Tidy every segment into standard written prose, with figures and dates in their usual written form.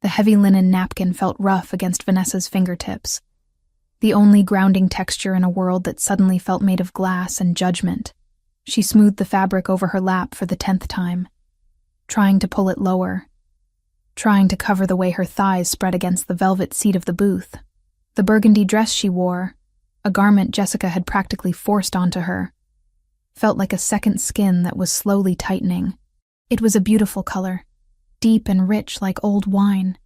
The heavy linen napkin felt rough against Vanessa's fingertips, the only grounding texture in a world that suddenly felt made of glass and judgment. She smoothed the fabric over her lap for the 10th time, trying to pull it lower, trying to cover the way her thighs spread against the velvet seat of the booth. The burgundy dress she wore, a garment Jessica had practically forced onto her, felt like a second skin that was slowly tightening. It was a beautiful color, deep and rich like old wine,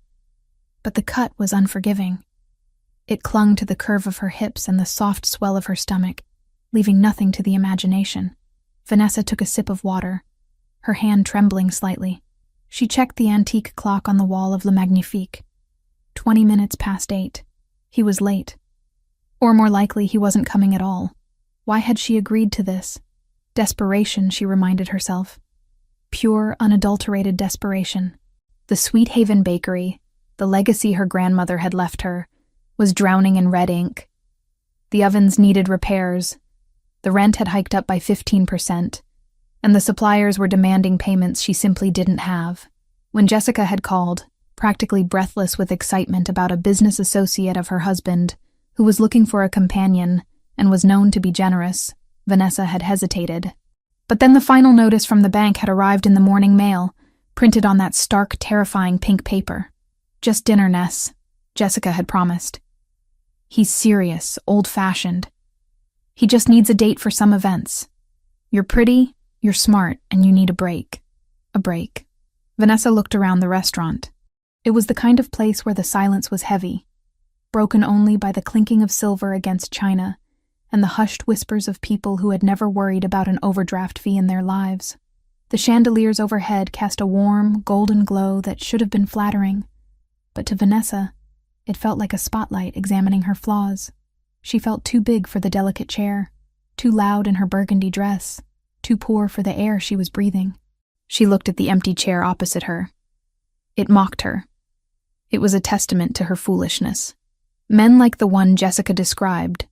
but the cut was unforgiving. It clung to the curve of her hips and the soft swell of her stomach, leaving nothing to the imagination. Vanessa took a sip of water, her hand trembling slightly. She checked the antique clock on the wall of Le Magnifique. 20 minutes past 8. He was late. Or more likely, he wasn't coming at all. Why had she agreed to this? Desperation, she reminded herself. Pure, unadulterated desperation. The Sweet Haven bakery, the legacy her grandmother had left her, was drowning in red ink. The ovens needed repairs. The rent had hiked up by 15%, and the suppliers were demanding payments she simply didn't have. When Jessica had called, practically breathless with excitement about a business associate of her husband, who was looking for a companion and was known to be generous, Vanessa had hesitated. But then the final notice from the bank had arrived in the morning mail, printed on that stark, terrifying pink paper. Just dinner, Ness, Jessica had promised. He's serious, old-fashioned. He just needs a date for some events. You're pretty, you're smart, and you need a break. A break. Vanessa looked around the restaurant. It was the kind of place where the silence was heavy, broken only by the clinking of silver against china and the hushed whispers of people who had never worried about an overdraft fee in their lives. The chandeliers overhead cast a warm, golden glow that should have been flattering, but to Vanessa, it felt like a spotlight examining her flaws. She felt too big for the delicate chair, too loud in her burgundy dress, too poor for the air she was breathing. She looked at the empty chair opposite her. It mocked her. It was a testament to her foolishness. Men like the one Jessica described,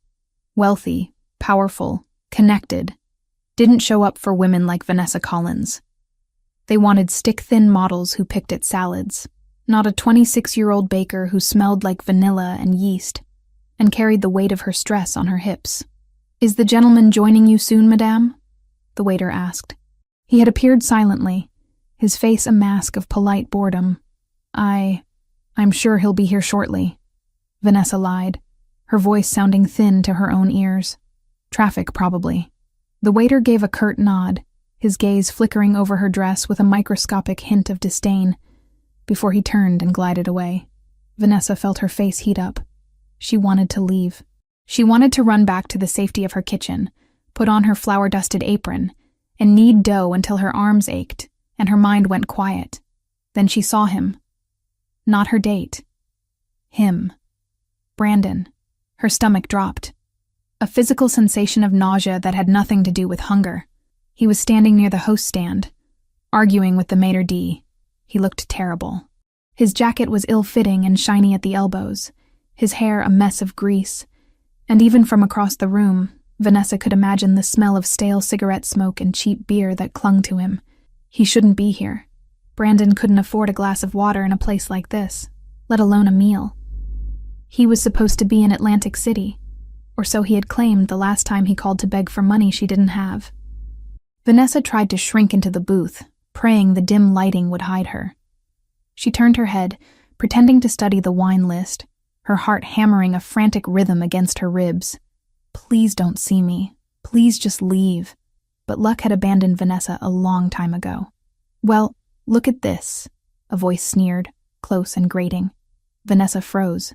wealthy, powerful, connected, didn't show up for women like Vanessa Collins. They wanted stick-thin models who picked at salads, not a 26-year-old baker who smelled like vanilla and yeast and carried the weight of her stress on her hips. "Is the gentleman joining you soon, madame?" the waiter asked. He had appeared silently, his face a mask of polite boredom. I'm sure he'll be here shortly," Vanessa lied, her voice sounding thin to her own ears. "Traffic, probably." The waiter gave a curt nod, his gaze flickering over her dress with a microscopic hint of disdain, before he turned and glided away. Vanessa felt her face heat up. She wanted to leave. She wanted to run back to the safety of her kitchen, put on her flour-dusted apron, and knead dough until her arms ached and her mind went quiet. Then she saw him. Not her date. Him. Brandon. Her stomach dropped. A physical sensation of nausea that had nothing to do with hunger. He was standing near the host stand, arguing with the maitre d'. He looked terrible. His jacket was ill-fitting and shiny at the elbows, his hair a mess of grease, and even from across the room, Vanessa could imagine the smell of stale cigarette smoke and cheap beer that clung to him. He shouldn't be here. Brandon couldn't afford a glass of water in a place like this, let alone a meal. He was supposed to be in Atlantic City, or so he had claimed the last time he called to beg for money she didn't have. Vanessa tried to shrink into the booth, praying the dim lighting would hide her. She turned her head, pretending to study the wine list, her heart hammering a frantic rhythm against her ribs. Please don't see me. Please just leave. But luck had abandoned Vanessa a long time ago. "Well, look at this," a voice sneered, close and grating. Vanessa froze.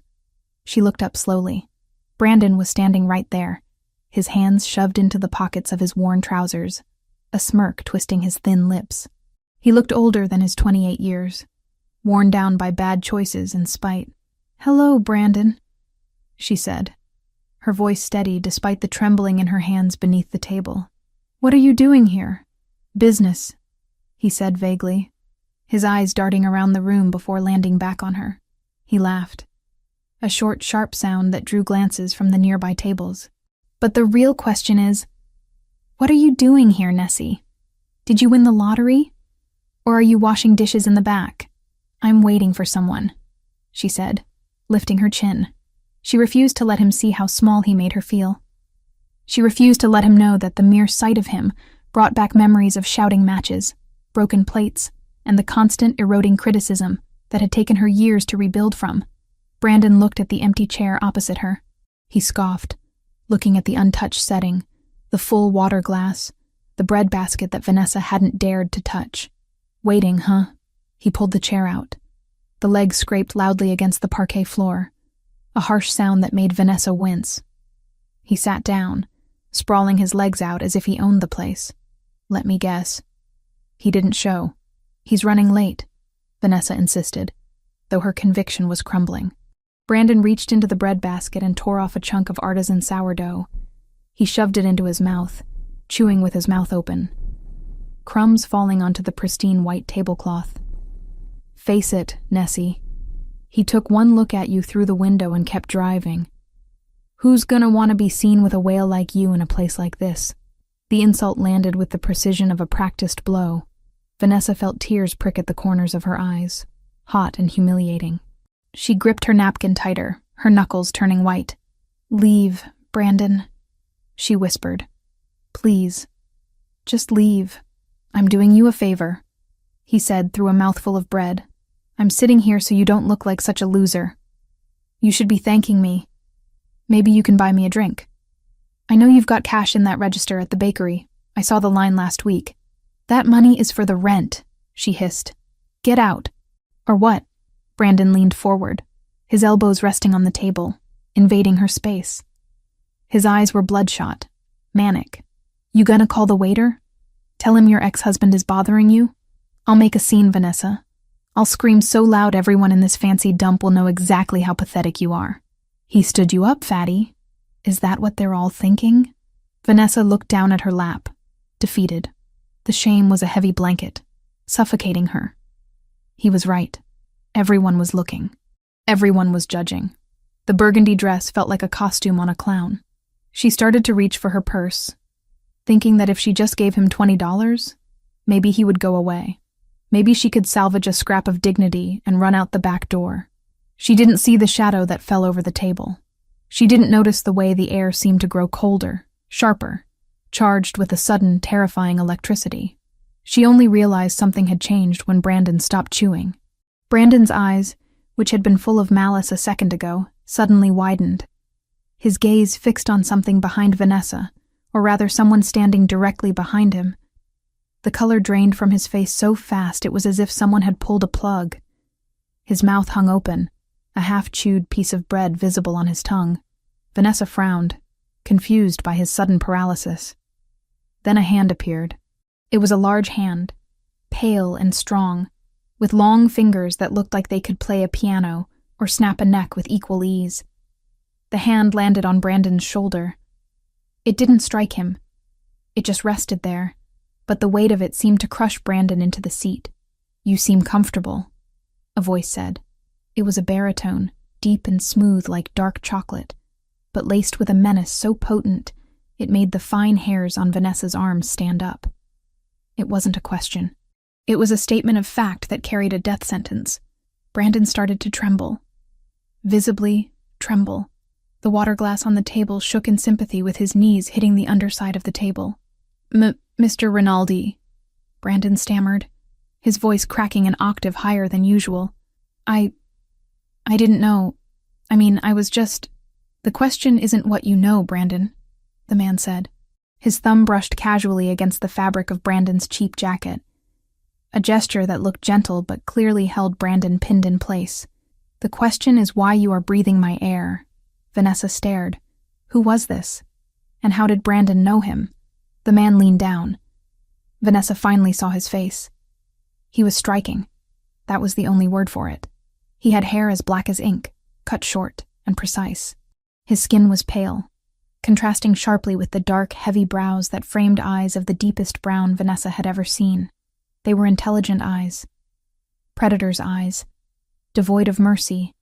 She looked up slowly. Brandon was standing right there, his hands shoved into the pockets of his worn trousers, a smirk twisting his thin lips. He looked older than his 28 years, worn down by bad choices and spite. "Hello, Brandon," she said, her voice steady despite the trembling in her hands beneath the table. "What are you doing here?" "Business," he said vaguely, his eyes darting around the room before landing back on her. He laughed, a short, sharp sound that drew glances from the nearby tables. "But the real question is, what are you doing here, Nessie? Did you win the lottery? Or are you washing dishes in the back?" I'm waiting for someone, she said, lifting her chin. She refused to let him see how small he made her feel. She refused to let him know that the mere sight of him brought back memories of shouting matches, broken plates, and the constant eroding criticism that had taken her years to rebuild from. Brandon looked at the empty chair opposite her. He scoffed, looking at the untouched setting, the full water glass, the bread basket that Vanessa hadn't dared to touch. Waiting, huh? He pulled the chair out. The legs scraped loudly against the parquet floor, a harsh sound that made Vanessa wince. He sat down, sprawling his legs out as if he owned the place. Let me guess. He didn't show. He's running late, Vanessa insisted, though her conviction was crumbling. Brandon reached into the bread basket and tore off a chunk of artisan sourdough. He shoved it into his mouth, chewing with his mouth open. Crumbs falling onto the pristine white tablecloth. Face it, Nessie. He took one look at you through the window and kept driving. Who's gonna want to be seen with a whale like you in a place like this? The insult landed with the precision of a practiced blow. Vanessa felt tears prick at the corners of her eyes, hot and humiliating. She gripped her napkin tighter, her knuckles turning white. Leave, Brandon, she whispered. Please, just leave. I'm doing you a favor, he said through a mouthful of bread. I'm sitting here so you don't look like such a loser. You should be thanking me. Maybe you can buy me a drink. I know you've got cash in that register at the bakery. I saw the line last week. That money is for the rent, she hissed. Get out. Or what? Brandon leaned forward, his elbows resting on the table, invading her space. His eyes were bloodshot, manic. You gonna call the waiter? Tell him your ex-husband is bothering you? I'll make a scene, Vanessa. I'll scream so loud everyone in this fancy dump will know exactly how pathetic you are. He stood you up, fatty. Is that what they're all thinking? Vanessa looked down at her lap, defeated. The shame was a heavy blanket, suffocating her. He was right. Everyone was looking. Everyone was judging. The burgundy dress felt like a costume on a clown. She started to reach for her purse, thinking that if she just gave him $20, maybe he would go away. Maybe she could salvage a scrap of dignity and run out the back door. She didn't see the shadow that fell over the table. She didn't notice the way the air seemed to grow colder, sharper, charged with a sudden, terrifying electricity. She only realized something had changed when Brandon stopped chewing. Brandon's eyes, which had been full of malice a second ago, suddenly widened. His gaze fixed on something behind Vanessa, or rather someone standing directly behind him. The color drained from his face so fast it was as if someone had pulled a plug. His mouth hung open, a half-chewed piece of bread visible on his tongue. Vanessa frowned, confused by his sudden paralysis. Then a hand appeared. It was a large hand, pale and strong, with long fingers that looked like they could play a piano or snap a neck with equal ease. The hand landed on Brandon's shoulder. It didn't strike him. It just rested there, but the weight of it seemed to crush Brandon into the seat. You seem comfortable, a voice said. It was a baritone, deep and smooth like dark chocolate, but laced with a menace so potent it made the fine hairs on Vanessa's arms stand up. It wasn't a question. It was a statement of fact that carried a death sentence. Brandon started to tremble. Visibly tremble. The water glass on the table shook in sympathy with his knees hitting the underside of the table. Mr. Raldi, Brandon stammered, his voice cracking an octave higher than usual. I didn't know. I was just... The question isn't what you know, Brandon, the man said. His thumb brushed casually against the fabric of Brandon's cheap jacket. A gesture that looked gentle but clearly held Brandon pinned in place. The question is why you are breathing my air. Vanessa stared. Who was this? And how did Brandon know him? The man leaned down. Vanessa finally saw his face. He was striking. That was the only word for it. He had hair as black as ink, cut short and precise. His skin was pale, contrasting sharply with the dark, heavy brows that framed eyes of the deepest brown Vanessa had ever seen. They were intelligent eyes. Predator's eyes, devoid of mercy,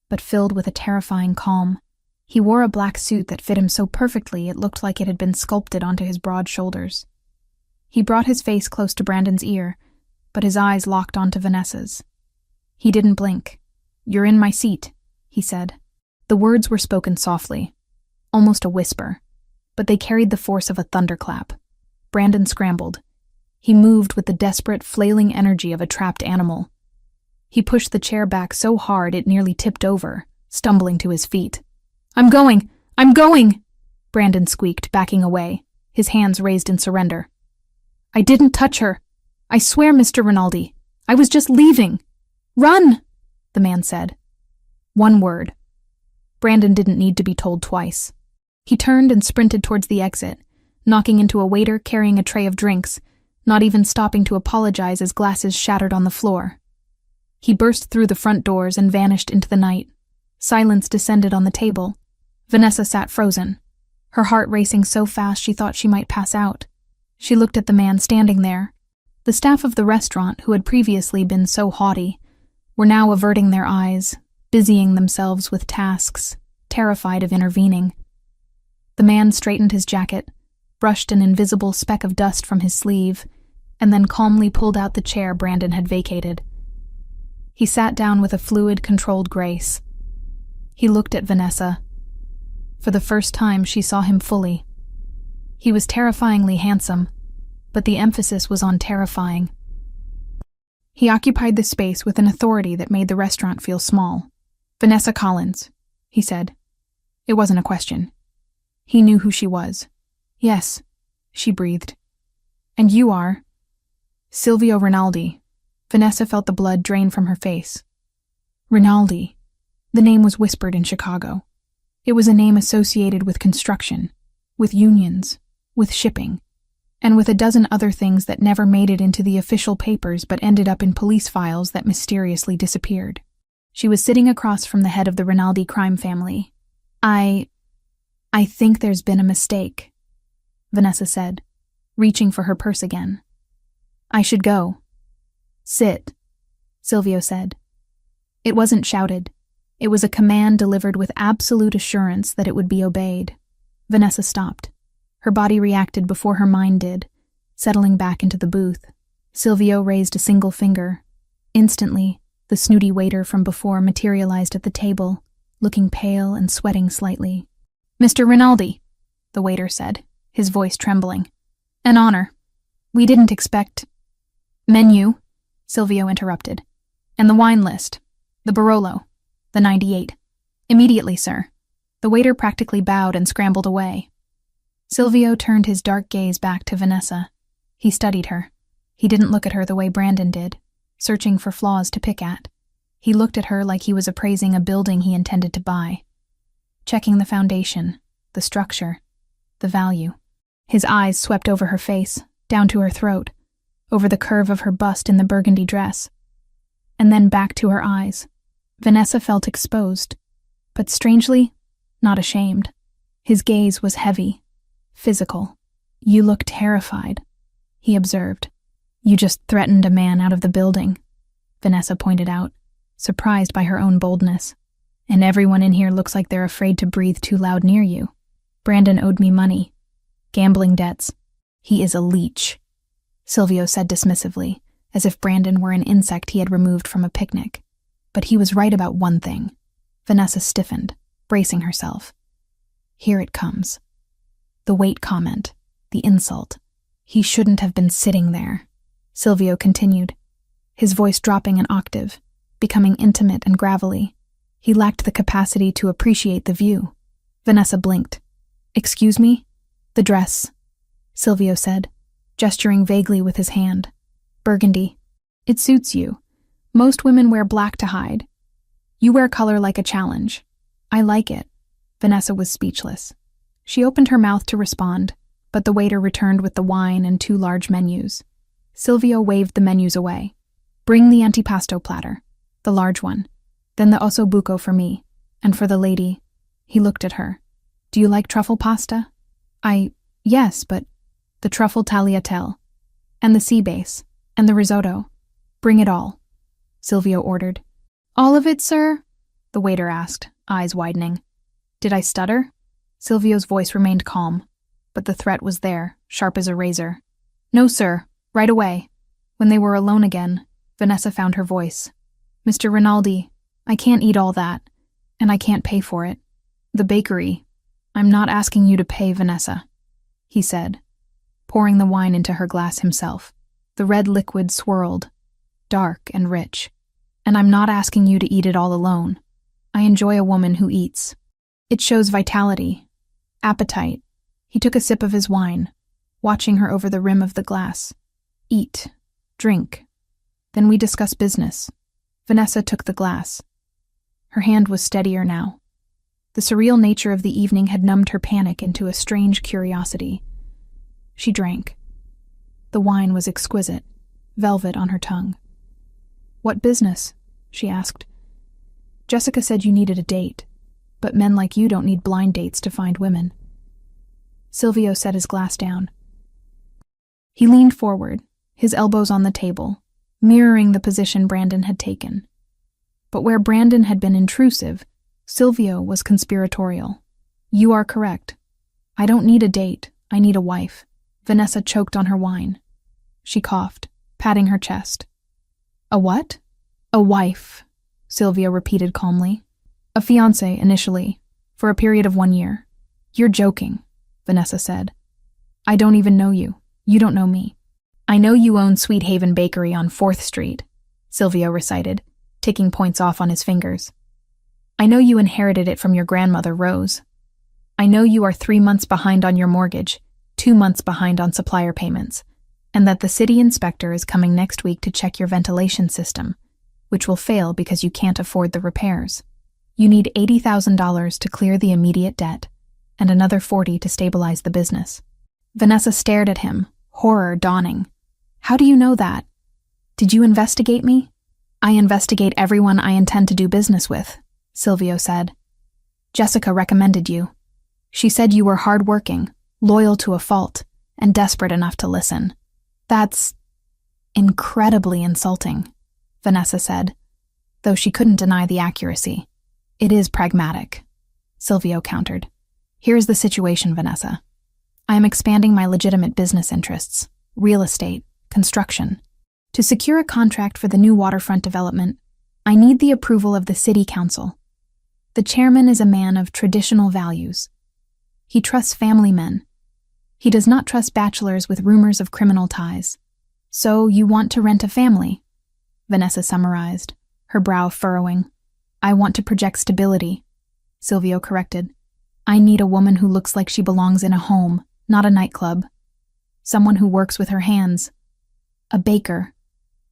but filled with a terrifying calm. He wore a black suit that fit him so perfectly it looked like it had been sculpted onto his broad shoulders. He brought his face close to Brandon's ear, but his eyes locked onto Vanessa's. He didn't blink. "You're in my seat," he said. The words were spoken softly, almost a whisper, but they carried the force of a thunderclap. Brandon scrambled. He moved with the desperate, flailing energy of a trapped animal. He pushed the chair back so hard it nearly tipped over, stumbling to his feet. "I'm going! I'm going!" Brandon squeaked, backing away, his hands raised in surrender. "I didn't touch her. I swear, Mr. Rinaldi. I was just leaving." "Run!" the man said. One word. Brandon didn't need to be told twice. He turned and sprinted towards the exit, knocking into a waiter carrying a tray of drinks, not even stopping to apologize as glasses shattered on the floor. He burst through the front doors and vanished into the night. Silence descended on the table. Vanessa sat frozen, her heart racing so fast she thought she might pass out. She looked at the man standing there. The staff of the restaurant, who had previously been so haughty, were now averting their eyes, busying themselves with tasks, terrified of intervening. The man straightened his jacket, brushed an invisible speck of dust from his sleeve, and then calmly pulled out the chair Brandon had vacated. He sat down with a fluid, controlled grace. He looked at Vanessa. For the first time, she saw him fully. He was terrifyingly handsome, but the emphasis was on terrifying. He occupied the space with an authority that made the restaurant feel small. "Vanessa Collins," he said. It wasn't a question. He knew who she was. "Yes," she breathed. "And you are?" "Silvio Rinaldi." Vanessa felt the blood drain from her face. Rinaldi. The name was whispered in Chicago. It was a name associated with construction, with unions, with shipping, and with a dozen other things that never made it into the official papers but ended up in police files that mysteriously disappeared. She was sitting across from the head of the Rinaldi crime family. I think there's been a mistake," Vanessa said, reaching for her purse again. "I should go." "Sit," Silvio said. It wasn't shouted. It was a command delivered with absolute assurance that it would be obeyed. Vanessa stopped. Her body reacted before her mind did, settling back into the booth. Silvio raised a single finger. Instantly, the snooty waiter from before materialized at the table, looking pale and sweating slightly. "Mr. Rinaldi," the waiter said, his voice trembling. "An honor. We didn't expect—" "Menu," Silvio interrupted. "And the wine list. The Barolo. The 98. Immediately, sir." The waiter practically bowed and scrambled away. Silvio turned his dark gaze back to Vanessa. He studied her. He didn't look at her the way Brandon did, searching for flaws to pick at. He looked at her like he was appraising a building he intended to buy, checking the foundation, the structure, the value. His eyes swept over her face, down to her throat, over the curve of her bust in the burgundy dress, and then back to her eyes. Vanessa felt exposed, but strangely, not ashamed. His gaze was heavy, physical. "You look terrified," he observed. "You just threatened a man out of the building," Vanessa pointed out, surprised by her own boldness. "And everyone in here looks like they're afraid to breathe too loud near you. Brandon owed me money. Gambling debts. He is a leech," Silvio said dismissively, as if Brandon were an insect he had removed from a picnic. But he was right about one thing. Vanessa stiffened, bracing herself. Here it comes. The weight comment, the insult. "He shouldn't have been sitting there," Silvio continued, his voice dropping an octave, becoming intimate and gravelly. He lacked the capacity to appreciate the view. Vanessa blinked. "Excuse me?" "The dress," Silvio said, gesturing vaguely with his hand. "Burgundy. It suits you. Most women wear black to hide. You wear color like a challenge. I like it." Vanessa was speechless. She opened her mouth to respond, but the waiter returned with the wine and 2 large menus. Silvio waved the menus away. "Bring the antipasto platter, the large one. Then the osso buco for me. And for the lady," he looked at her. "Do you like truffle pasta?" Yes, but—" "The truffle tagliatelle. And the sea base. And the risotto. Bring it all," Silvio ordered. "All of it, sir?" the waiter asked, eyes widening. Did I stutter? Silvio's voice remained calm, but the threat was there, sharp as a razor. "No, sir. Right away." When they were alone again, Vanessa found her voice. Mr. Rinaldi, I can't eat all that, and I can't pay for it. The bakery. I'm not asking you to pay, Vanessa, he said, pouring the wine into her glass himself. The red liquid swirled, dark and rich. And I'm not asking you to eat it all alone. I enjoy a woman who eats. It shows vitality, appetite. He took a sip of his wine, watching her over the rim of the glass. Eat, drink. Then we discuss business. Vanessa took the glass. Her hand was steadier now. The surreal nature of the evening had numbed her panic into a strange curiosity. She drank. The wine was exquisite, velvet on her tongue. What business? She asked. Jessica said you needed a date, but men like you don't need blind dates to find women. Silvio set his glass down. He leaned forward, his elbows on the table, mirroring the position Brandon had taken. But where Brandon had been intrusive, Silvio was conspiratorial. You are correct. I don't need a date, I need a wife. Vanessa choked on her wine. She coughed, patting her chest. A what? A wife, Silvio repeated calmly. A fiancé, initially, for a period of 1 year. You're joking, Vanessa said. I don't even know you. You don't know me. I know you own Sweet Haven Bakery on 4th Street, Silvio recited, ticking points off on his fingers. I know you inherited it from your grandmother, Rose. I know you are 3 months behind on your mortgage, 2 months behind on supplier payments, and that the city inspector is coming next week to check your ventilation system, which will fail because you can't afford the repairs. You need $80,000 to clear the immediate debt, and another $40,000 to stabilize the business. Vanessa stared at him, horror dawning. How do you know that? Did you investigate me? I investigate everyone I intend to do business with, Silvio said. Jessica recommended you. She said you were hardworking, loyal to a fault, and desperate enough to listen. That's incredibly insulting, Vanessa said, though she couldn't deny the accuracy. It is pragmatic, Silvio countered. Here's the situation, Vanessa. I am expanding my legitimate business interests, real estate, construction. To secure a contract for the new waterfront development, I need the approval of the city council. The chairman is a man of traditional values. He trusts family men. He does not trust bachelors with rumors of criminal ties. So you want to rent a family, Vanessa summarized, her brow furrowing. I want to project stability, Silvio corrected. I need a woman who looks like she belongs in a home, not a nightclub. Someone who works with her hands. A baker.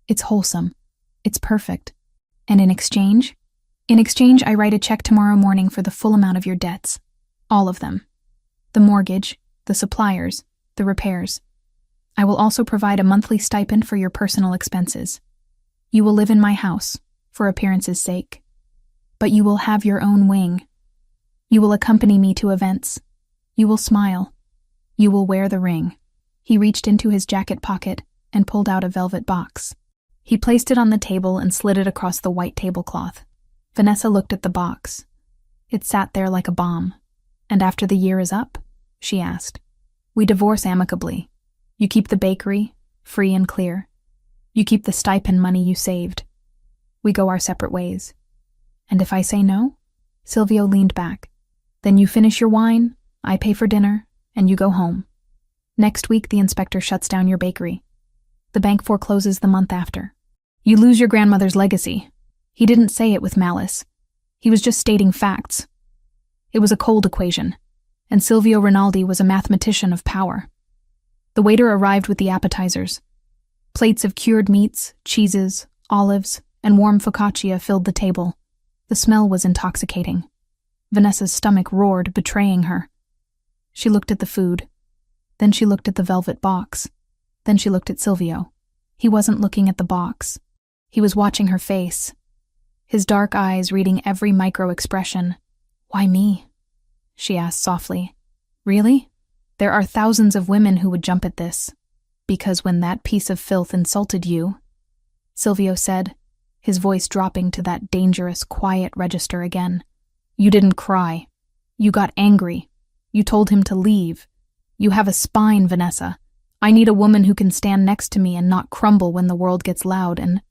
It's wholesome. It's perfect. And in exchange? In exchange, I write a check tomorrow morning for the full amount of your debts. All of them. The mortgage, the suppliers, the repairs. I will also provide a monthly stipend for your personal expenses. You will live in my house, for appearance's sake. But you will have your own wing. You will accompany me to events. You will smile. You will wear the ring. He reached into his jacket pocket and pulled out a velvet box. He placed it on the table and slid it across the white tablecloth. Vanessa looked at the box. It sat there like a bomb. And after the year is up? She asked. We divorce amicably. You keep the bakery, free and clear. You keep the stipend money you saved. We go our separate ways. And if I say no? Silvio leaned back. Then you finish your wine, I pay for dinner, and you go home. Next week, the inspector shuts down your bakery. The bank forecloses the month after. You lose your grandmother's legacy. He didn't say it with malice. He was just stating facts. It was a cold equation, and Silvio Rinaldi was a mathematician of power. The waiter arrived with the appetizers. Plates of cured meats, cheeses, olives, and warm focaccia filled the table. The smell was intoxicating. Vanessa's stomach roared, betraying her. She looked at the food. Then she looked at the velvet box. Then she looked at Silvio. He wasn't looking at the box. He was watching her face, his dark eyes reading every micro-expression. Why me? She asked softly. Really? There are thousands of women who would jump at this. Because when that piece of filth insulted you, Silvio said, his voice dropping to that dangerous, quiet register again. You didn't cry. You got angry. You told him to leave. You have a spine, Vanessa. I need a woman who can stand next to me and not crumble when the world gets loud and...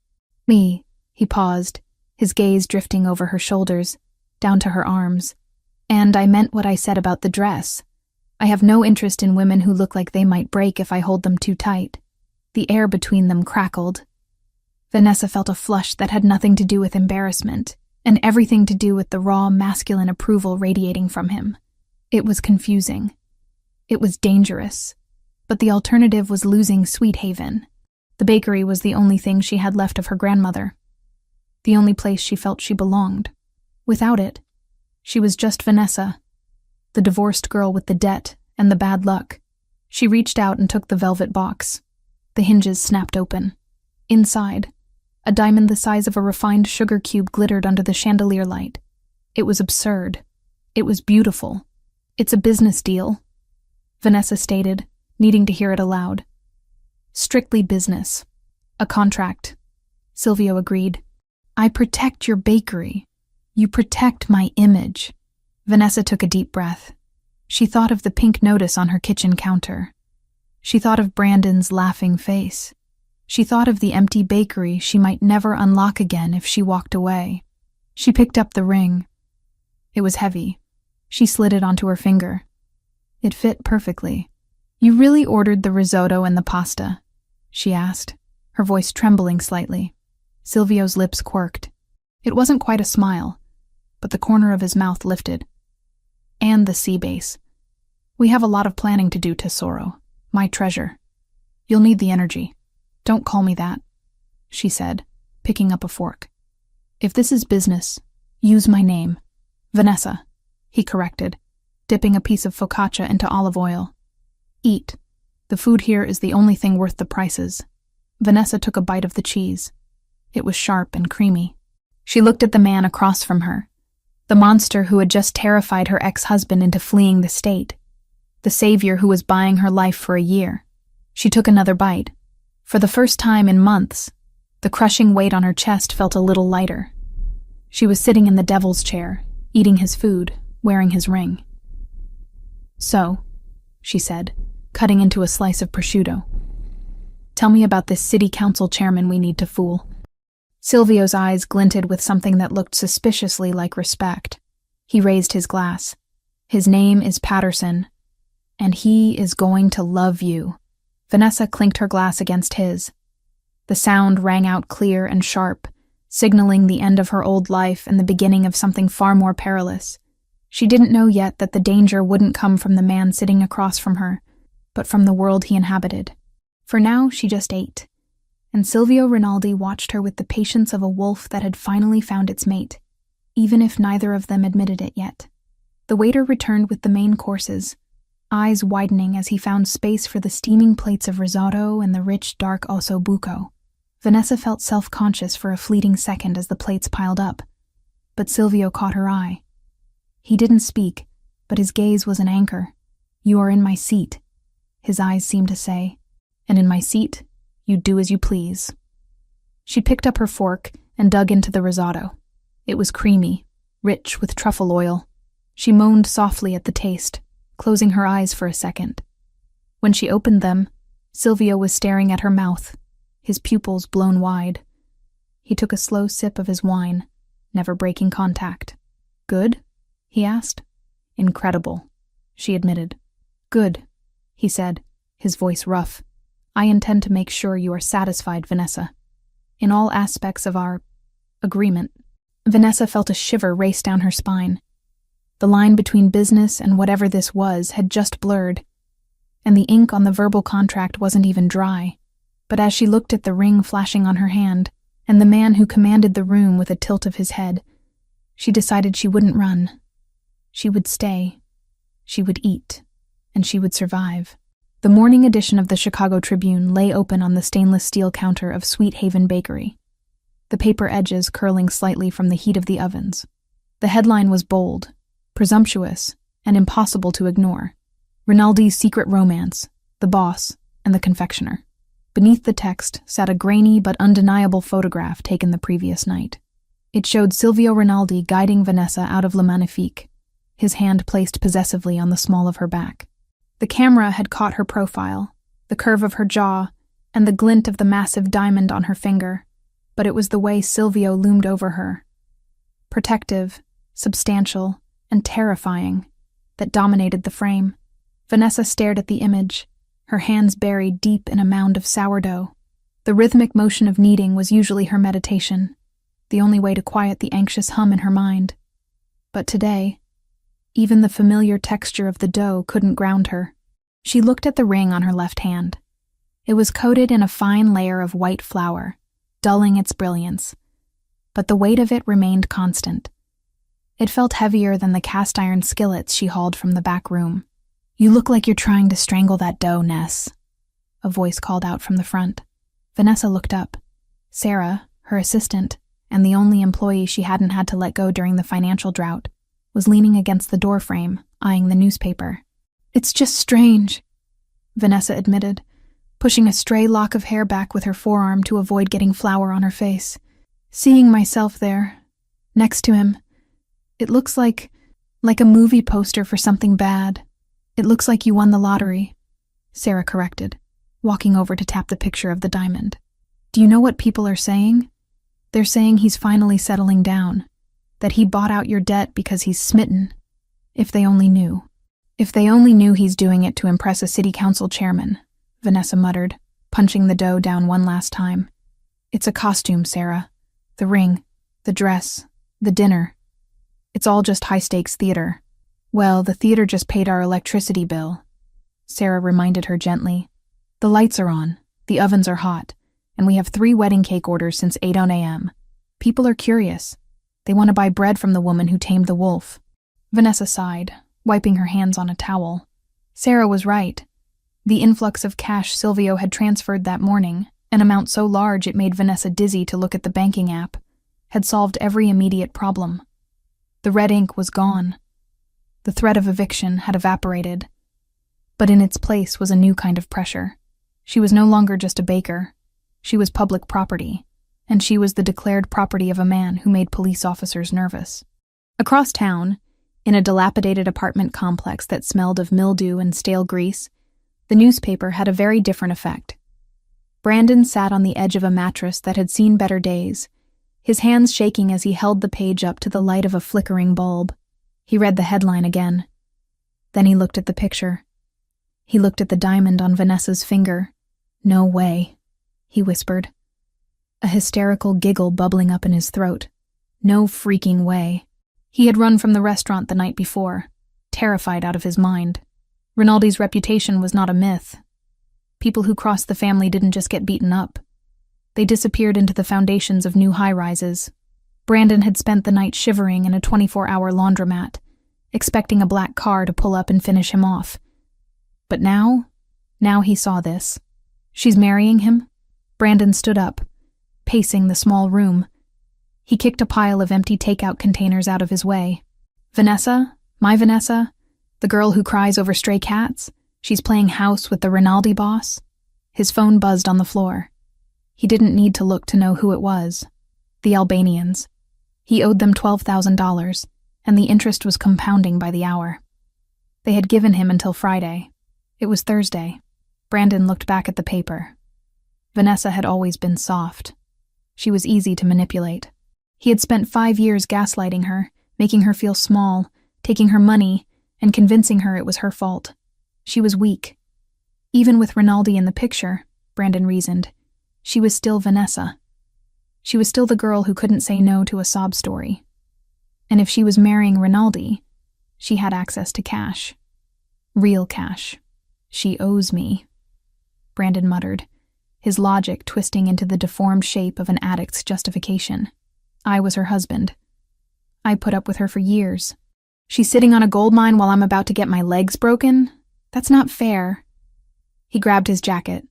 Me, he paused, his gaze drifting over her shoulders, down to her arms. And I meant what I said about the dress. I have no interest in women who look like they might break if I hold them too tight. The air between them crackled. Vanessa felt a flush that had nothing to do with embarrassment, and everything to do with the raw masculine approval radiating from him. It was confusing. It was dangerous. But the alternative was losing Sweet Haven. The bakery was the only thing she had left of her grandmother. The only place she felt she belonged. Without it, she was just Vanessa, the divorced girl with the debt and the bad luck. She reached out and took the velvet box. The hinges snapped open. Inside, a diamond the size of a refined sugar cube glittered under the chandelier light. It was absurd. It was beautiful. "It's a business deal," Vanessa stated, needing to hear it aloud. "Strictly business. A contract," Silvio agreed. "I protect your bakery. You protect my image." Vanessa took a deep breath. She thought of the pink notice on her kitchen counter. She thought of Brandon's laughing face. She thought of the empty bakery she might never unlock again if she walked away. She picked up the ring. It was heavy. She slid it onto her finger. It fit perfectly. "You really ordered the risotto and the pasta?" she asked, her voice trembling slightly. Silvio's lips quirked. It wasn't quite a smile, but the corner of his mouth lifted. "And the sea base. We have a lot of planning to do, Tesoro. My treasure. You'll need the energy." "Don't call me that," she said, picking up a fork. "If this is business, use my name. Vanessa," he corrected, dipping a piece of focaccia into olive oil. "Eat. The food here is the only thing worth the prices." Vanessa took a bite of the cheese. It was sharp and creamy. She looked at the man across from her, the monster who had just terrified her ex-husband into fleeing the state, the savior who was buying her life for a year. She took another bite. For the first time in months, the crushing weight on her chest felt a little lighter. She was sitting in the devil's chair, eating his food, wearing his ring. "So," she said, cutting into a slice of prosciutto, "tell me about this city council chairman we need to fool." Silvio's eyes glinted with something that looked suspiciously like respect. He raised his glass. "His name is Patterson, and he is going to love you." Vanessa clinked her glass against his. The sound rang out clear and sharp, signaling the end of her old life and the beginning of something far more perilous. She didn't know yet that the danger wouldn't come from the man sitting across from her, but from the world he inhabited. For now, she just ate, and Silvio Rinaldi watched her with the patience of a wolf that had finally found its mate, even if neither of them admitted it yet. The waiter returned with the main courses, eyes widening as he found space for the steaming plates of risotto and the rich, dark osso buco. Vanessa felt self-conscious for a fleeting second as the plates piled up, but Silvio caught her eye. He didn't speak, but his gaze was an anchor. "You are in my seat," his eyes seemed to say, "and in my seat, you do as you please." She picked up her fork and dug into the risotto. It was creamy, rich with truffle oil. She moaned softly at the taste, closing her eyes for a second. When she opened them, Silvio was staring at her mouth, his pupils blown wide. He took a slow sip of his wine, never breaking contact. "Good?" he asked. "Incredible," she admitted. "Good," he said, his voice rough. "I intend to make sure you are satisfied, Vanessa. In all aspects of our agreement." Vanessa felt a shiver race down her spine. The line between business and whatever this was had just blurred, and the ink on the verbal contract wasn't even dry. But as she looked at the ring flashing on her hand, and the man who commanded the room with a tilt of his head, she decided she wouldn't run. She would stay. She would eat. And she would survive. The morning edition of the Chicago Tribune lay open on the stainless steel counter of Sweet Haven Bakery, the paper edges curling slightly from the heat of the ovens. The headline was bold, presumptuous, and impossible to ignore. Rinaldi's secret romance, the boss, and the confectioner. Beneath the text sat a grainy but undeniable photograph taken the previous night. It showed Silvio Rinaldi guiding Vanessa out of Le Magnifique, his hand placed possessively on the small of her back. The camera had caught her profile, the curve of her jaw, and the glint of the massive diamond on her finger, but it was the way Silvio loomed over her, protective, substantial, and terrifying, that dominated the frame. Vanessa stared at the image, her hands buried deep in a mound of sourdough. The rhythmic motion of kneading was usually her meditation, the only way to quiet the anxious hum in her mind. But today, even the familiar texture of the dough couldn't ground her. She looked at the ring on her left hand. It was coated in a fine layer of white flour, dulling its brilliance, but the weight of it remained constant. It felt heavier than the cast-iron skillets she hauled from the back room. "You look like you're trying to strangle that dough, Ness," a voice called out from the front. Vanessa looked up. Sarah, her assistant, and the only employee she hadn't had to let go during the financial drought, was leaning against the doorframe, eyeing the newspaper. "It's just strange," Vanessa admitted, pushing a stray lock of hair back with her forearm to avoid getting flour on her face. "Seeing myself there, next to him, it looks like a movie poster for something bad. It looks like you won the lottery," Sarah corrected, walking over to tap the picture of the diamond. "Do you know what people are saying? They're saying he's finally settling down, that he bought out your debt because he's smitten. If they only knew. If they only knew he's doing it to impress a city council chairman," Vanessa muttered, punching the dough down one last time. "It's a costume, Sarah. The ring, the dress, the dinner. It's all just high-stakes theater." "Well, the theater just paid our electricity bill," Sarah reminded her gently. "The lights are on, the ovens are hot, and we have 3 wedding cake orders since 8 a.m. People are curious. They want to buy bread from the woman who tamed the wolf." Vanessa sighed, wiping her hands on a towel. Sarah was right. The influx of cash Silvio had transferred that morning, an amount so large it made Vanessa dizzy to look at the banking app, had solved every immediate problem. The red ink was gone. The threat of eviction had evaporated. But in its place was a new kind of pressure. She was no longer just a baker. She was public property, and she was the declared property of a man who made police officers nervous. Across town, in a dilapidated apartment complex that smelled of mildew and stale grease, the newspaper had a very different effect. Brandon sat on the edge of a mattress that had seen better days, his hands shaking as he held the page up to the light of a flickering bulb. He read the headline again. Then he looked at the picture. He looked at the diamond on Vanessa's finger. "No way," he whispered, a hysterical giggle bubbling up in his throat. No freaking way. He had run from the restaurant the night before, terrified out of his mind. Rinaldi's reputation was not a myth. People who crossed the family didn't just get beaten up. They disappeared into the foundations of new high-rises. Brandon had spent the night shivering in a 24-hour laundromat, expecting a black car to pull up and finish him off. But now he saw this. She's marrying him? Brandon stood up, pacing the small room. He kicked a pile of empty takeout containers out of his way. Vanessa? My Vanessa? The girl who cries over stray cats? She's playing house with the Rinaldi boss? His phone buzzed on the floor. He didn't need to look to know who it was. The Albanians. He owed them $12,000, and the interest was compounding by the hour. They had given him until Friday. It was Thursday. Brandon looked back at the paper. Vanessa had always been soft. She was easy to manipulate. He had spent 5 years gaslighting her, making her feel small, taking her money, and convincing her it was her fault. She was weak. Even with Rinaldi in the picture, Brandon reasoned, she was still Vanessa. She was still the girl who couldn't say no to a sob story. And if she was marrying Rinaldi, she had access to cash. Real cash. "She owes me," Brandon muttered, his logic twisting into the deformed shape of an addict's justification. "I was her husband. I put up with her for years. She's sitting on a gold mine while I'm about to get my legs broken? That's not fair." He grabbed his jacket.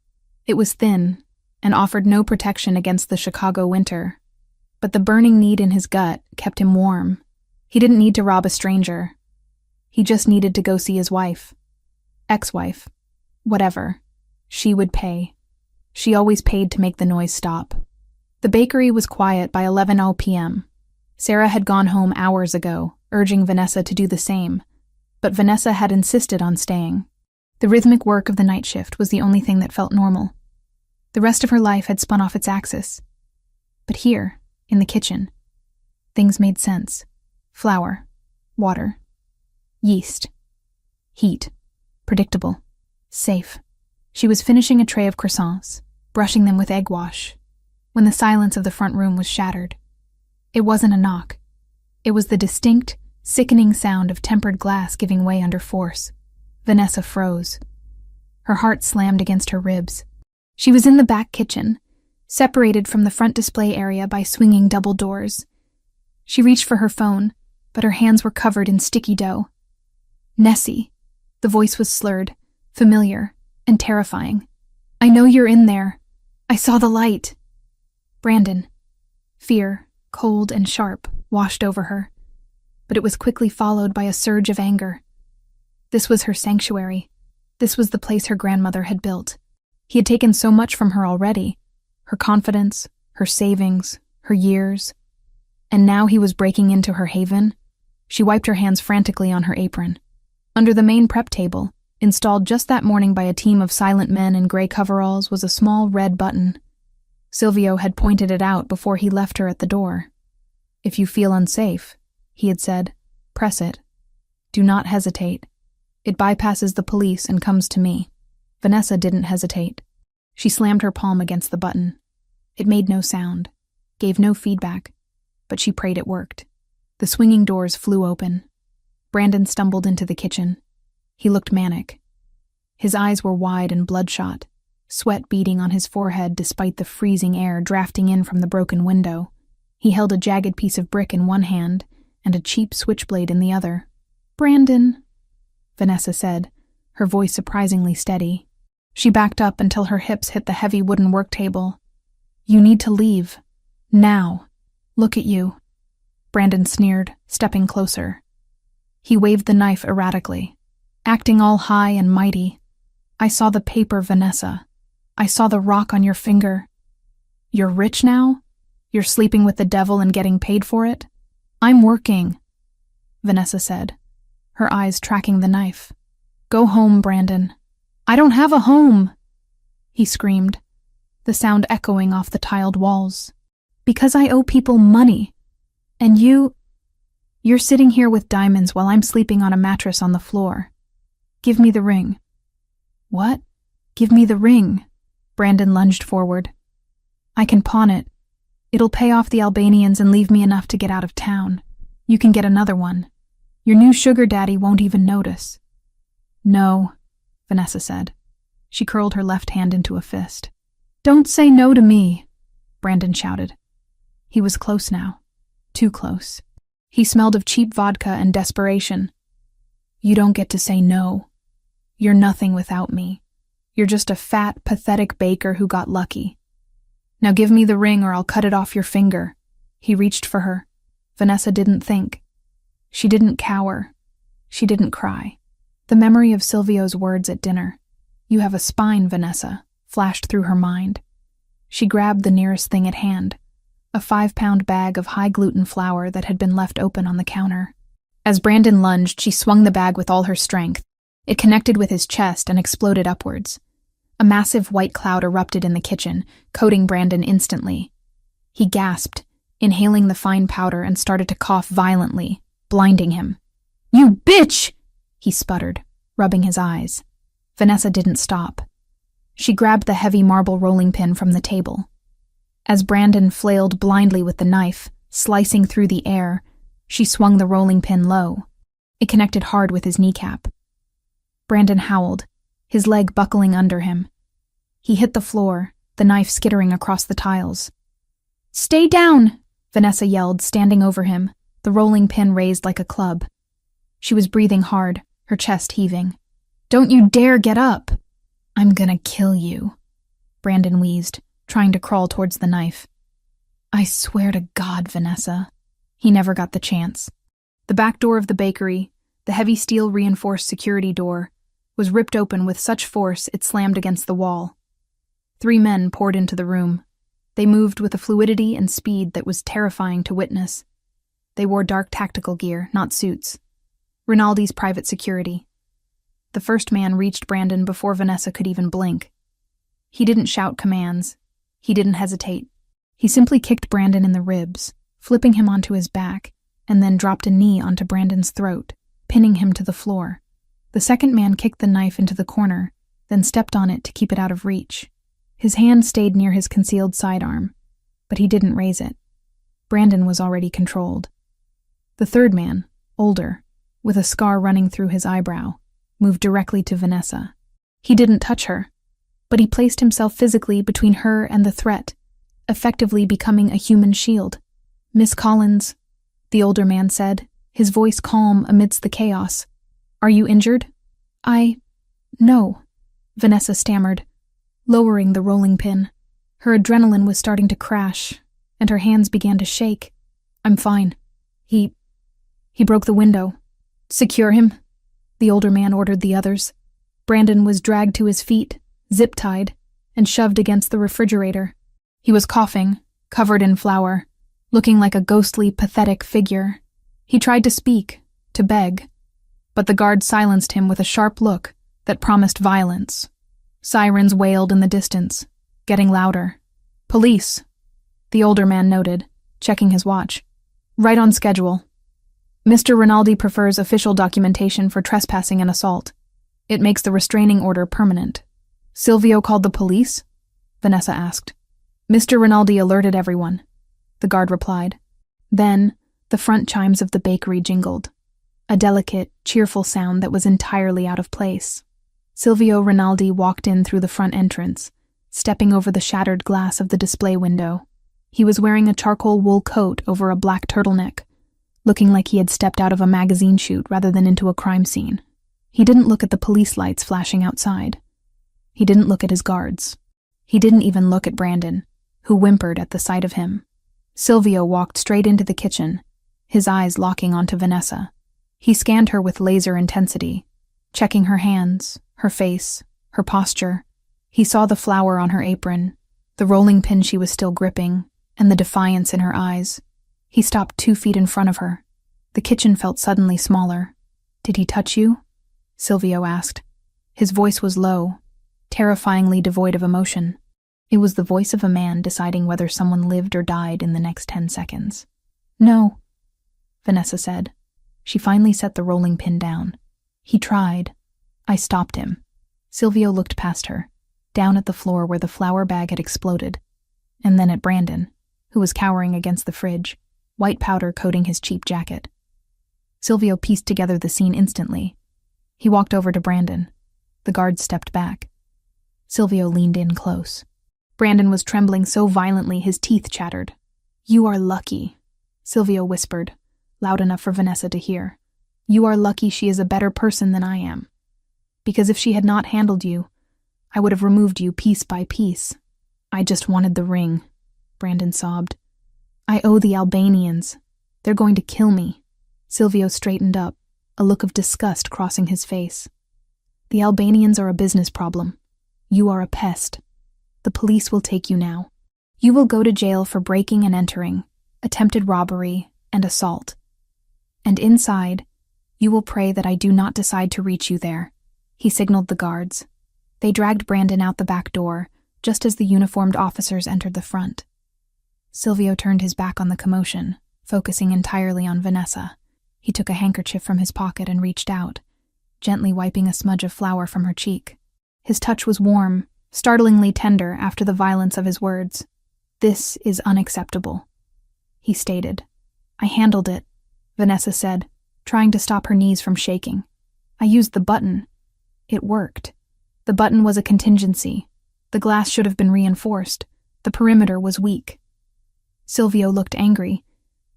It was thin and offered no protection against the Chicago winter, but the burning need in his gut kept him warm. He didn't need to rob a stranger. He just needed to go see his wife. Ex-wife. Whatever. She would pay. She always paid to make the noise stop. The bakery was quiet by 11 p.m. Sarah had gone home hours ago, urging Vanessa to do the same, but Vanessa had insisted on staying. The rhythmic work of the night shift was the only thing that felt normal. The rest of her life had spun off its axis. But here, in the kitchen, Things made sense. Flour. Water. Yeast. Heat. Predictable. Safe. She was finishing a tray of croissants, brushing them with egg wash, when the silence of the front room was shattered. It wasn't a knock. It was the distinct, sickening sound of tempered glass giving way under force. Vanessa froze. Her heart slammed against her ribs. She was in the back kitchen, separated from the front display area by swinging double doors. She reached for her phone, but her hands were covered in sticky dough. Nessie. The voice was slurred, familiar, and terrifying. I know you're in there. I saw the light. Brandon. Fear, cold and sharp, washed over her, but it was quickly followed by a surge of anger. This was her sanctuary. This was the place her grandmother had built. He had taken so much from her already, her confidence, her savings, her years, and now he was breaking into her haven. She wiped her hands frantically on her apron. Under the main prep table, installed just that morning by a team of silent men in gray coveralls, was a small red button. Silvio had pointed it out before he left her at the door. If you feel unsafe, he had said, press it. Do not hesitate. It bypasses the police and comes to me. Vanessa didn't hesitate. She slammed her palm against the button. It made no sound, gave no feedback, but she prayed it worked. The swinging doors flew open. Brandon stumbled into the kitchen. He looked manic. His eyes were wide and bloodshot, sweat beading on his forehead despite the freezing air drafting in from the broken window. He held a jagged piece of brick in one hand and a cheap switchblade in the other. Brandon, Vanessa said, her voice surprisingly steady. She backed up until her hips hit the heavy wooden work table. You need to leave. Now. Look at you. Brandon sneered, stepping closer. He waved the knife erratically, acting all high and mighty. I saw the paper, Vanessa. I saw the rock on your finger. You're rich now? You're sleeping with the devil and getting paid for it? I'm working, Vanessa said, her eyes tracking the knife. Go home, Brandon. I don't have a home, he screamed, the sound echoing off the tiled walls. Because I owe people money. And you're sitting here with diamonds while I'm sleeping on a mattress on the floor. Give me the ring. What? Give me the ring. Brandon lunged forward. I can pawn it. It'll pay off the Albanians and leave me enough to get out of town. You can get another one. Your new sugar daddy won't even notice. No, Vanessa said. She curled her left hand into a fist. Don't say no to me, Brandon shouted. He was close now. Too close. He smelled of cheap vodka and desperation. You don't get to say no. You're nothing without me. You're just a fat, pathetic baker who got lucky. Now give me the ring or I'll cut it off your finger. He reached for her. Vanessa didn't think. She didn't cower. She didn't cry. The memory of Silvio's words at dinner, "You have a spine, Vanessa," flashed through her mind. She grabbed the nearest thing at hand, a 5-pound bag of high-gluten flour that had been left open on the counter. As Brandon lunged, she swung the bag with all her strength. It connected with his chest and exploded upwards. A massive white cloud erupted in the kitchen, coating Brandon instantly. He gasped, inhaling the fine powder, and started to cough violently, blinding him. "You bitch!" he sputtered, rubbing his eyes. Vanessa didn't stop. She grabbed the heavy marble rolling pin from the table. As Brandon flailed blindly with the knife, slicing through the air, she swung the rolling pin low. It connected hard with his kneecap. Brandon howled, his leg buckling under him. He hit the floor, the knife skittering across the tiles. "Stay down!" Vanessa yelled, standing over him, the rolling pin raised like a club. She was breathing hard, her chest heaving. "Don't you dare get up!" "I'm gonna kill you," Brandon wheezed, trying to crawl towards the knife. "I swear to God, Vanessa." He never got the chance. The back door of the bakery, the heavy steel-reinforced security door, was ripped open with such force it slammed against the wall. 3 men poured into the room. They moved with a fluidity and speed that was terrifying to witness. They wore dark tactical gear, not suits. Rinaldi's private security. The first man reached Brandon before Vanessa could even blink. He didn't shout commands. He didn't hesitate. He simply kicked Brandon in the ribs, flipping him onto his back, and then dropped a knee onto Brandon's throat, pinning him to the floor. The second man kicked the knife into the corner, then stepped on it to keep it out of reach. His hand stayed near his concealed sidearm, but he didn't raise it. Brandon was already controlled. The third man, older, with a scar running through his eyebrow, moved directly to Vanessa. He didn't touch her, but he placed himself physically between her and the threat, effectively becoming a human shield. "Miss Collins," the older man said, his voice calm amidst the chaos. "Are you injured?" No," Vanessa stammered, lowering the rolling pin. Her adrenaline was starting to crash, and her hands began to shake. "I'm fine. He broke the window." "Secure him," the older man ordered the others. Brandon was dragged to his feet, zip-tied, and shoved against the refrigerator. He was coughing, covered in flour, looking like a ghostly, pathetic figure. He tried to speak, to beg, but the guard silenced him with a sharp look that promised violence. Sirens wailed in the distance, getting louder. "Police," the older man noted, checking his watch. "Right on schedule. Mr. Raldi prefers official documentation for trespassing and assault. It makes the restraining order permanent." "Silvio called the police?" Vanessa asked. "Mr. Raldi alerted everyone," the guard replied. Then, the front chimes of the bakery jingled, a delicate, cheerful sound that was entirely out of place. Silvio Raldi walked in through the front entrance, stepping over the shattered glass of the display window. He was wearing a charcoal wool coat over a black turtleneck, looking like he had stepped out of a magazine shoot rather than into a crime scene. He didn't look at the police lights flashing outside. He didn't look at his guards. He didn't even look at Brandon, who whimpered at the sight of him. Silvio walked straight into the kitchen, his eyes locking onto Vanessa. He scanned her with laser intensity, checking her hands, her face, her posture. He saw the flour on her apron, the rolling pin she was still gripping, and the defiance in her eyes. He stopped 2 feet in front of her. The kitchen felt suddenly smaller. "Did he touch you?" Silvio asked. His voice was low, terrifyingly devoid of emotion. It was the voice of a man deciding whether someone lived or died in the next 10 seconds. "No," Vanessa said. She finally set the rolling pin down. "He tried. I stopped him." Silvio looked past her, down at the floor where the flour bag had exploded, and then at Brandon, who was cowering against the fridge, white powder coating his cheap jacket. Silvio pieced together the scene instantly. He walked over to Brandon. The guard stepped back. Silvio leaned in close. Brandon was trembling so violently his teeth chattered. "You are lucky," Silvio whispered, loud enough for Vanessa to hear. "You are lucky she is a better person than I am. Because if she had not handled you, I would have removed you piece by piece. I just wanted the ring," Brandon sobbed. "I owe the Albanians. They're going to kill me." Silvio straightened up, a look of disgust crossing his face. "The Albanians are a business problem. You are a pest. The police will take you now. You will go to jail for breaking and entering, attempted robbery, and assault. And inside, you will pray that I do not decide to reach you there." He signaled the guards. They dragged Brandon out the back door, just as the uniformed officers entered the front. Silvio turned his back on the commotion, focusing entirely on Vanessa. He took a handkerchief from his pocket and reached out, gently wiping a smudge of flour from her cheek. His touch was warm, startlingly tender after the violence of his words. "This is unacceptable," he stated. "I handled it," Vanessa said, trying to stop her knees from shaking. "I used the button. It worked. The button was a contingency. The glass should have been reinforced. The perimeter was weak." Silvio looked angry,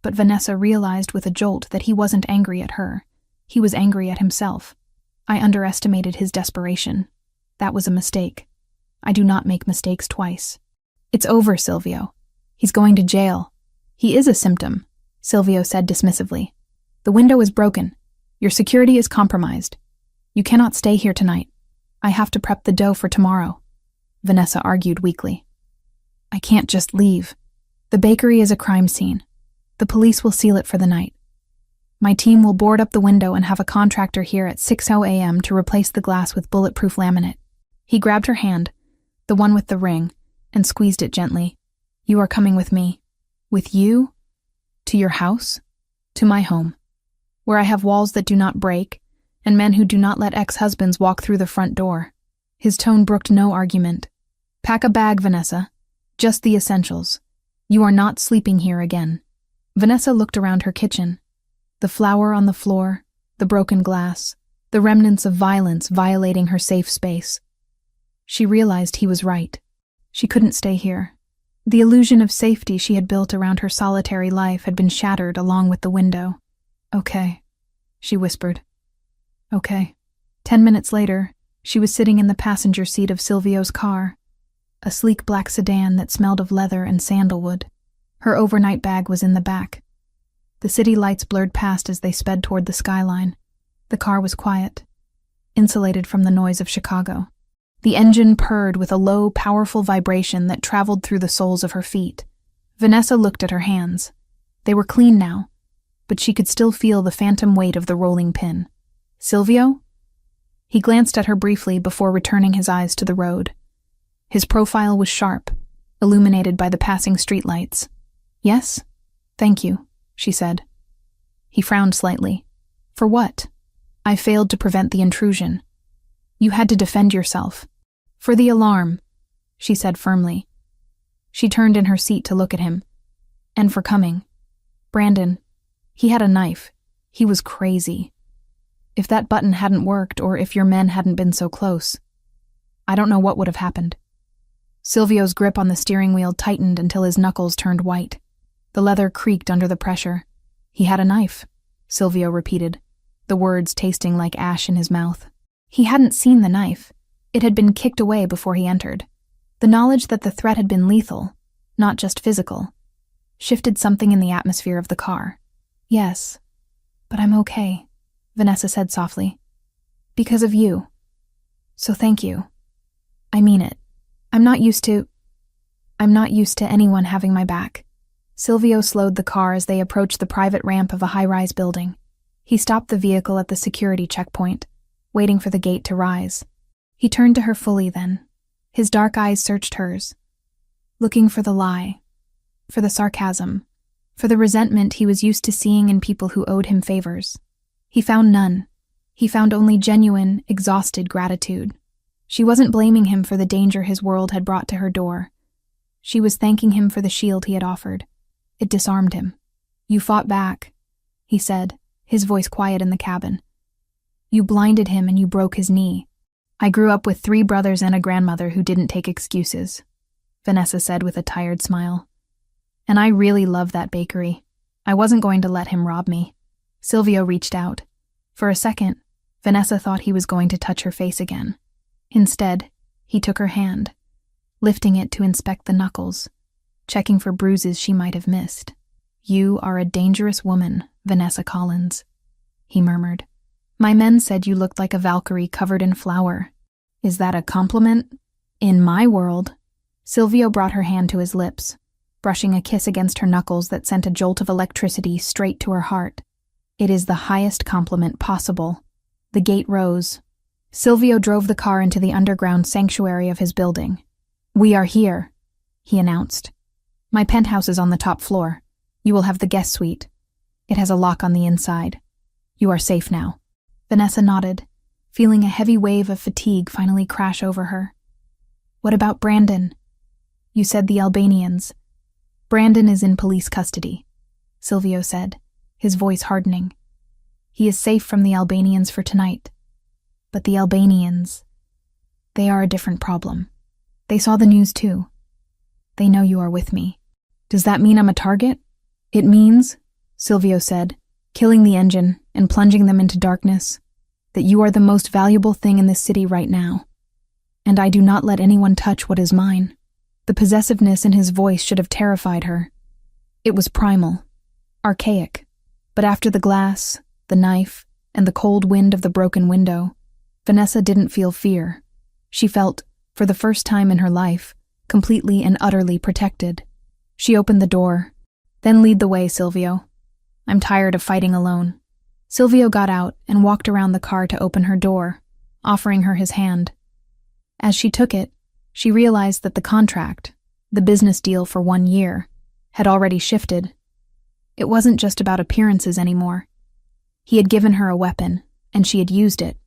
but Vanessa realized with a jolt that he wasn't angry at her. He was angry at himself. "I underestimated his desperation. That was a mistake. I do not make mistakes twice." "It's over, Silvio. He's going to jail." "He is a symptom," Silvio said dismissively. "The window is broken. Your security is compromised. You cannot stay here tonight. I have to prep the dough for tomorrow," Vanessa argued weakly. "I can't just leave. The bakery is a crime scene. The police will seal it for the night. My team will board up the window and have a contractor here at 6:00 a.m. to replace the glass with bulletproof laminate." He grabbed her hand, the one with the ring, and squeezed it gently. "You are coming with me." "With you?" To your house? To my home, where I have walls that do not break, and men who do not let ex-husbands walk through the front door. His tone brooked no argument. Pack a bag, Vanessa. Just the essentials. You are not sleeping here again. Vanessa looked around her kitchen. The flour on the floor, the broken glass, the remnants of violence violating her safe space. She realized he was right. She couldn't stay here. The illusion of safety she had built around her solitary life had been shattered along with the window. Okay, she whispered. Okay. 10 minutes later, she was sitting in the passenger seat of Silvio's car, a sleek black sedan that smelled of leather and sandalwood. Her overnight bag was in the back. The city lights blurred past as they sped toward the skyline. The car was quiet, insulated from the noise of Chicago. The engine purred with a low, powerful vibration that traveled through the soles of her feet. Vanessa looked at her hands. They were clean now, but she could still feel the phantom weight of the rolling pin. Silvio? He glanced at her briefly before returning his eyes to the road. His profile was sharp, illuminated by the passing streetlights. Yes? Thank you, she said. He frowned slightly. For what? I failed to prevent the intrusion. You had to defend yourself. For the alarm, she said firmly. She turned in her seat to look at him. And for coming. Brandon, he had a knife. He was crazy. If that button hadn't worked, or if your men hadn't been so close, I don't know what would have happened. Silvio's grip on the steering wheel tightened until his knuckles turned white. The leather creaked under the pressure. He had a knife, Silvio repeated, the words tasting like ash in his mouth. He hadn't seen the knife. It had been kicked away before he entered. The knowledge that the threat had been lethal, not just physical, shifted something in the atmosphere of the car. Yes, but I'm okay, Vanessa said softly. Because of you. So thank you. I mean it. I'm not used to anyone having my back. Silvio slowed the car as they approached the private ramp of a high-rise building. He stopped the vehicle at the security checkpoint, waiting for the gate to rise. He turned to her fully then. His dark eyes searched hers, looking for the lie, for the sarcasm, for the resentment he was used to seeing in people who owed him favors. He found none. He found only genuine, exhausted gratitude. She wasn't blaming him for the danger his world had brought to her door. She was thanking him for the shield he had offered. It disarmed him. You fought back, he said, his voice quiet in the cabin. You blinded him and you broke his knee. I grew up with 3 brothers and a grandmother who didn't take excuses, Vanessa said with a tired smile. And I really love that bakery. I wasn't going to let him rob me. Silvio reached out. For a second, Vanessa thought he was going to touch her face again. Instead, he took her hand, lifting it to inspect the knuckles, checking for bruises she might have missed. You are a dangerous woman, Vanessa Collins, he murmured. My men said you looked like a Valkyrie covered in flour. Is that a compliment? In my world. Silvio brought her hand to his lips, brushing a kiss against her knuckles that sent a jolt of electricity straight to her heart. It is the highest compliment possible. The gate rose. Silvio drove the car into the underground sanctuary of his building. We are here, he announced. My penthouse is on the top floor. You will have the guest suite. It has a lock on the inside. You are safe now. Vanessa nodded, feeling a heavy wave of fatigue finally crash over her. What about Brandon? You said the Albanians. Brandon is in police custody, Silvio said, his voice hardening. He is safe from the Albanians for tonight. But the Albanians, they are a different problem. They saw the news too. They know you are with me. Does that mean I'm a target? It means, Silvio said, killing the engine and plunging them into darkness, that you are the most valuable thing in this city right now. And I do not let anyone touch what is mine. The possessiveness in his voice should have terrified her. It was primal, archaic, but after the glass, the knife, and the cold wind of the broken window, Vanessa didn't feel fear. She felt, for the first time in her life, completely and utterly protected. She opened the door. Then lead the way, Silvio. I'm tired of fighting alone. Silvio got out and walked around the car to open her door, offering her his hand. As she took it, she realized that the contract, the business deal for 1 year, had already shifted. It wasn't just about appearances anymore. He had given her a weapon, and she had used it.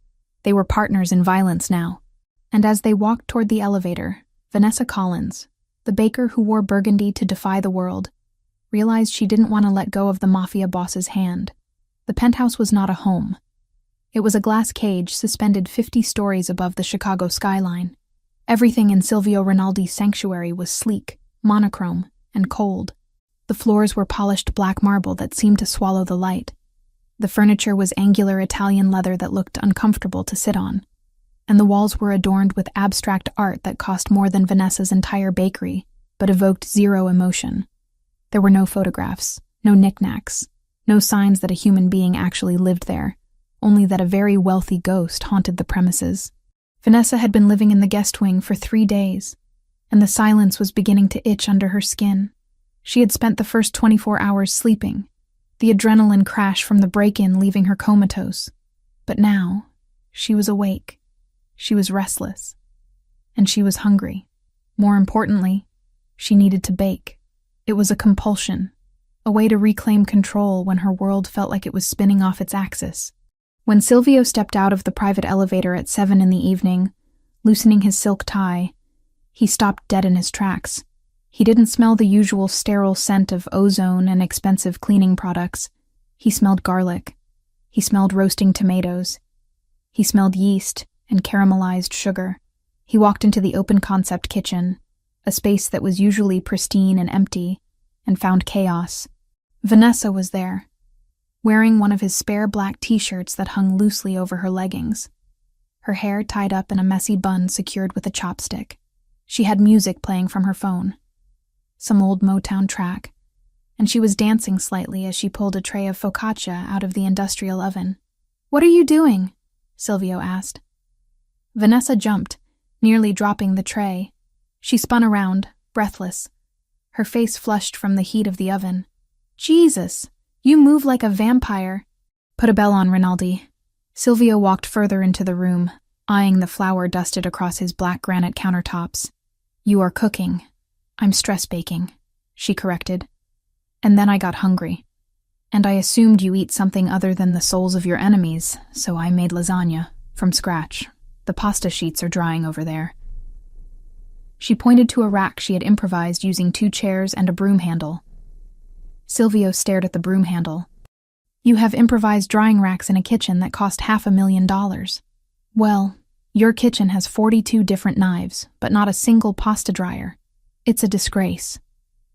They were partners in violence now. And as they walked toward the elevator, Vanessa Collins, the baker who wore burgundy to defy the world, realized she didn't want to let go of the Mafia boss's hand. The penthouse was not a home. It was a glass cage suspended 50 stories above the Chicago skyline. Everything in Silvio Rinaldi's sanctuary was sleek, monochrome, and cold. The floors were polished black marble that seemed to swallow the light. The furniture was angular Italian leather that looked uncomfortable to sit on, and the walls were adorned with abstract art that cost more than Vanessa's entire bakery, but evoked zero emotion. There were no photographs, no knickknacks, no signs that a human being actually lived there, only that a very wealthy ghost haunted the premises. Vanessa had been living in the guest wing for 3 days, and the silence was beginning to itch under her skin. She had spent the first 24 hours sleeping, the adrenaline crash from the break-in leaving her comatose. But now, she was awake. She was restless. And she was hungry. More importantly, she needed to bake. It was a compulsion, a way to reclaim control when her world felt like it was spinning off its axis. When Silvio stepped out of the private elevator at 7 in the evening, loosening his silk tie, he stopped dead in his tracks. He didn't smell the usual sterile scent of ozone and expensive cleaning products. He smelled garlic. He smelled roasting tomatoes. He smelled yeast and caramelized sugar. He walked into the open-concept kitchen, a space that was usually pristine and empty, and found chaos. Vanessa was there, wearing one of his spare black t-shirts that hung loosely over her leggings, her hair tied up in a messy bun secured with a chopstick. She had music playing from her phone, some old Motown track, and she was dancing slightly as she pulled a tray of focaccia out of the industrial oven. "What are you doing?" Silvio asked. Vanessa jumped, nearly dropping the tray. She spun around, breathless, her face flushed from the heat of the oven. "Jesus, you move like a vampire." "Put a bell on, Rinaldi." Silvio walked further into the room, eyeing the flour dusted across his black granite countertops. "You are cooking." "I'm stress baking," she corrected. "And then I got hungry. And I assumed you eat something other than the souls of your enemies, so I made lasagna, from scratch. The pasta sheets are drying over there." She pointed to a rack she had improvised using 2 chairs and a broom handle. Silvio stared at the broom handle. "You have improvised drying racks in a kitchen that cost $500,000. Well, your kitchen has 42 different knives, but not a single pasta dryer. It's a disgrace,"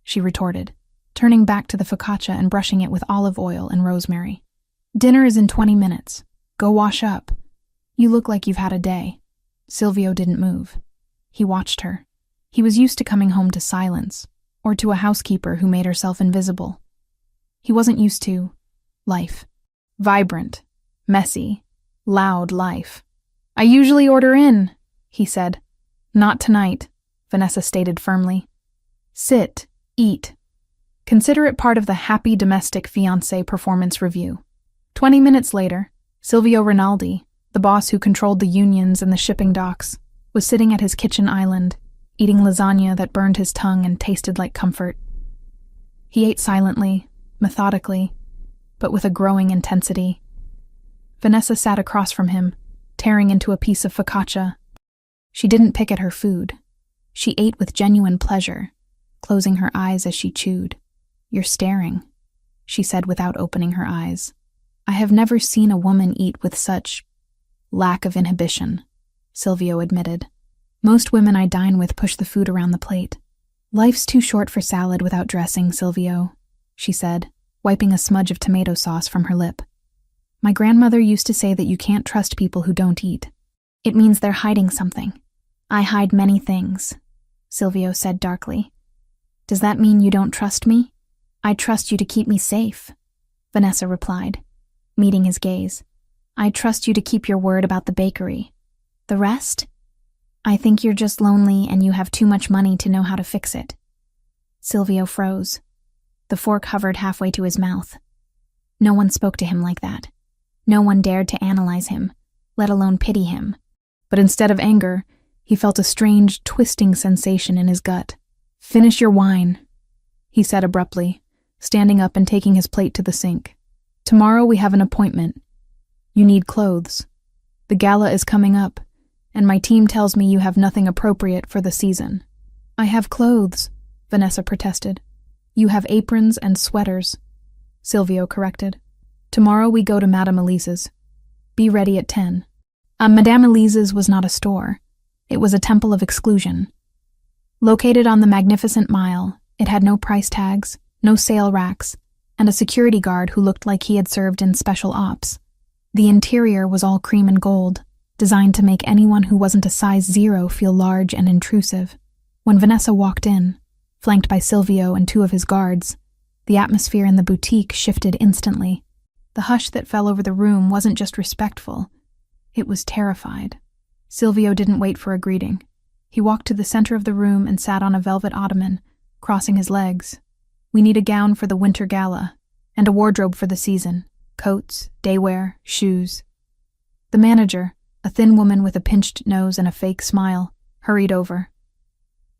she retorted, turning back to the focaccia and brushing it with olive oil and rosemary. "Dinner is in 20 minutes. Go wash up. You look like you've had a day." Silvio didn't move. He watched her. He was used to coming home to silence, or to a housekeeper who made herself invisible. He wasn't used to life. Vibrant, messy, loud life. "I usually order in," he said. "Not tonight," Vanessa stated firmly. "Sit, eat. Consider it part of the Happy Domestic Fiancé performance review." 20 minutes later, Silvio Rinaldi, the boss who controlled the unions and the shipping docks, was sitting at his kitchen island, eating lasagna that burned his tongue and tasted like comfort. He ate silently, methodically, but with a growing intensity. Vanessa sat across from him, tearing into a piece of focaccia. She didn't pick at her food. She ate with genuine pleasure, closing her eyes as she chewed. "You're staring," she said without opening her eyes. "I have never seen a woman eat with such lack of inhibition," Silvio admitted. "Most women I dine with push the food around the plate." "Life's too short for salad without dressing, Silvio," she said, wiping a smudge of tomato sauce from her lip. "My grandmother used to say that you can't trust people who don't eat. It means they're hiding something." "I hide many things," Silvio said darkly. "Does that mean you don't trust me?" "I trust you to keep me safe," Vanessa replied, meeting his gaze. "I trust you to keep your word about the bakery. The rest? I think you're just lonely and you have too much money to know how to fix it." Silvio froze. The fork hovered halfway to his mouth. No one spoke to him like that. No one dared to analyze him, let alone pity him. But instead of anger, he felt a strange, twisting sensation in his gut. "Finish your wine," he said abruptly, standing up and taking his plate to the sink. "Tomorrow we have an appointment. You need clothes. The gala is coming up, and my team tells me you have nothing appropriate for the season." "I have clothes," Vanessa protested. "You have aprons and sweaters," Silvio corrected. "Tomorrow we go to Madame Elise's. Be ready at 10. Madame Elise's was not a store. It was a temple of exclusion. Located on the Magnificent Mile, it had no price tags, no sale racks, and a security guard who looked like he had served in special ops. The interior was all cream and gold, designed to make anyone who wasn't a size 0 feel large and intrusive. When Vanessa walked in, flanked by Silvio and 2 of his guards, the atmosphere in the boutique shifted instantly. The hush that fell over the room wasn't just respectful, it was terrified. Silvio didn't wait for a greeting. He walked to the center of the room and sat on a velvet ottoman, crossing his legs. "We need a gown for the winter gala, and a wardrobe for the season. Coats, daywear, shoes." The manager, a thin woman with a pinched nose and a fake smile, hurried over.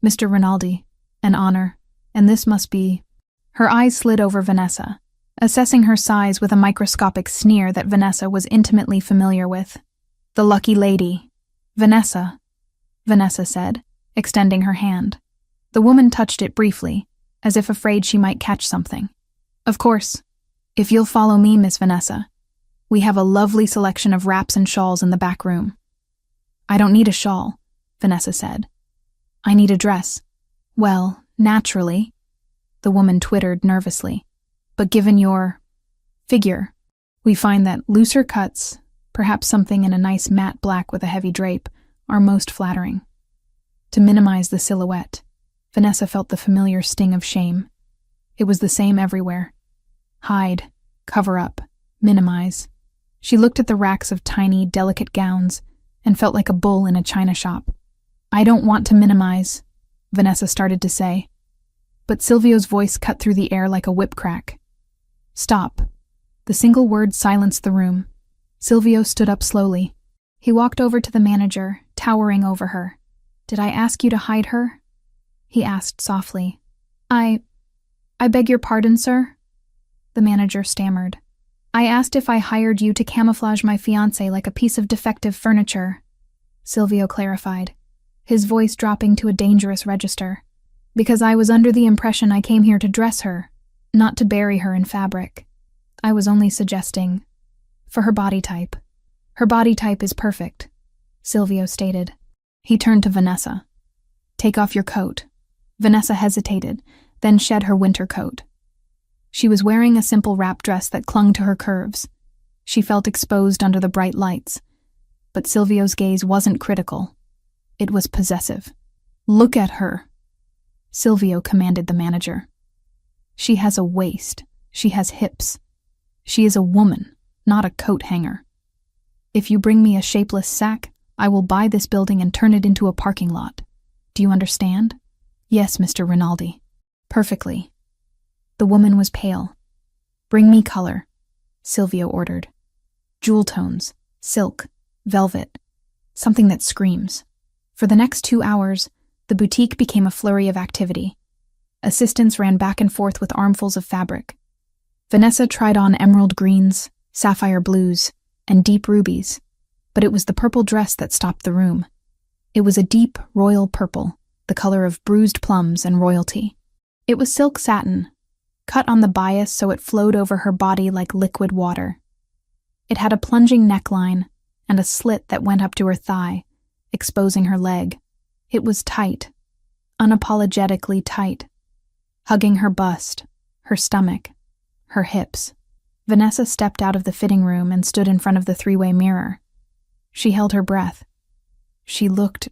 "Mr. Rinaldi, an honor, and this must be—" Her eyes slid over Vanessa, assessing her size with a microscopic sneer that Vanessa was intimately familiar with. "The lucky lady. Vanessa," Vanessa said, extending her hand. The woman touched it briefly, as if afraid she might catch something. "Of course. If you'll follow me, Miss Vanessa. We have a lovely selection of wraps and shawls in the back room." "I don't need a shawl," Vanessa said. "I need a dress." "Well, naturally," the woman twittered nervously. "But given your figure, we find that looser cuts, perhaps something in a nice matte black with a heavy drape, are most flattering." To minimize the silhouette, Vanessa felt the familiar sting of shame. It was the same everywhere. Hide, cover up, minimize. She looked at the racks of tiny, delicate gowns and felt like a bull in a china shop. "I don't want to minimize," Vanessa started to say. But Silvio's voice cut through the air like a whip crack. "Stop." The single word silenced the room. Silvio stood up slowly. He walked over to the manager, towering over her. "Did I ask you to hide her?" he asked softly. I beg your pardon, sir?" the manager stammered. "I asked if I hired you to camouflage my fiancé like a piece of defective furniture," Silvio clarified, his voice dropping to a dangerous register. "Because I was under the impression I came here to dress her, not to bury her in fabric. I was only suggesting for her body type. Her body type is perfect," Silvio stated. He turned to Vanessa. "Take off your coat." Vanessa hesitated, then shed her winter coat. She was wearing a simple wrap dress that clung to her curves. She felt exposed under the bright lights. But Silvio's gaze wasn't critical. It was possessive. "Look at her," Silvio commanded the manager. "She has a waist. She has hips. She is a woman, not a coat hanger. If you bring me a shapeless sack, I will buy this building and turn it into a parking lot. Do you understand?" "Yes, Mr. Rinaldi." "Perfectly." The woman was pale. "Bring me color," Silvio ordered. "Jewel tones, silk, velvet, something that screams." For the next 2 hours, the boutique became a flurry of activity. Assistants ran back and forth with armfuls of fabric. Vanessa tried on emerald greens, sapphire blues, and deep rubies, but it was the purple dress that stopped the room. It was a deep, royal purple, the color of bruised plums and royalty. It was silk satin, cut on the bias so it flowed over her body like liquid water. It had a plunging neckline and a slit that went up to her thigh, exposing her leg. It was tight, unapologetically tight, hugging her bust, her stomach, her hips. Vanessa stepped out of the fitting room and stood in front of the 3-way mirror. She held her breath. She looked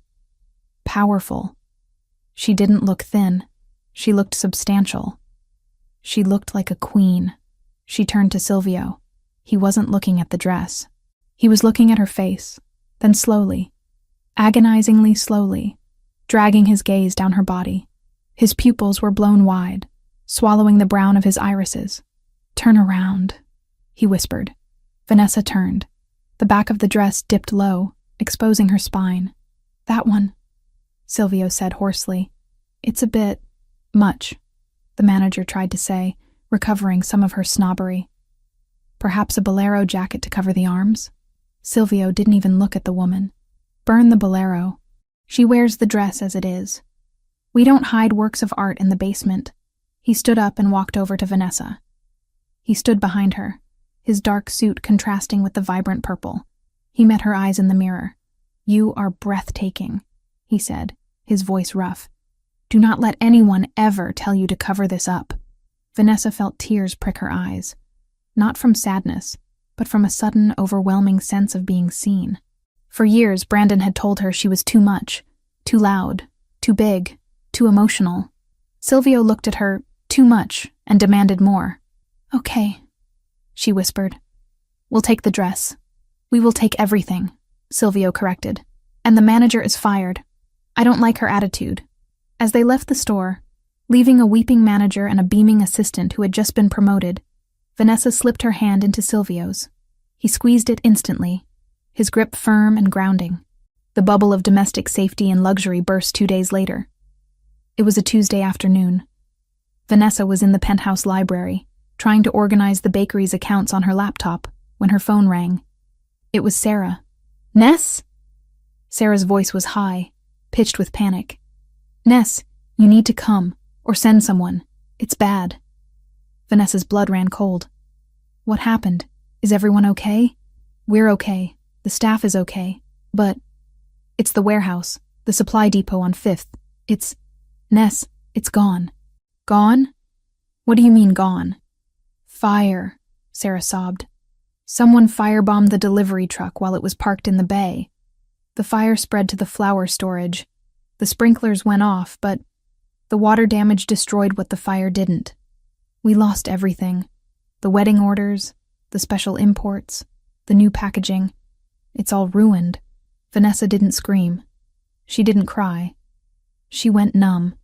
powerful. She didn't look thin. She looked substantial. She looked like a queen. She turned to Silvio. He wasn't looking at the dress. He was looking at her face, then slowly, agonizingly slowly, dragging his gaze down her body. His pupils were blown wide, swallowing the brown of his irises. "Turn around," he whispered. Vanessa turned. The back of the dress dipped low, exposing her spine. "That one," Silvio said hoarsely. "It's a bit much," the manager tried to say, recovering some of her snobbery. Perhaps a bolero jacket to cover the arms? Silvio didn't even look at the woman. Burn the bolero. She wears the dress as it is. We don't hide works of art in the basement. He stood up and walked over to Vanessa. He stood behind her, his dark suit contrasting with the vibrant purple. He met her eyes in the mirror. "You are breathtaking," he said, his voice rough. "Do not let anyone ever tell you to cover this up." Vanessa felt tears prick her eyes, not from sadness, but from a sudden, overwhelming sense of being seen. For years, Brandon had told her she was too much, too loud, too big, too emotional. Silvio looked at her too much and demanded more. "Okay," she whispered. "We'll take the dress. We will take everything," Silvio corrected. "And the manager is fired. I don't like her attitude." As they left the store, leaving a weeping manager and a beaming assistant who had just been promoted, Vanessa slipped her hand into Silvio's. He squeezed it instantly, his grip firm and grounding. The bubble of domestic safety and luxury burst 2 days later. It was a Tuesday afternoon. Vanessa was in the penthouse library, trying to organize the bakery's accounts on her laptop, when her phone rang. It was Sarah. "Ness?" Sarah's voice was high, pitched with panic. "Ness, you need to come, or send someone. It's bad." Vanessa's blood ran cold. "What happened? Is everyone okay?" "We're okay. The staff is okay. But it's the warehouse, the supply depot on 5th. Ness, it's gone." "Gone? What do you mean gone?" "Fire," Sarah sobbed. "Someone firebombed the delivery truck while it was parked in the bay. The fire spread to the flour storage. The sprinklers went off, but the water damage destroyed what the fire didn't. We lost everything. The wedding orders, the special imports, the new packaging. It's all ruined." Vanessa didn't scream. She didn't cry. She went numb.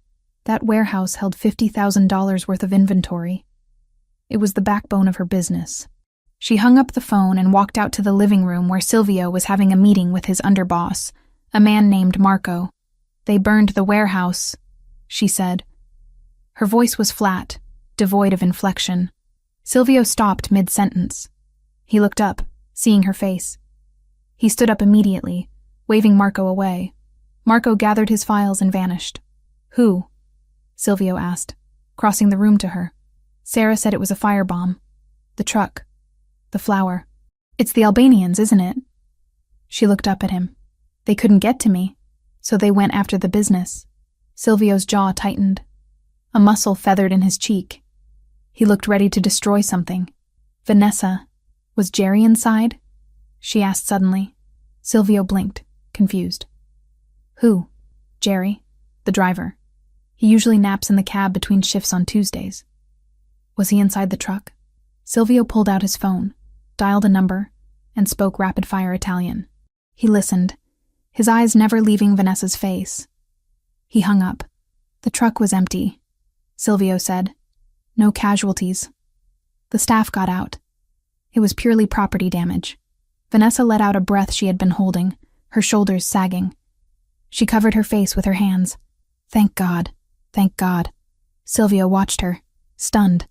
That warehouse held $50,000 worth of inventory. It was the backbone of her business. She hung up the phone and walked out to the living room where Silvio was having a meeting with his underboss, a man named Marco. "They burned the warehouse," she said. Her voice was flat, devoid of inflection. Silvio stopped mid-sentence. He looked up, seeing her face. He stood up immediately, waving Marco away. Marco gathered his files and vanished. "Who?" Silvio asked, crossing the room to her. Sarah said it was a firebomb. "The truck. The flour. It's the Albanians, isn't it?" She looked up at him. "They couldn't get to me, so they went after the business." Silvio's jaw tightened. A muscle feathered in his cheek. He looked ready to destroy something. "Vanessa, was Jerry inside?" she asked suddenly. Silvio blinked, confused. "Who?" "Jerry, the driver. He usually naps in the cab between shifts on Tuesdays." "Was he inside the truck?" Silvio pulled out his phone, dialed a number, and spoke rapid-fire Italian. He listened, his eyes never leaving Vanessa's face. He hung up. "The truck was empty," Silvio said. "No casualties. The staff got out. It was purely property damage." Vanessa let out a breath she had been holding, her shoulders sagging. She covered her face with her hands. "Thank God. Thank God." Silvio watched her, stunned.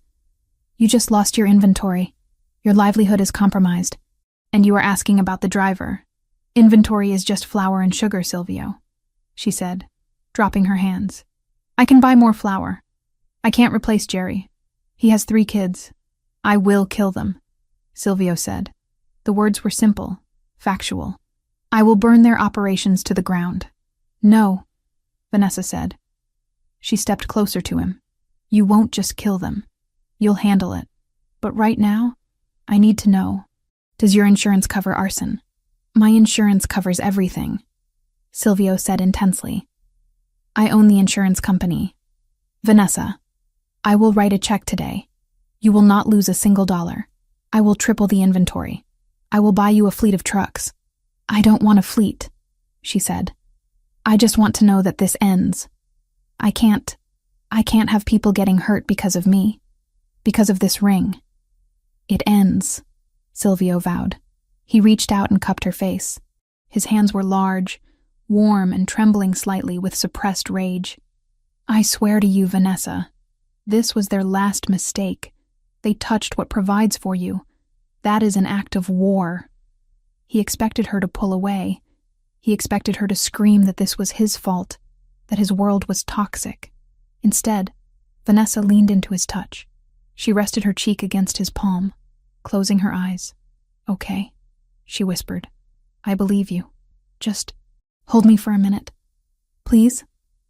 "You just lost your inventory. Your livelihood is compromised. And you are asking about the driver. Inventory is just flour and sugar, Silvio," she said, dropping her hands. "I can buy more flour. I can't replace Jerry. He has 3 kids. I will kill them," Silvio said. The words were simple, factual. "I will burn their operations to the ground." "No," Vanessa said. She stepped closer to him. "You won't just kill them. You'll handle it. But right now, I need to know. Does your insurance cover arson?" "My insurance covers everything," Silvio said intensely. "I own the insurance company. Vanessa, I will write a check today. You will not lose a single dollar. I will triple the inventory. I will buy you a fleet of trucks." "I don't want a fleet," she said. "I just want to know that this ends. I can't have people getting hurt because of me, because of this ring." "It ends," Silvio vowed. He reached out and cupped her face. His hands were large, warm and trembling slightly with suppressed rage. "I swear to you, Vanessa, this was their last mistake, They touched what provides for you. That is an act of war. He expected her to pull away. He expected her to scream that this was his fault, that his world was toxic. Instead, Vanessa leaned into his touch. She rested her cheek against his palm, closing her eyes. "Okay," she whispered. "I believe you. Just hold me for a minute. Please?"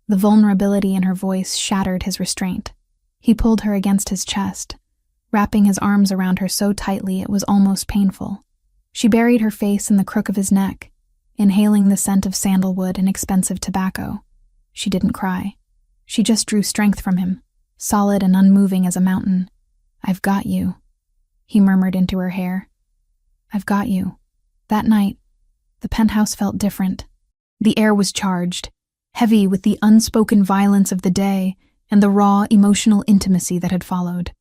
The vulnerability in her voice shattered his restraint. He pulled her against his chest, wrapping his arms around her so tightly it was almost painful. She buried her face in the crook of his neck, inhaling the scent of sandalwood and expensive tobacco. She didn't cry. She just drew strength from him, solid and unmoving as a mountain. "I've got you," he murmured into her hair. "I've got you." That night, the penthouse felt different. The air was charged, heavy with the unspoken violence of the day and the raw emotional intimacy that had followed.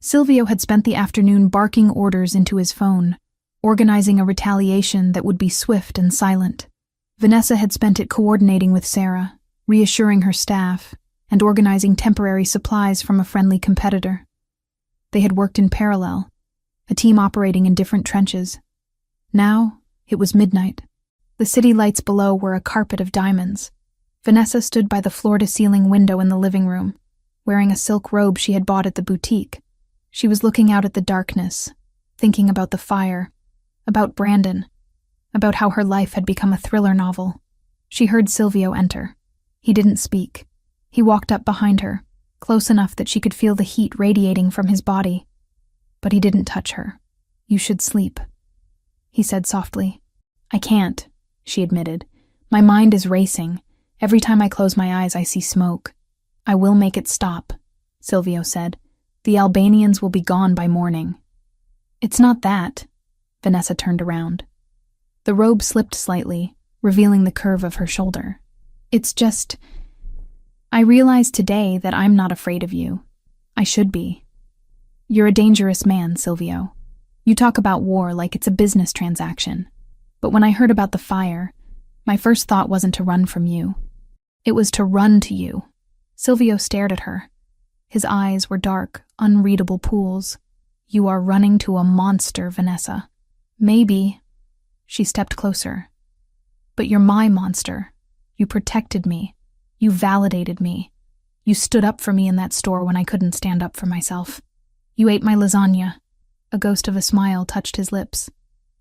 Silvio had spent the afternoon barking orders into his phone, organizing a retaliation that would be swift and silent. Vanessa had spent it coordinating with Sarah, reassuring her staff, and organizing temporary supplies from a friendly competitor. They had worked in parallel, a team operating in different trenches. Now, it was midnight. The city lights below were a carpet of diamonds. Vanessa stood by the floor-to-ceiling window in the living room, wearing a silk robe she had bought at the boutique. She was looking out at the darkness, thinking about the fire, about Brandon, about how her life had become a thriller novel. She heard Silvio enter. He didn't speak. He walked up behind her, close enough that she could feel the heat radiating from his body. But he didn't touch her. "You should sleep," he said softly. "I can't," she admitted. "My mind is racing. Every time I close my eyes, I see smoke." "I will make it stop," Silvio said. "The Albanians will be gone by morning." "It's not that." Vanessa turned around. The robe slipped slightly, revealing the curve of her shoulder. "It's just, I realize today that I'm not afraid of you. I should be. You're a dangerous man, Silvio. You talk about war like it's a business transaction. But when I heard about the fire, my first thought wasn't to run from you. It was to run to you." Silvio stared at her. His eyes were dark, unreadable pools. "You are running to a monster, Vanessa." "Maybe." She stepped closer. "But you're my monster. You protected me. You validated me. You stood up for me in that store when I couldn't stand up for myself. You ate my lasagna." A ghost of a smile touched his lips.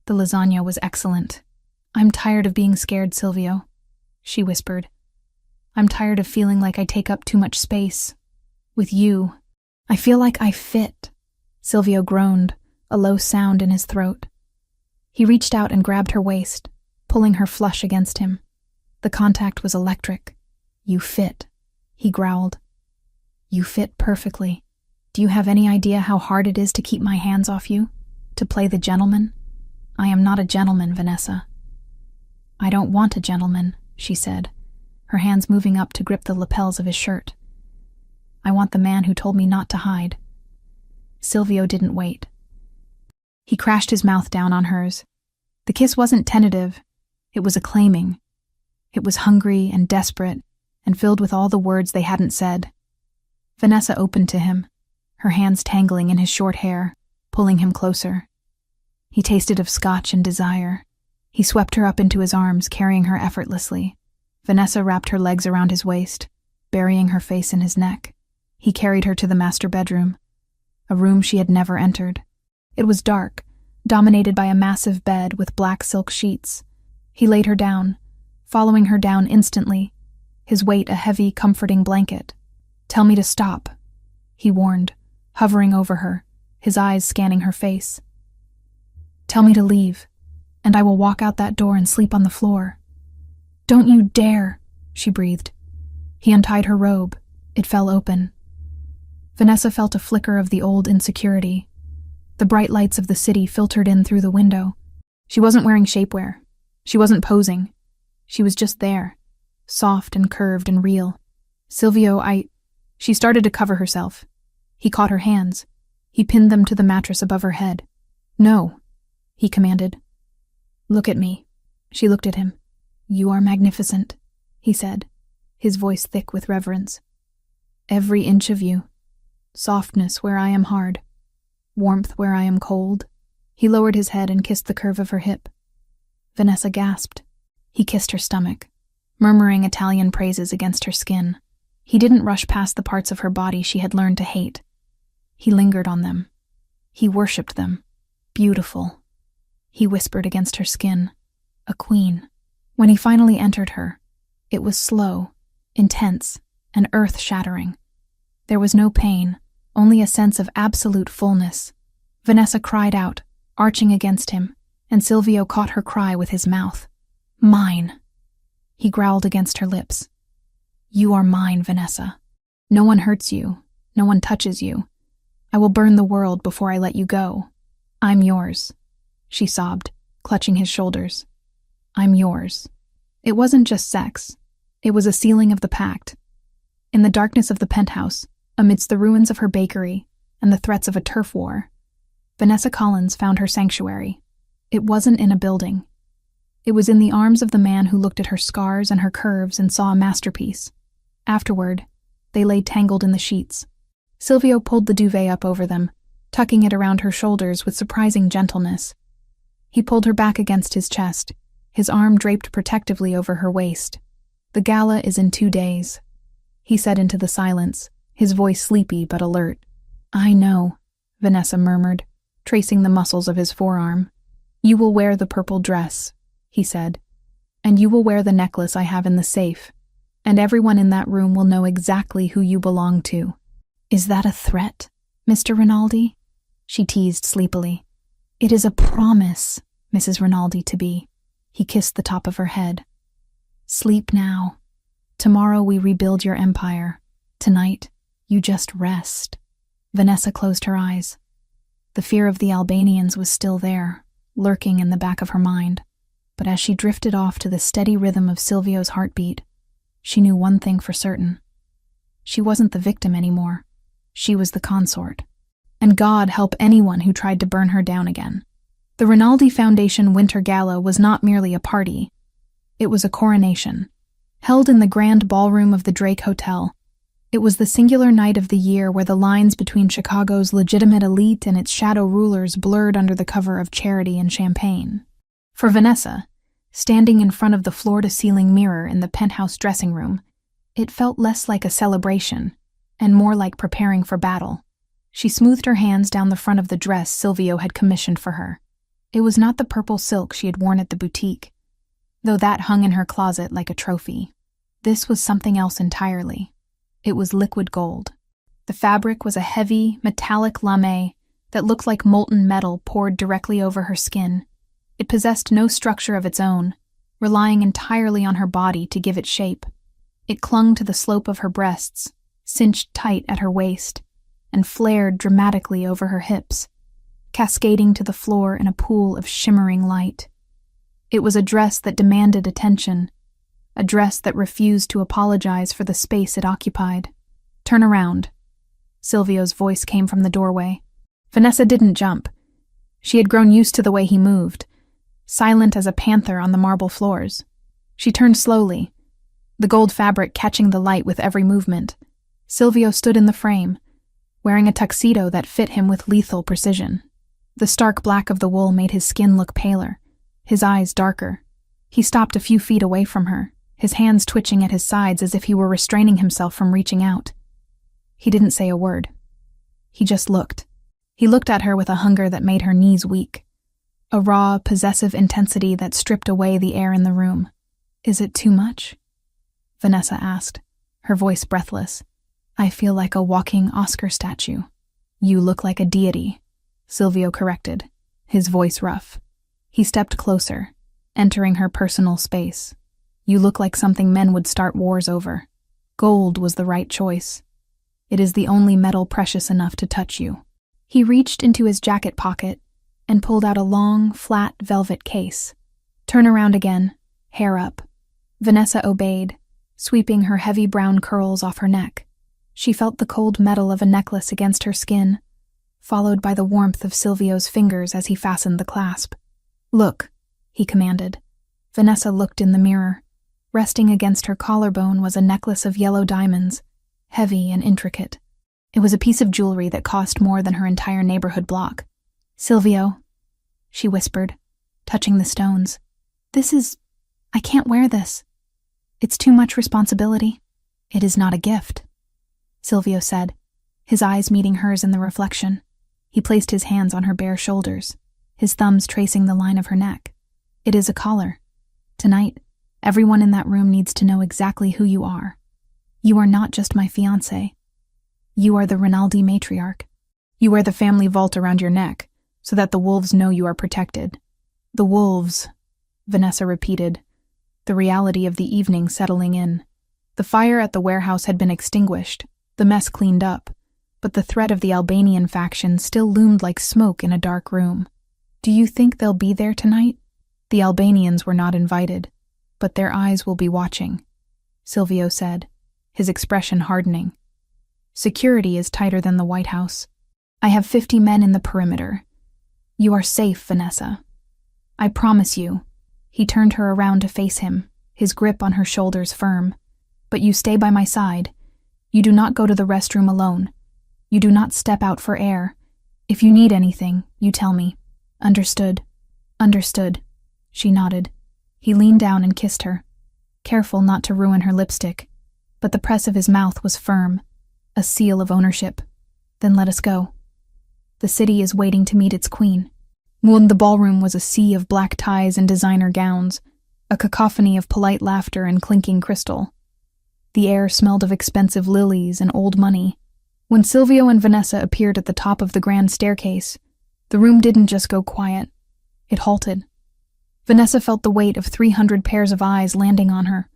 "The lasagna was excellent." "I'm tired of being scared, Silvio," she whispered. "I'm tired of feeling like I take up too much space. With you, I feel like I fit." Silvio groaned, a low sound in his throat. He reached out and grabbed her waist, pulling her flush against him. The contact was electric. "You fit," he growled. "You fit perfectly. Do you have any idea how hard it is to keep my hands off you? To play the gentleman? I am not a gentleman, Vanessa." "I don't want a gentleman," she said, her hands moving up to grip the lapels of his shirt. "I want the man who told me not to hide." Silvio didn't wait. He crashed his mouth down on hers. The kiss wasn't tentative. It was acclaiming. It was hungry and desperate, and filled with all the words they hadn't said. Vanessa opened to him, her hands tangling in his short hair, pulling him closer. He tasted of scotch and desire. He swept her up into his arms, carrying her effortlessly. Vanessa wrapped her legs around his waist, burying her face in his neck. He carried her to the master bedroom, a room she had never entered. It was dark, dominated by a massive bed with black silk sheets. He laid her down, following her down instantly, his weight a heavy, comforting blanket. "Tell me to stop," he warned, hovering over her, his eyes scanning her face. "Tell me to leave, and I will walk out that door and sleep on the floor." "Don't you dare," she breathed. He untied her robe. It fell open. Vanessa felt a flicker of the old insecurity. The bright lights of the city filtered in through the window. She wasn't wearing shapewear. She wasn't posing. She was just there, soft and curved and real. "Silvio, She started to cover herself. He caught her hands. He pinned them to the mattress above her head. "No," he commanded. "Look at me." She looked at him. "You are magnificent," he said, his voice thick with reverence. "Every inch of you. Softness where I am hard. Warmth where I am cold. He lowered his head and kissed the curve of her hip. Vanessa gasped. He kissed her stomach, murmuring Italian praises against her skin. He didn't rush past the parts of her body she had learned to hate. He lingered on them. He worshipped them. Beautiful. He whispered against her skin. A queen. When he finally entered her, it was slow, intense, and earth-shattering. There was no pain, only a sense of absolute fullness. Vanessa cried out, arching against him, and Silvio caught her cry with his mouth. Mine. He growled against her lips. You are mine, Vanessa. No one hurts you. No one touches you. I will burn the world before I let you go. I'm yours. She sobbed, clutching his shoulders. I'm yours. It wasn't just sex. It was a sealing of the pact. In the darkness of the penthouse, amidst the ruins of her bakery and the threats of a turf war, Vanessa Collins found her sanctuary. It wasn't in a building. It was in the arms of the man who looked at her scars and her curves and saw a masterpiece. Afterward, they lay tangled in the sheets. Silvio pulled the duvet up over them, tucking it around her shoulders with surprising gentleness. He pulled her back against his chest, his arm draped protectively over her waist. The gala is in 2 days, he said into the silence, his voice sleepy but alert. I know, Vanessa murmured, tracing the muscles of his forearm. You will wear the purple dress, he said, and you will wear the necklace I have in the safe, and everyone in that room will know exactly who you belong to. Is that a threat, Mr. Rinaldi? She teased sleepily. It is a promise, Mrs. Rinaldi to be. He kissed the top of her head. Sleep now. Tomorrow we rebuild your empire. Tonight, you just rest. Vanessa closed her eyes. The fear of the Albanians was still there, lurking in the back of her mind. But as she drifted off to the steady rhythm of Silvio's heartbeat, she knew one thing for certain. She wasn't the victim anymore. She was the consort. And God help anyone who tried to burn her down again. The Rinaldi Foundation Winter Gala was not merely a party. It was a coronation, held in the grand ballroom of the Drake Hotel. It was the singular night of the year where the lines between Chicago's legitimate elite and its shadow rulers blurred under the cover of charity and champagne. For Vanessa, standing in front of the floor-to-ceiling mirror in the penthouse dressing room, it felt less like a celebration and more like preparing for battle. She smoothed her hands down the front of the dress Silvio had commissioned for her. It was not the purple silk she had worn at the boutique, though that hung in her closet like a trophy. This was something else entirely. It was liquid gold. The fabric was a heavy, metallic lame that looked like molten metal poured directly over her skin. It possessed no structure of its own, relying entirely on her body to give it shape. It clung to the slope of her breasts, cinched tight at her waist, and flared dramatically over her hips, cascading to the floor in a pool of shimmering light. It was a dress that demanded attention, a dress that refused to apologize for the space it occupied. Turn around. Silvio's voice came from the doorway. Vanessa didn't jump. She had grown used to the way he moved, silent as a panther on the marble floors. She turned slowly, the gold fabric catching the light with every movement. Silvio stood in the frame, wearing a tuxedo that fit him with lethal precision. The stark black of the wool made his skin look paler, his eyes darker. He stopped a few feet away from her, his hands twitching at his sides as if he were restraining himself from reaching out. He didn't say a word. He just looked. He looked at her with a hunger that made her knees weak, a raw, possessive intensity that stripped away the air in the room. Is it too much? Vanessa asked, her voice breathless. I feel like a walking Oscar statue. You look like a deity, Silvio corrected, his voice rough. He stepped closer, entering her personal space. You look like something men would start wars over. Gold was the right choice. It is the only metal precious enough to touch you. He reached into his jacket pocket and pulled out a long, flat velvet case. Turn around again, hair up. Vanessa obeyed, sweeping her heavy brown curls off her neck. She felt the cold metal of a necklace against her skin, followed by the warmth of Silvio's fingers as he fastened the clasp. Look, he commanded. Vanessa looked in the mirror. Resting against her collarbone was a necklace of yellow diamonds, heavy and intricate. It was a piece of jewelry that cost more than her entire neighborhood block. "Silvio," she whispered, touching the stones. I can't wear this. It's too much responsibility." "It is not a gift," Silvio said, his eyes meeting hers in the reflection. He placed his hands on her bare shoulders, his thumbs tracing the line of her neck. "It is a collar. Tonight, everyone in that room needs to know exactly who you are. You are not just my fiancé. You are the Raldi matriarch. You wear the family vault around your neck, so that the wolves know you are protected." "The wolves," Vanessa repeated, the reality of the evening settling in. The fire at the warehouse had been extinguished, the mess cleaned up, but the threat of the Albanian faction still loomed like smoke in a dark room. "Do you think they'll be there tonight?" "The Albanians were not invited, but their eyes will be watching," Silvio said, his expression hardening. "Security is tighter than the White House. I have 50 men in the perimeter. You are safe, Vanessa. I promise you." He turned her around to face him, his grip on her shoulders firm. "But you stay by my side. You do not go to the restroom alone. You do not step out for air. If you need anything, you tell me." "Understood." "Understood." She nodded. He leaned down and kissed her, careful not to ruin her lipstick, but the press of his mouth was firm, a seal of ownership. "Then let us go. The city is waiting to meet its queen." The ballroom was a sea of black ties and designer gowns, a cacophony of polite laughter and clinking crystal. The air smelled of expensive lilies and old money. When Silvio and Vanessa appeared at the top of the grand staircase, the room didn't just go quiet. It halted. Vanessa felt the weight of 300 pairs of eyes landing on her.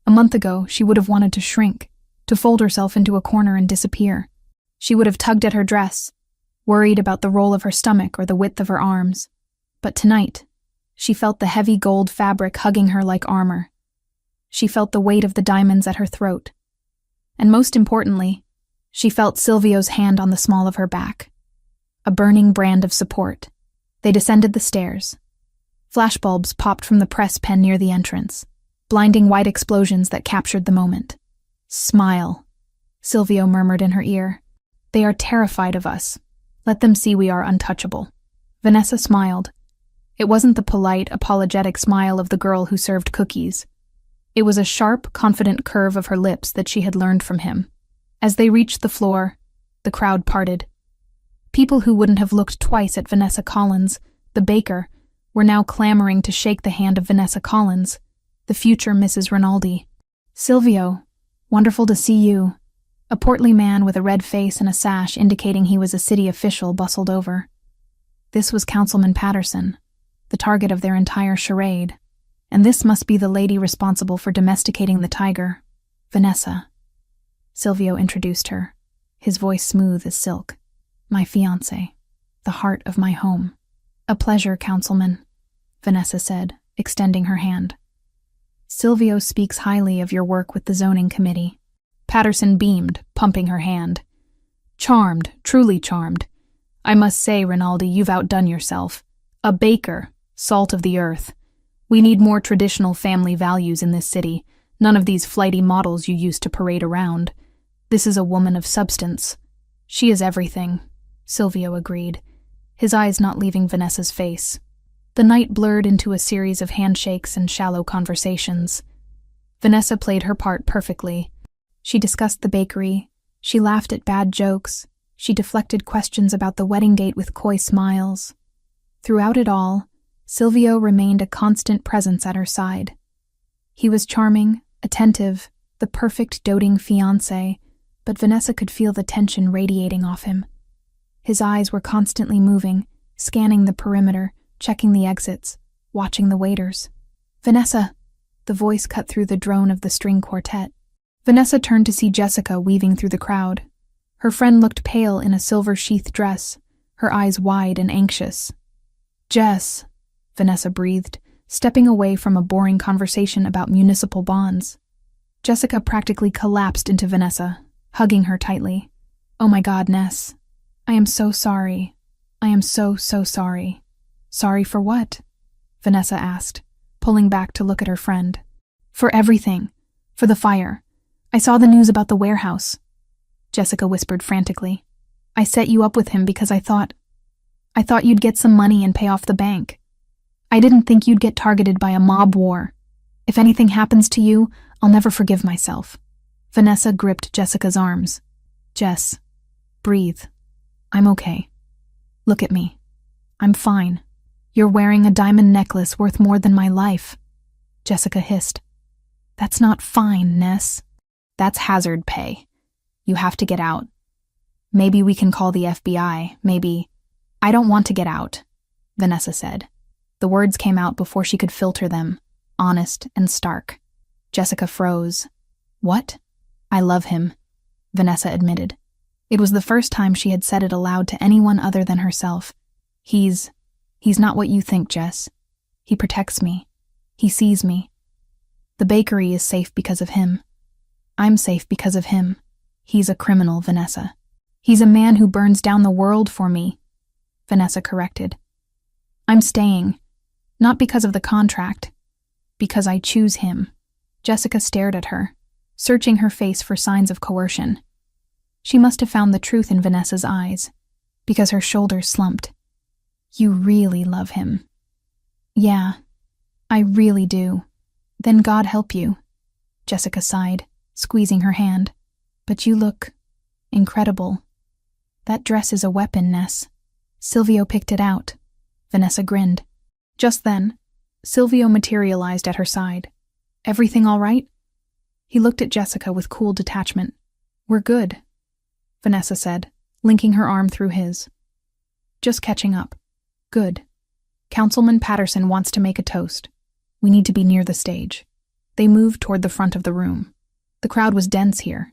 A month ago, she would have wanted to shrink, to fold herself into a corner and disappear. She would have tugged at her dress, worried about the roll of her stomach or the width of her arms. But tonight, she felt the heavy gold fabric hugging her like armor. She felt the weight of the diamonds at her throat. And most importantly, she felt Silvio's hand on the small of her back. A burning brand of support. They descended the stairs. Flashbulbs popped from the press pen near the entrance, blinding white explosions that captured the moment. "Smile," Silvio murmured in her ear. "They are terrified of us. Let them see we are untouchable." Vanessa smiled. It wasn't the polite, apologetic smile of the girl who served cookies. It was a sharp, confident curve of her lips that she had learned from him. As they reached the floor, the crowd parted. People who wouldn't have looked twice at Vanessa Collins, the baker, were now clamoring to shake the hand of Vanessa Collins, the future Mrs. Raldi. "Silvio, wonderful to see you." A portly man with a red face and a sash indicating he was a city official bustled over. This was Councilman Patterson, the target of their entire charade, and this must be the lady responsible for domesticating the tiger, Vanessa. Silvio introduced her, his voice smooth as silk. "My fiancé, the heart of my home." "A pleasure, Councilman," Vanessa said, extending her hand. "Silvio speaks highly of your work with the zoning committee." Patterson beamed, pumping her hand. "Charmed, truly charmed. I must say, Raldi, you've outdone yourself. A baker, salt of the earth. We need more traditional family values in this city, none of these flighty models you used to parade around. This is a woman of substance." "She is everything," Silvio agreed, his eyes not leaving Vanessa's face. The night blurred into a series of handshakes and shallow conversations. Vanessa played her part perfectly. She discussed the bakery, she laughed at bad jokes, she deflected questions about the wedding date with coy smiles. Throughout it all, Silvio remained a constant presence at her side. He was charming, attentive, the perfect doting fiancé, but Vanessa could feel the tension radiating off him. His eyes were constantly moving, scanning the perimeter, checking the exits, watching the waiters. "Vanessa," the voice cut through the drone of the string quartet. Vanessa turned to see Jessica weaving through the crowd. Her friend looked pale in a silver-sheathed dress, her eyes wide and anxious. "Jess," Vanessa breathed, stepping away from a boring conversation about municipal bonds. Jessica practically collapsed into Vanessa, hugging her tightly. "Oh my God, Ness. I am so sorry. I am so sorry." "Sorry for what?" Vanessa asked, pulling back to look at her friend. "For everything. For the fire. I saw the news about the warehouse." Jessica whispered frantically. "I set you up with him because I thought you'd get some money and pay off the bank. I didn't think you'd get targeted by a mob war. If anything happens to you, I'll never forgive myself." Vanessa gripped Jessica's arms. "Jess, breathe. I'm okay. Look at me. I'm fine. You're wearing a diamond necklace worth more than my life." Jessica hissed. "That's not fine, Ness. That's hazard pay. You have to get out. Maybe we can call the FBI, maybe—" "I don't want to get out," Vanessa said. The words came out before she could filter them, honest and stark. Jessica froze. "What?" "I love him," Vanessa admitted. It was the first time she had said it aloud to anyone other than herself. He's not what you think, Jess. He protects me. He sees me. The bakery is safe because of him. I'm safe because of him. He's a criminal, Vanessa. He's a man who burns down the world for me," Vanessa corrected. "I'm staying, not because of the contract, because I choose him." Jessica stared at her, searching her face for signs of coercion. She must have found the truth in Vanessa's eyes, because her shoulders slumped. "You really love him." "Yeah, I really do. Then God help you," Jessica sighed, squeezing her hand. "But you look incredible. That dress is a weapon, Ness." Silvio picked it out. Vanessa grinned. Just then, Silvio materialized at her side. "Everything all right?" He looked at Jessica with cool detachment. "We're good," Vanessa said, linking her arm through his. "Just catching up. Good. Councilman Patterson wants to make a toast. We need to be near the stage." They moved toward the front of the room. The crowd was dense here.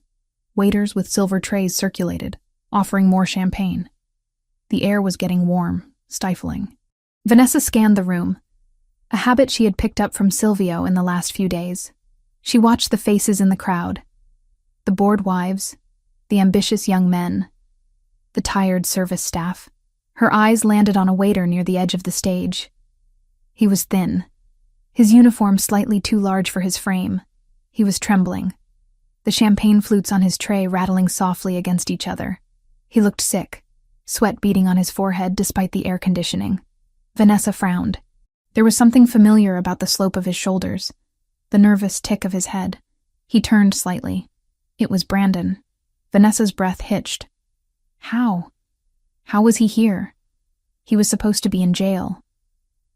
Waiters with silver trays circulated, offering more champagne. The air was getting warm, stifling. Vanessa scanned the room, a habit she had picked up from Silvio in the last few days. She watched the faces in the crowd. The bored wives, the ambitious young men, the tired service staff. Her eyes landed on a waiter near the edge of the stage. He was thin, his uniform slightly too large for his frame. He was trembling, the champagne flutes on his tray rattling softly against each other. He looked sick, sweat beading on his forehead despite the air conditioning. Vanessa frowned. There was something familiar about the slope of his shoulders, the nervous tick of his head. He turned slightly. It was Brandon. Vanessa's breath hitched. How? How was he here? He was supposed to be in jail.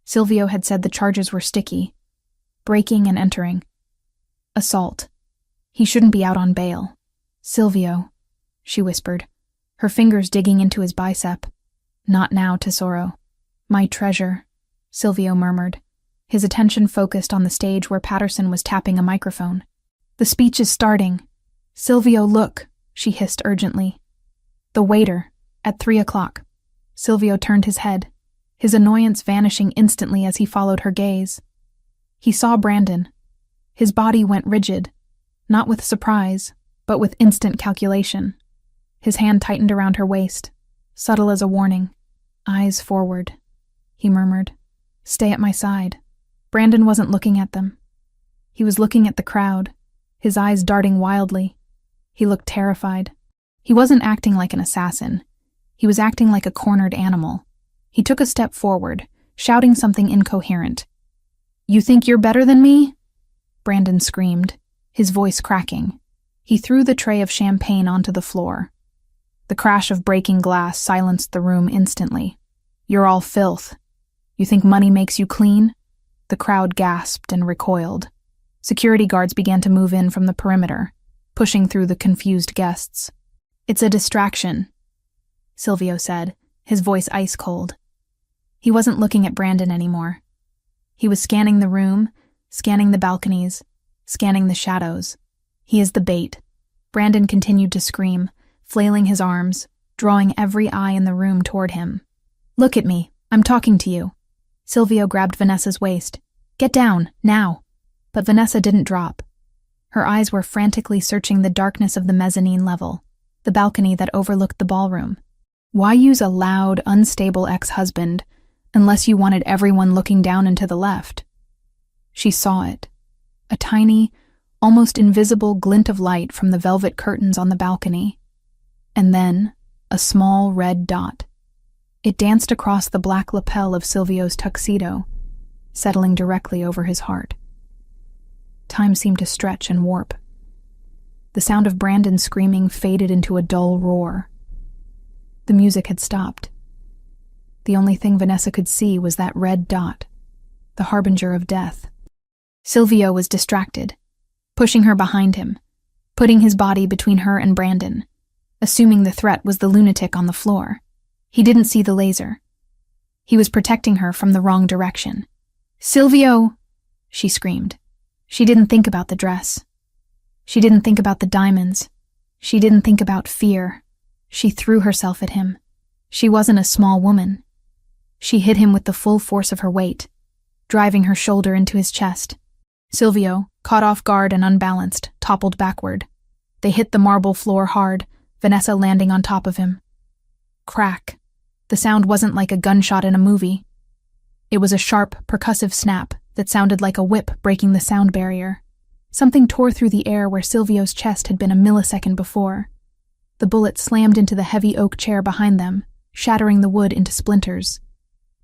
Silvio had said the charges were sticky. Breaking and entering. Assault. He shouldn't be out on bail. "Silvio," she whispered, her fingers digging into his bicep. "Not now, Tesoro." "My treasure," Silvio murmured, his attention focused on the stage where Patterson was tapping a microphone. "The speech is starting." "Silvio, look," she hissed urgently. "The waiter, at 3:00. Silvio turned his head, his annoyance vanishing instantly as he followed her gaze. He saw Brandon. His body went rigid, not with surprise, but with instant calculation. His hand tightened around her waist, subtle as a warning. "Eyes forward," he murmured. "Stay at my side." Brandon wasn't looking at them. He was looking at the crowd, his eyes darting wildly. He looked terrified. He wasn't acting like an assassin. He was acting like a cornered animal. He took a step forward, shouting something incoherent. "You think you're better than me?" Brandon screamed, his voice cracking. He threw the tray of champagne onto the floor. The crash of breaking glass silenced the room instantly. "You're all filth. You think money makes you clean?" The crowd gasped and recoiled. Security guards began to move in from the perimeter, pushing through the confused guests. "It's a distraction," Silvio said, his voice ice cold. He wasn't looking at Brandon anymore. He was scanning the room, scanning the balconies, scanning the shadows. "He is the bait." Brandon continued to scream, flailing his arms, drawing every eye in the room toward him. "Look at me. I'm talking to you." Silvio grabbed Vanessa's waist. "Get down, now." But Vanessa didn't drop. Her eyes were frantically searching the darkness of the mezzanine level, the balcony that overlooked the ballroom. Why use a loud, unstable ex-husband unless you wanted everyone looking down and to the left? She saw it. A tiny, almost invisible glint of light from the velvet curtains on the balcony. And then, a small red dot. It danced across the black lapel of Silvio's tuxedo, settling directly over his heart. Time seemed to stretch and warp. The sound of Brandon screaming faded into a dull roar. The music had stopped. The only thing Vanessa could see was that red dot, the harbinger of death. Silvio was distracted, pushing her behind him, putting his body between her and Brandon, assuming the threat was the lunatic on the floor. He didn't see the laser. He was protecting her from the wrong direction. "Silvio!" she screamed. She didn't think about the dress. She didn't think about the diamonds. She didn't think about fear. She threw herself at him. She wasn't a small woman. She hit him with the full force of her weight, driving her shoulder into his chest. Silvio, caught off guard and unbalanced, toppled backward. They hit the marble floor hard, Vanessa landing on top of him. Crack. The sound wasn't like a gunshot in a movie. It was a sharp, percussive snap that sounded like a whip breaking the sound barrier. Something tore through the air where Silvio's chest had been a millisecond before. The bullet slammed into the heavy oak chair behind them, shattering the wood into splinters.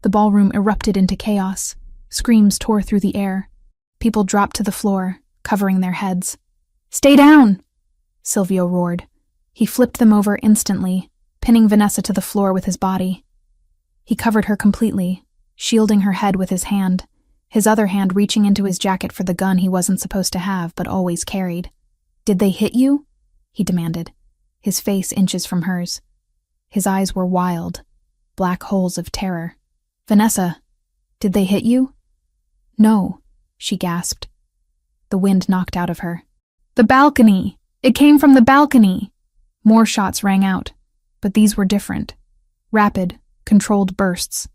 The ballroom erupted into chaos. Screams tore through the air. People dropped to the floor, covering their heads. "Stay down!" Silvio roared. He flipped them over instantly, pinning Vanessa to the floor with his body. He covered her completely, shielding her head with his hand, his other hand reaching into his jacket for the gun he wasn't supposed to have but always carried. "Did they hit you?" he demanded, his face inches from hers. His eyes were wild, black holes of terror. "Vanessa, did they hit you?" "No," she gasped. The wind knocked out of her. "The balcony! It came from the balcony!" More shots rang out, but these were different. Rapid, controlled bursts.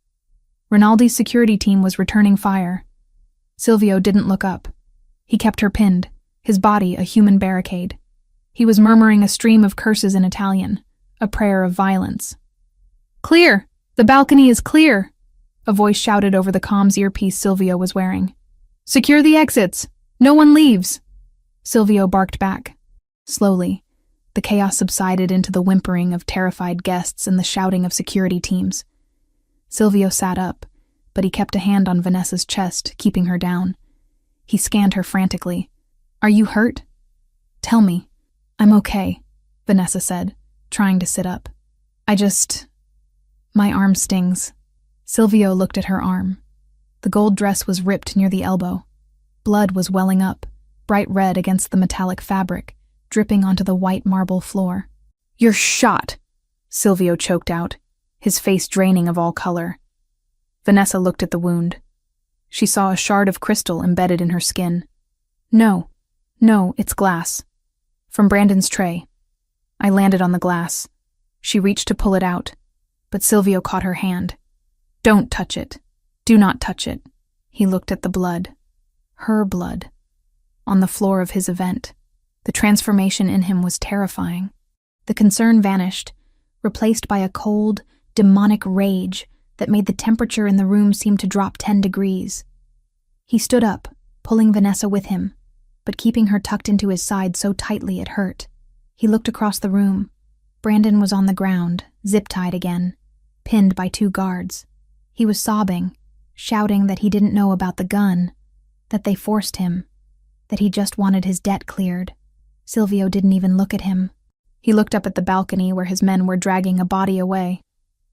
Raldi's security team was returning fire. Silvio didn't look up. He kept her pinned, his body a human barricade. He was murmuring a stream of curses in Italian, a prayer of violence. "Clear! The balcony is clear!" A voice shouted over the comms earpiece Silvio was wearing. "Secure the exits! No one leaves!" Silvio barked back. Slowly, the chaos subsided into the whimpering of terrified guests and the shouting of security teams. Silvio sat up, but he kept a hand on Vanessa's chest, keeping her down. He scanned her frantically. "Are you hurt? Tell me." "I'm okay," Vanessa said, trying to sit up. My arm stings." Silvio looked at her arm. The gold dress was ripped near the elbow. Blood was welling up, bright red against the metallic fabric, dripping onto the white marble floor. "You're shot," Silvio choked out, his face draining of all color. Vanessa looked at the wound. She saw a shard of crystal embedded in her skin. No, it's glass. From Brandon's tray. I landed on the glass." She reached to pull it out, but Silvio caught her hand. "Don't touch it. Do not touch it." He looked at the blood. Her blood. On the floor of his event. The transformation in him was terrifying. The concern vanished, replaced by a cold, demonic rage that made the temperature in the room seem to drop 10 degrees. He stood up, pulling Vanessa with him, but keeping her tucked into his side so tightly it hurt. He looked across the room. Brandon was on the ground, zip-tied again, pinned by 2 guards. He was sobbing, shouting that he didn't know about the gun, that they forced him, that he just wanted his debt cleared. Silvio didn't even look at him. He looked up at the balcony where his men were dragging a body away.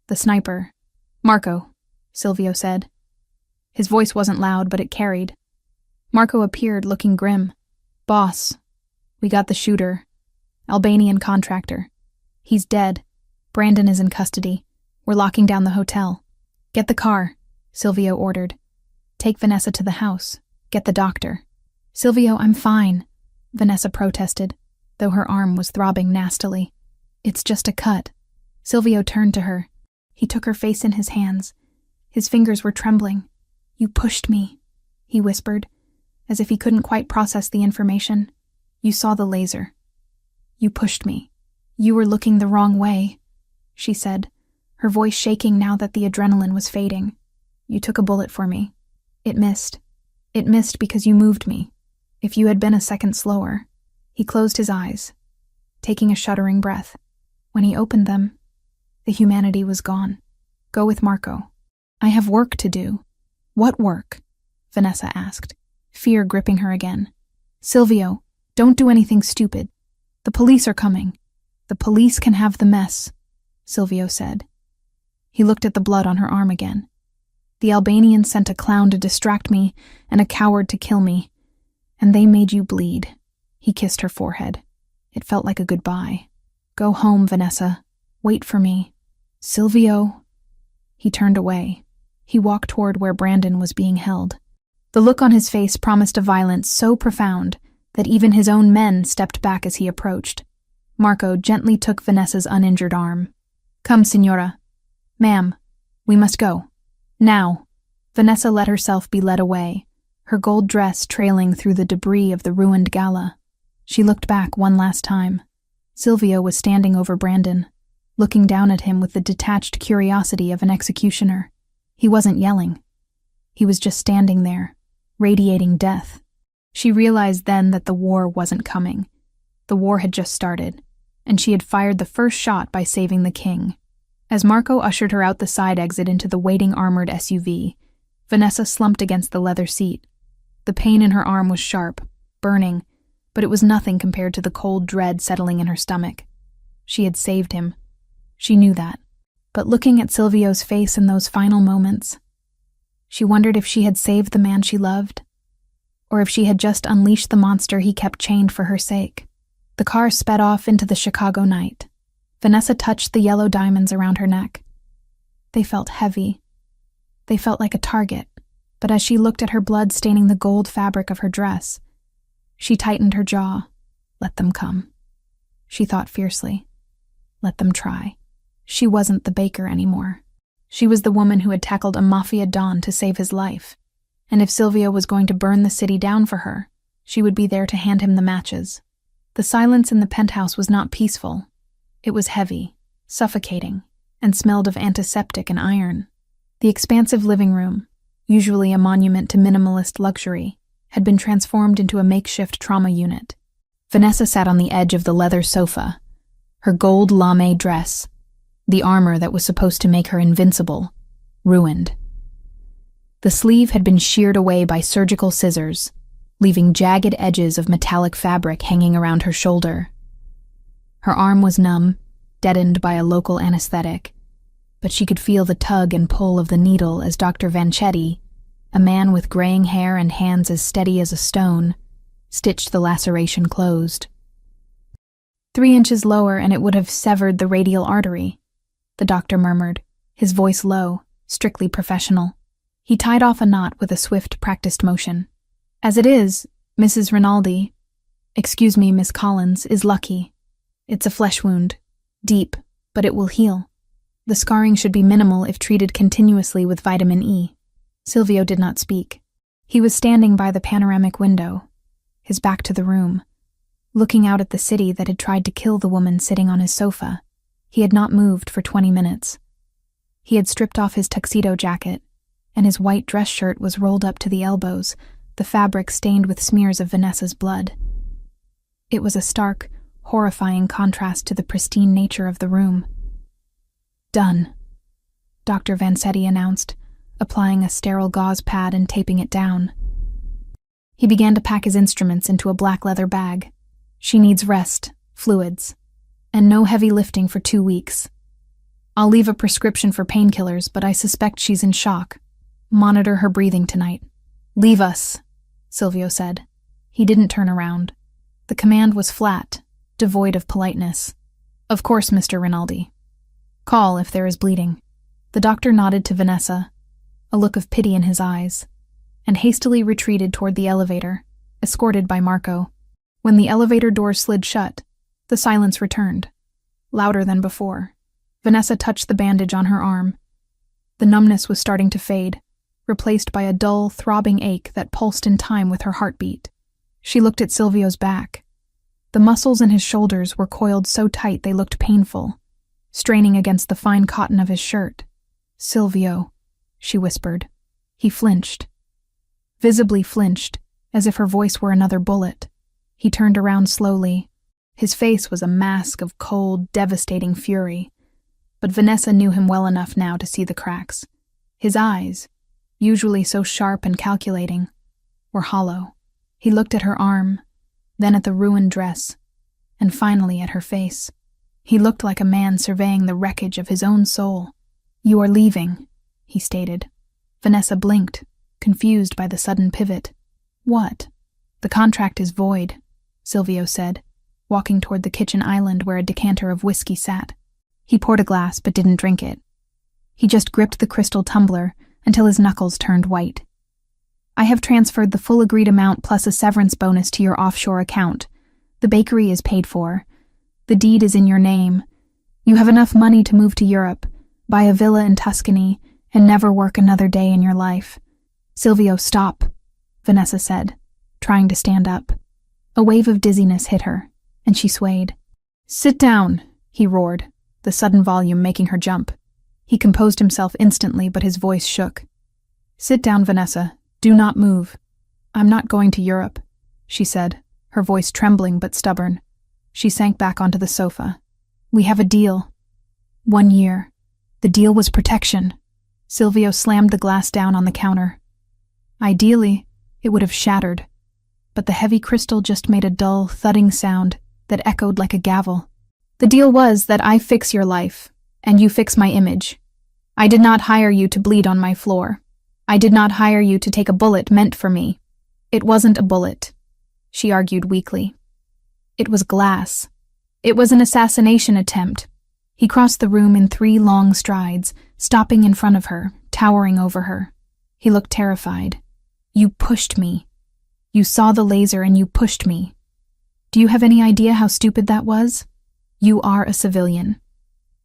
The sniper. "Marco," Silvio said. His voice wasn't loud, but it carried. Marco appeared, looking grim. "Boss, we got the shooter. Albanian contractor. He's dead. Brandon is in custody. We're locking down the hotel." "Get the car," Silvio ordered. "Take Vanessa to the house. Get the doctor." "Silvio, I'm fine," Vanessa protested, though her arm was throbbing nastily. "It's just a cut." Silvio turned to her. He took her face in his hands. His fingers were trembling. "You pushed me," he whispered, as if he couldn't quite process the information. "You saw the laser. You pushed me. You were looking the wrong way," she said, her voice shaking now that the adrenaline was fading. "You took a bullet for me. It missed. It missed because you moved me. If you had been a second slower." He closed his eyes, taking a shuddering breath. When he opened them, the humanity was gone. Go with Marco. I have work to do. What work? Vanessa asked, fear gripping her again. Silvio, don't do anything stupid. The police are coming. The police can have the mess, Silvio said. He looked at the blood on her arm again. The Albanians sent a clown to distract me and a coward to kill me. And they made you bleed. He kissed her forehead. It felt like a goodbye. Go home, Vanessa. Wait for me. Silvio. He turned away. He walked toward where Brandon was being held. The look on his face promised a violence so profound that even his own men stepped back as he approached. Marco gently took Vanessa's uninjured arm. Come, Signora. Ma'am, we must go. Now. Vanessa let herself be led away, her gold dress trailing through the debris of the ruined gala. She looked back one last time. Silvio was standing over Brandon, looking down at him with the detached curiosity of an executioner. He wasn't yelling. He was just standing there, radiating death. She realized then that the war wasn't coming. The war had just started, and she had fired the first shot by saving the king. As Marco ushered her out the side exit into the waiting armored SUV, Vanessa slumped against the leather seat. The pain in her arm was sharp, burning, but it was nothing compared to the cold dread settling in her stomach. She had saved him. She knew that. But looking at Silvio's face in those final moments, she wondered if she had saved the man she loved, or if she had just unleashed the monster he kept chained for her sake. The car sped off into the Chicago night. Vanessa touched the yellow diamonds around her neck. They felt heavy. They felt like a target, but as she looked at her blood staining the gold fabric of her dress, she tightened her jaw. Let them come. She thought fiercely. Let them try. She wasn't the baker anymore. She was the woman who had tackled a Mafia don to save his life. And if Silvio was going to burn the city down for her, she would be there to hand him the matches. The silence in the penthouse was not peaceful. It was heavy, suffocating, and smelled of antiseptic and iron. The expansive living room, usually a monument to minimalist luxury, had been transformed into a makeshift trauma unit. Vanessa sat on the edge of the leather sofa, her gold lame dress, the armor that was supposed to make her invincible, ruined. The sleeve had been sheared away by surgical scissors, leaving jagged edges of metallic fabric hanging around her shoulder. Her arm was numb, deadened by a local anesthetic, but she could feel the tug and pull of the needle as Dr. Vanchetti, a man with graying hair and hands as steady as a stone, stitched the laceration closed. 3 inches lower and it would have severed the radial artery, the doctor murmured, his voice low, strictly professional. He tied off a knot with a swift, practiced motion. As it is, Mrs. Miss Collins, is lucky. It's a flesh wound. Deep, but it will heal. The scarring should be minimal if treated continuously with vitamin E. Silvio did not speak. He was standing by the panoramic window, his back to the room, looking out at the city that had tried to kill the woman sitting on his sofa. He had not moved for 20 minutes. He had stripped off his tuxedo jacket, and his white dress shirt was rolled up to the elbows, the fabric stained with smears of Vanessa's blood. It was a stark, horrifying contrast to the pristine nature of the room. Done, Dr. Vanchetti announced, applying a sterile gauze pad and taping it down. He began to pack his instruments into a black leather bag. She needs rest, fluids, and no heavy lifting for 2 weeks. I'll leave a prescription for painkillers, but I suspect she's in shock. Monitor her breathing tonight. Leave us, Silvio said. He didn't turn around. The command was flat, devoid of politeness. Of course, Mr. Rinaldi. Call if there is bleeding. The doctor nodded to Vanessa, a look of pity in his eyes, and hastily retreated toward the elevator, escorted by Marco. When the elevator door slid shut, the silence returned, louder than before. Vanessa touched the bandage on her arm. The numbness was starting to fade, replaced by a dull, throbbing ache that pulsed in time with her heartbeat. She looked at Silvio's back. The muscles in his shoulders were coiled so tight they looked painful, straining against the fine cotton of his shirt. Silvio, she whispered. He flinched. Visibly flinched, as if her voice were another bullet. He turned around slowly, His face was a mask of cold, devastating fury, but Vanessa knew him well enough now to see the cracks. His eyes, usually so sharp and calculating, were hollow. He looked at her arm, then at the ruined dress, and finally at her face. He looked like a man surveying the wreckage of his own soul. "You are leaving," he stated. Vanessa blinked, confused by the sudden pivot. "What?" "The contract is void," Silvio said, walking toward the kitchen island where a decanter of whiskey sat. He poured a glass but didn't drink it. He just gripped the crystal tumbler until his knuckles turned white. "I have transferred the full agreed amount plus a severance bonus to your offshore account. The bakery is paid for. The deed is in your name. You have enough money to move to Europe, buy a villa in Tuscany, and never work another day in your life." "Silvio, stop," Vanessa said, trying to stand up. A wave of dizziness hit her, and she swayed. "Sit down," he roared, the sudden volume making her jump. He composed himself instantly, but his voice shook. "Sit down, Vanessa. Do not move." "I'm not going to Europe," she said, her voice trembling but stubborn. She sank back onto the sofa. "We have a deal. 1 year. The deal was protection." Silvio slammed the glass down on the counter. Ideally, it would have shattered, but the heavy crystal just made a dull, thudding sound that echoed like a gavel. "The deal was that I fix your life, and you fix my image. I did not hire you to bleed on my floor. I did not hire you to take a bullet meant for me. It wasn't a bullet," she argued weakly. "It was glass. It was an assassination attempt." He crossed the room in 3 long strides, stopping in front of her, towering over her. He looked terrified. "You pushed me. You saw the laser and you pushed me. Do you have any idea how stupid that was? You are a civilian.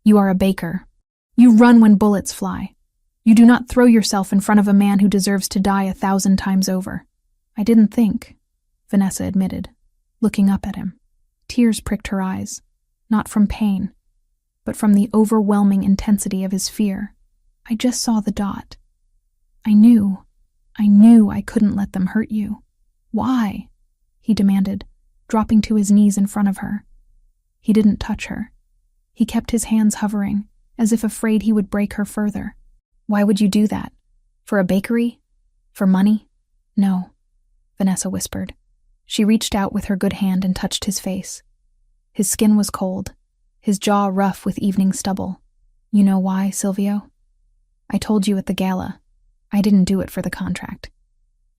You are a baker. You run when bullets fly. You do not throw yourself in front of a man who deserves to die 1,000 times over." "I didn't think," Vanessa admitted, looking up at him. Tears pricked her eyes, not from pain, but from the overwhelming intensity of his fear. "I just saw the dot. I knew I couldn't let them hurt you." "Why?" he demanded, dropping to his knees in front of her. He didn't touch her. He kept his hands hovering, as if afraid he would break her further. "Why would you do that? For a bakery? For money?" "No," Vanessa whispered. She reached out with her good hand and touched his face. His skin was cold, his jaw rough with evening stubble. "You know why, Silvio? I told you at the gala. I didn't do it for the contract.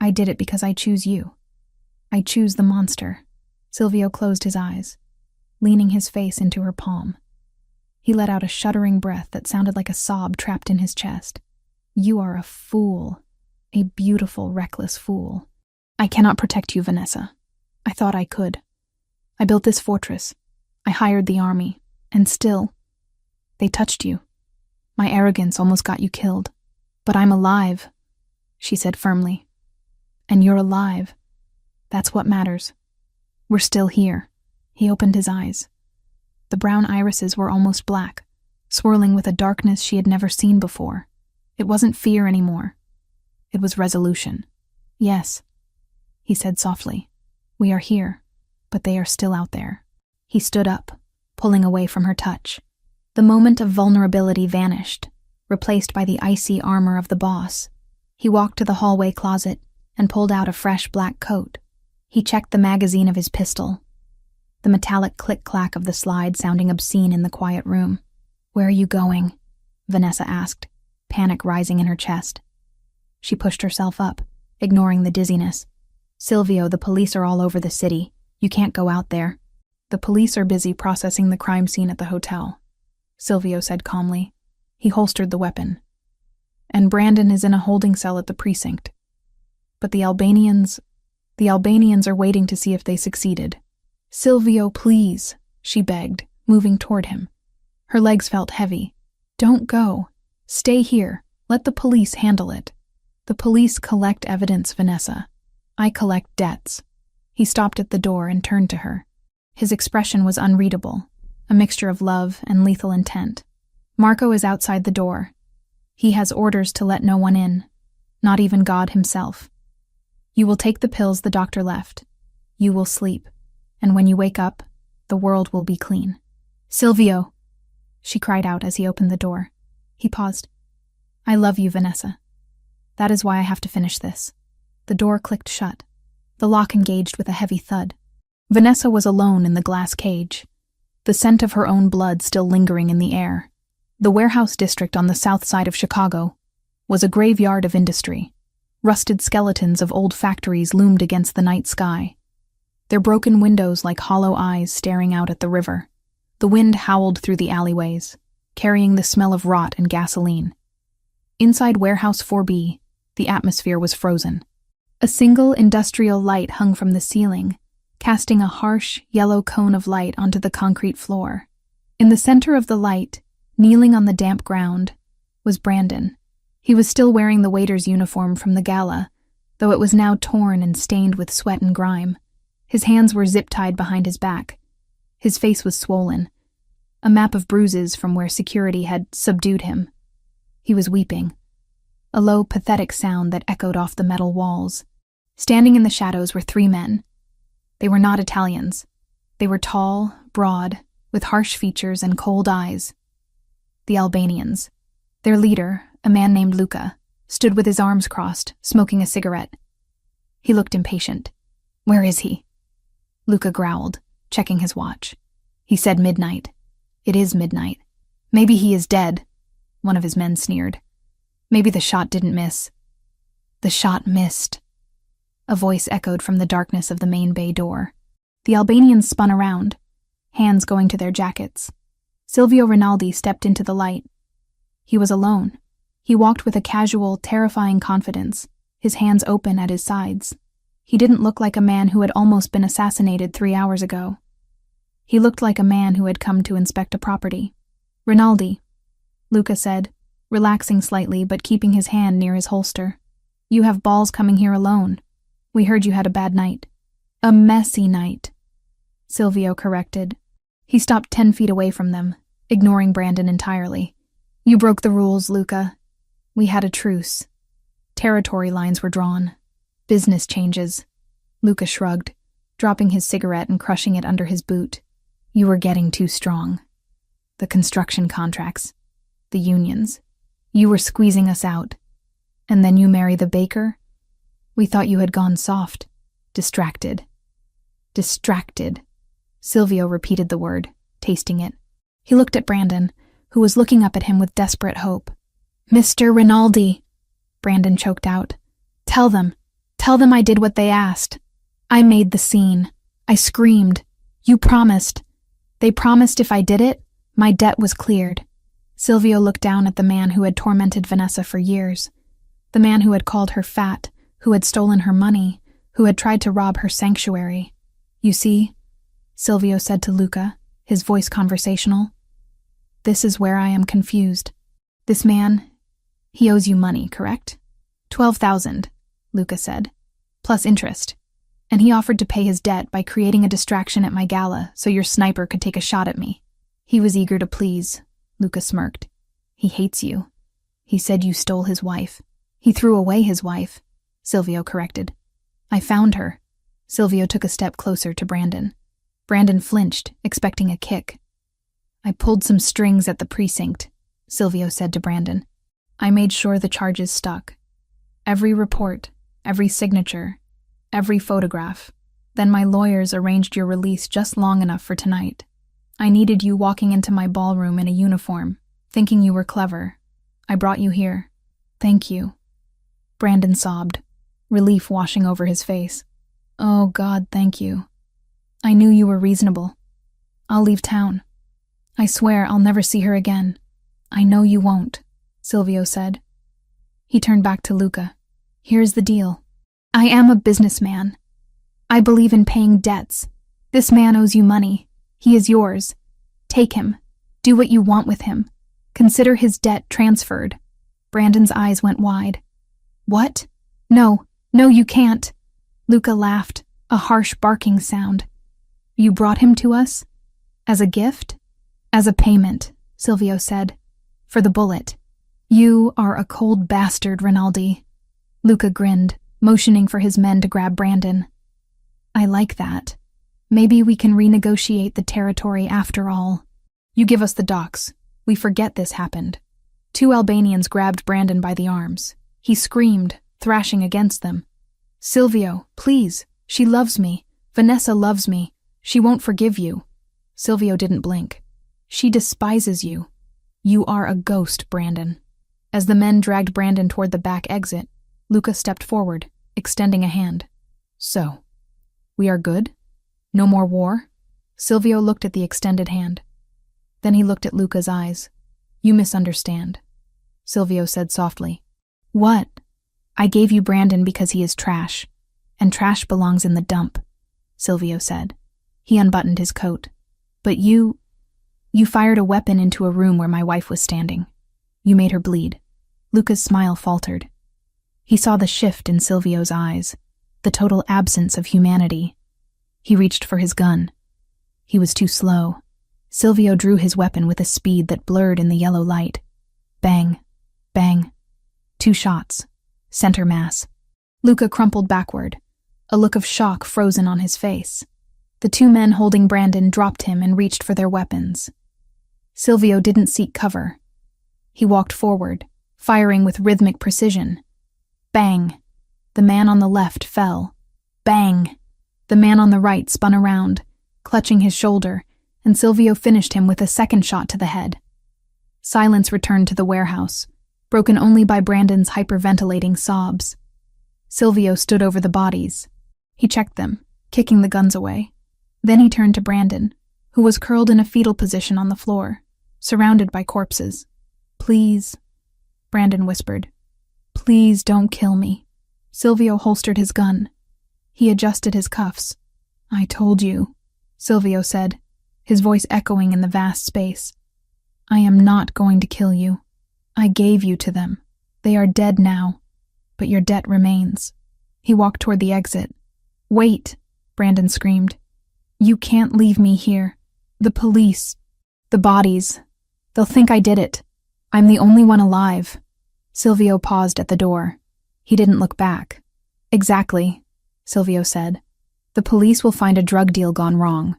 I did it because I choose you. I choose the monster." Silvio closed his eyes, leaning his face into her palm. He let out a shuddering breath that sounded like a sob trapped in his chest. "You are a fool, a beautiful, reckless fool. I cannot protect you, Vanessa. I thought I could. I built this fortress. I hired the army. And still, they touched you. My arrogance almost got you killed. But I'm alive," she said firmly. "And you're alive. That's what matters. We're still here." He opened his eyes. The brown irises were almost black, swirling with a darkness she had never seen before. It wasn't fear anymore. It was resolution. "Yes," he said softly. "We are here, but they are still out there." He stood up, pulling away from her touch. The moment of vulnerability vanished, replaced by the icy armor of the boss. He walked to the hallway closet and pulled out a fresh black coat. He checked the magazine of his pistol, the metallic click-clack of the slide sounding obscene in the quiet room. "Where are you going?" Vanessa asked, panic rising in her chest. She pushed herself up, ignoring the dizziness. "Silvio, the police are all over the city. You can't go out there." "The police are busy processing the crime scene at the hotel," Silvio said calmly. He holstered the weapon. "And Brandon is in a holding cell at the precinct. But the Albanians are waiting to see if they succeeded." "Silvio, please," she begged, moving toward him. Her legs felt heavy. "Don't go. Stay here. Let the police handle it." "The police collect evidence, Vanessa. I collect debts." He stopped at the door and turned to her. His expression was unreadable, a mixture of love and lethal intent. "Marco is outside the door. He has orders to let no one in, not even God himself. You will take the pills the doctor left. You will sleep, and when you wake up, the world will be clean. Silvio, she cried out as he opened the door. He paused. I love you, Vanessa. That is why I have to finish this. The door clicked shut. The lock engaged with a heavy thud. Vanessa was alone in the glass cage, the scent of her own blood still lingering in the air. The warehouse district on the south side of Chicago was a graveyard of industry. Rusted skeletons of old factories loomed against the night sky, their broken windows like hollow eyes staring out at the river. The wind howled through the alleyways, carrying the smell of rot and gasoline. Inside Warehouse 4B, the atmosphere was frozen. A single industrial light hung from the ceiling, casting a harsh, yellow cone of light onto the concrete floor. In the center of the light, kneeling on the damp ground, was Brandon. He was still wearing the waiter's uniform from the gala, though it was now torn and stained with sweat and grime. His hands were zip-tied behind his back. His face was swollen, a map of bruises from where security had subdued him. He was weeping, a low, pathetic sound that echoed off the metal walls. Standing in the shadows were three men. They were not Italians. They were tall, broad, with harsh features and cold eyes. The Albanians. Their leader, a man named Luca, stood with his arms crossed, smoking a cigarette. He looked impatient. Where is he? Luca growled, checking his watch. He said midnight. It is midnight. Maybe he is dead, one of his men sneered. Maybe the shot didn't miss. The shot missed. A voice echoed from the darkness of the main bay door. The Albanians spun around, hands going to their jackets. Silvio Rinaldi stepped into the light. He was alone. He walked with a casual, terrifying confidence, his hands open at his sides. He didn't look like a man who had almost been assassinated 3 hours ago. He looked like a man who had come to inspect a property. Rinaldi, Luca said, relaxing slightly but keeping his hand near his holster. You have balls coming here alone. We heard you had a bad night. A messy night, Silvio corrected. He stopped 10 feet away from them, ignoring Brandon entirely. You broke the rules, Luca. We had a truce. Territory lines were drawn. Business changes. Luca shrugged, dropping his cigarette and crushing it under his boot. You were getting too strong. The construction contracts. The unions. You were squeezing us out. And then you marry the baker? We thought you had gone soft. Distracted. Distracted. Silvio repeated the word, tasting it. He looked at Brandon, who was looking up at him with desperate hope. Mr. Rinaldi, Brandon choked out. Tell them I did what they asked. I made the scene. I screamed. You promised. They promised if I did it, my debt was cleared. Silvio looked down at the man who had tormented Vanessa for years. The man who had called her fat, who had stolen her money, who had tried to rob her sanctuary. You see, Silvio said to Luca, his voice conversational. This is where I am confused. This man, he owes you money, correct? 12,000, Luca said, plus interest. And he offered to pay his debt by creating a distraction at my gala so your sniper could take a shot at me. He was eager to please, Luca smirked. He hates you. He said you stole his wife. He threw away his wife, Silvio corrected. I found her. Silvio took a step closer to Brandon. Brandon flinched, expecting a kick. I pulled some strings at the precinct, Silvio said to Brandon. I made sure the charges stuck. Every report, every signature, every photograph. Then my lawyers arranged your release just long enough for tonight. I needed you walking into my ballroom in a uniform, thinking you were clever. I brought you here. Thank you. Brandon sobbed, relief washing over his face. Oh God, thank you. I knew you were reasonable. I'll leave town. I swear I'll never see her again. I know you won't, Silvio said. He turned back to Luca. Here's the deal. I am a businessman. I believe in paying debts. This man owes you money. He is yours. Take him. Do what you want with him. Consider his debt transferred. Brandon's eyes went wide. What? No, you can't. Luca laughed, a harsh barking sound. You brought him to us? As a gift? As a payment, Silvio said. For the bullet. You are a cold bastard, Rinaldi. Luca grinned, motioning for his men to grab Brandon. I like that. Maybe we can renegotiate the territory after all. You give us the docks. We forget this happened. 2 Albanians grabbed Brandon by the arms. He screamed, thrashing against them. Silvio, please. She loves me. Vanessa loves me. She won't forgive you. Silvio didn't blink. She despises you. You are a ghost, Brandon. As the men dragged Brandon toward the back exit, Luca stepped forward, extending a hand. So, we are good? No more war? Silvio looked at the extended hand. Then he looked at Luca's eyes. You misunderstand, Silvio said softly. What? I gave you Brandon because he is trash, and trash belongs in the dump, Silvio said. He unbuttoned his coat. But you fired a weapon into a room where my wife was standing. You made her bleed. Luca's smile faltered. He saw the shift in Silvio's eyes, the total absence of humanity. He reached for his gun. He was too slow. Silvio drew his weapon with a speed that blurred in the yellow light. Bang, bang. 2 shots. Center mass. Luca crumpled backward, a look of shock frozen on his face. The 2 men holding Brandon dropped him and reached for their weapons. Silvio didn't seek cover. He walked forward, firing with rhythmic precision. Bang! The man on the left fell. Bang! The man on the right spun around, clutching his shoulder, and Silvio finished him with a second shot to the head. Silence returned to the warehouse, broken only by Brandon's hyperventilating sobs. Silvio stood over the bodies. He checked them, kicking the guns away. Then he turned to Brandon, who was curled in a fetal position on the floor, surrounded by corpses. Please, Brandon whispered. Please don't kill me. Silvio holstered his gun. He adjusted his cuffs. I told you, Silvio said, his voice echoing in the vast space. I am not going to kill you. I gave you to them. They are dead now, but your debt remains. He walked toward the exit. Wait, Brandon screamed. You can't leave me here. The police. The bodies. They'll think I did it. I'm the only one alive. Silvio paused at the door. He didn't look back. Exactly, Silvio said. The police will find a drug deal gone wrong.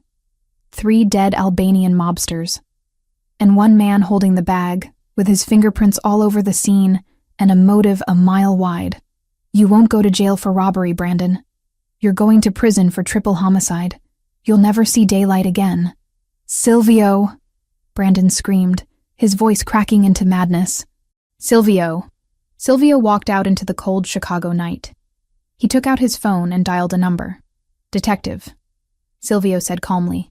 3 dead Albanian mobsters. And 1 man holding the bag, with his fingerprints all over the scene and a motive a mile wide. You won't go to jail for robbery, Brandon. You're going to prison for triple homicide. You'll never see daylight again. Silvio! Brandon screamed, his voice cracking into madness. Silvio! Silvio walked out into the cold Chicago night. He took out his phone and dialed a number. Detective, Silvio said calmly.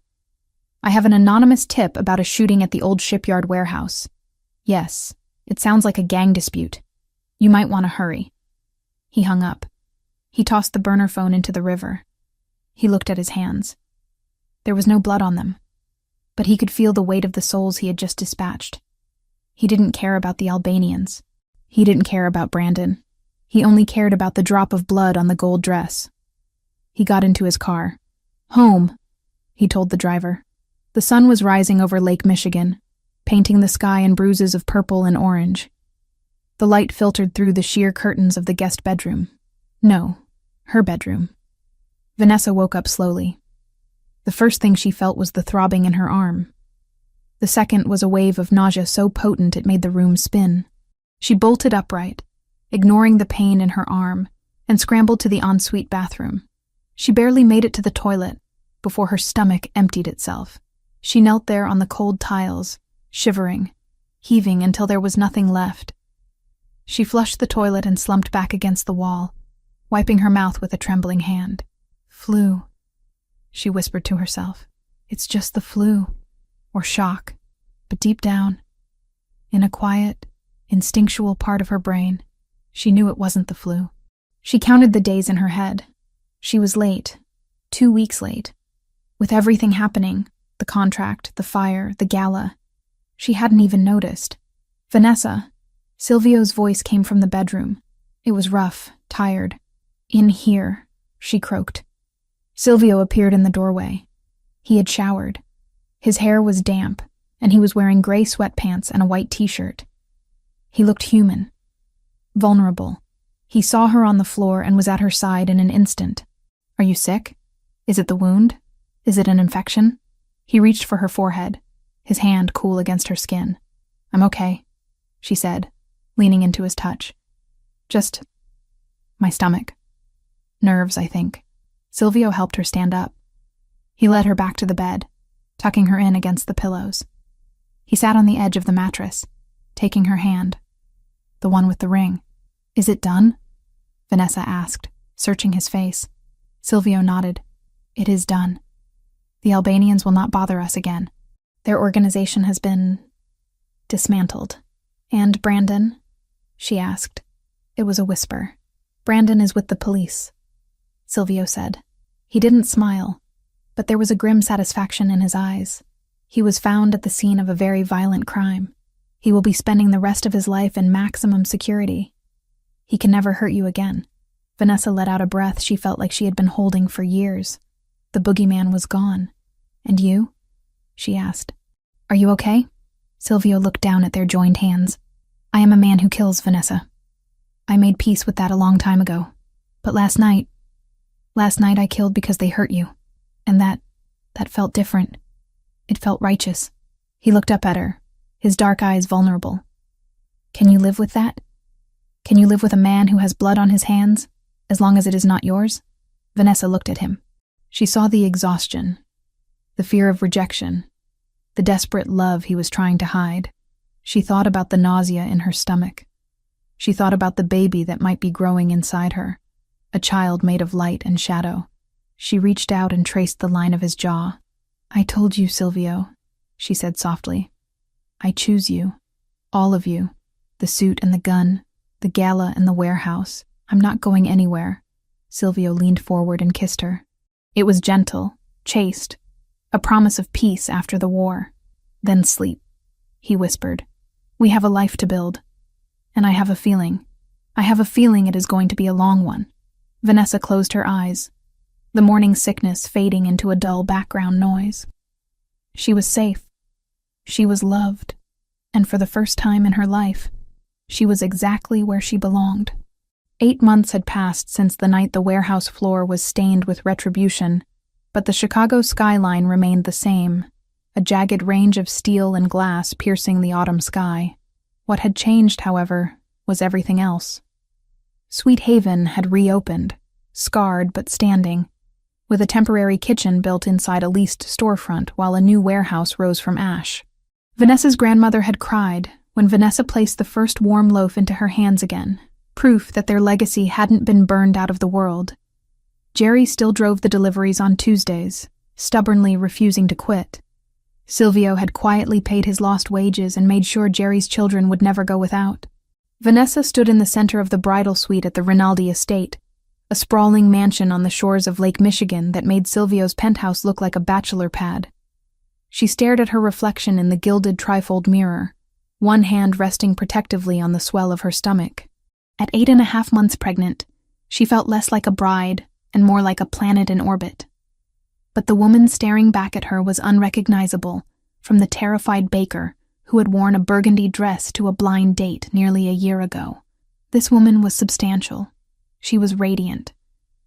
I have an anonymous tip about a shooting at the old shipyard warehouse. Yes, it sounds like a gang dispute. You might want to hurry. He hung up. He tossed the burner phone into the river. He looked at his hands. There was no blood on them, but he could feel the weight of the souls he had just dispatched. He didn't care about the Albanians. He didn't care about Brandon. He only cared about the drop of blood on the gold dress. He got into his car. Home, he told the driver. The sun was rising over Lake Michigan, painting the sky in bruises of purple and orange. The light filtered through the sheer curtains of the guest bedroom. No, her bedroom. Vanessa woke up slowly. The first thing she felt was the throbbing in her arm. The second was a wave of nausea so potent it made the room spin. She bolted upright, ignoring the pain in her arm, and scrambled to the ensuite bathroom. She barely made it to the toilet before her stomach emptied itself. She knelt there on the cold tiles, shivering, heaving until there was nothing left. She flushed the toilet and slumped back against the wall, wiping her mouth with a trembling hand. Flu, she whispered to herself. It's just the flu, or shock, but deep down, in a quiet, instinctual part of her brain, she knew it wasn't the flu. She counted the days in her head. She was late, 2 weeks late. With everything happening, the contract, the fire, the gala, she hadn't even noticed. Vanessa, Silvio's voice came from the bedroom. It was rough, tired. In here, she croaked. Silvio appeared in the doorway. He had showered. His hair was damp, and he was wearing gray sweatpants and a white t-shirt. He looked human, vulnerable. He saw her on the floor and was at her side in an instant. Are you sick? Is it the wound? Is it an infection? He reached for her forehead, his hand cool against her skin. I'm okay, she said, leaning into his touch. Just my stomach. Nerves, I think. Silvio helped her stand up. He led her back to the bed, tucking her in against the pillows. He sat on the edge of the mattress, taking her hand. The one with the ring. Is it done? Vanessa asked, searching his face. Silvio nodded. It is done. The Albanians will not bother us again. Their organization has been dismantled. And Brandon? She asked. It was a whisper. Brandon is with the police, Silvio said. He didn't smile, but there was a grim satisfaction in his eyes. He was found at the scene of a very violent crime. He will be spending the rest of his life in maximum security. He can never hurt you again. Vanessa let out a breath she felt like she had been holding for years. The boogeyman was gone. And you? She asked. Are you okay? Silvio looked down at their joined hands. I am a man who kills, Vanessa. I made peace with that a long time ago. But last night I killed because they hurt you. And that felt different. It felt righteous. He looked up at her, his dark eyes vulnerable. Can you live with that? Can you live with a man who has blood on his hands, as long as it is not yours? Vanessa looked at him. She saw the exhaustion, the fear of rejection, the desperate love he was trying to hide. She thought about the nausea in her stomach. She thought about the baby that might be growing inside her, a child made of light and shadow. She reached out and traced the line of his jaw. I told you, Silvio, she said softly. I choose you, all of you, the suit and the gun, the gala and the warehouse. I'm not going anywhere. Silvio leaned forward and kissed her. It was gentle, chaste, a promise of peace after the war. Then sleep, he whispered. We have a life to build. And I have a feeling it is going to be a long one. Vanessa closed her eyes, the morning sickness fading into a dull background noise. She was safe. She was loved. And for the first time in her life, she was exactly where she belonged. 8 months had passed since the night the warehouse floor was stained with retribution, but the Chicago skyline remained the same, a jagged range of steel and glass piercing the autumn sky. What had changed, however, was everything else. Sweet Haven had reopened, scarred but standing, with a temporary kitchen built inside a leased storefront while a new warehouse rose from ash. Vanessa's grandmother had cried when Vanessa placed the first warm loaf into her hands again, proof that their legacy hadn't been burned out of the world. Jerry still drove the deliveries on Tuesdays, stubbornly refusing to quit. Silvio had quietly paid his lost wages and made sure Jerry's children would never go without. Vanessa stood in the center of the bridal suite at the Raldi estate, a sprawling mansion on the shores of Lake Michigan that made Silvio's penthouse look like a bachelor pad. She stared at her reflection in the gilded trifold mirror, one hand resting protectively on the swell of her stomach. At 8.5 months pregnant, she felt less like a bride and more like a planet in orbit. But the woman staring back at her was unrecognizable from the terrified baker who had worn a burgundy dress to a blind date nearly a year ago. This woman was substantial. She was radiant.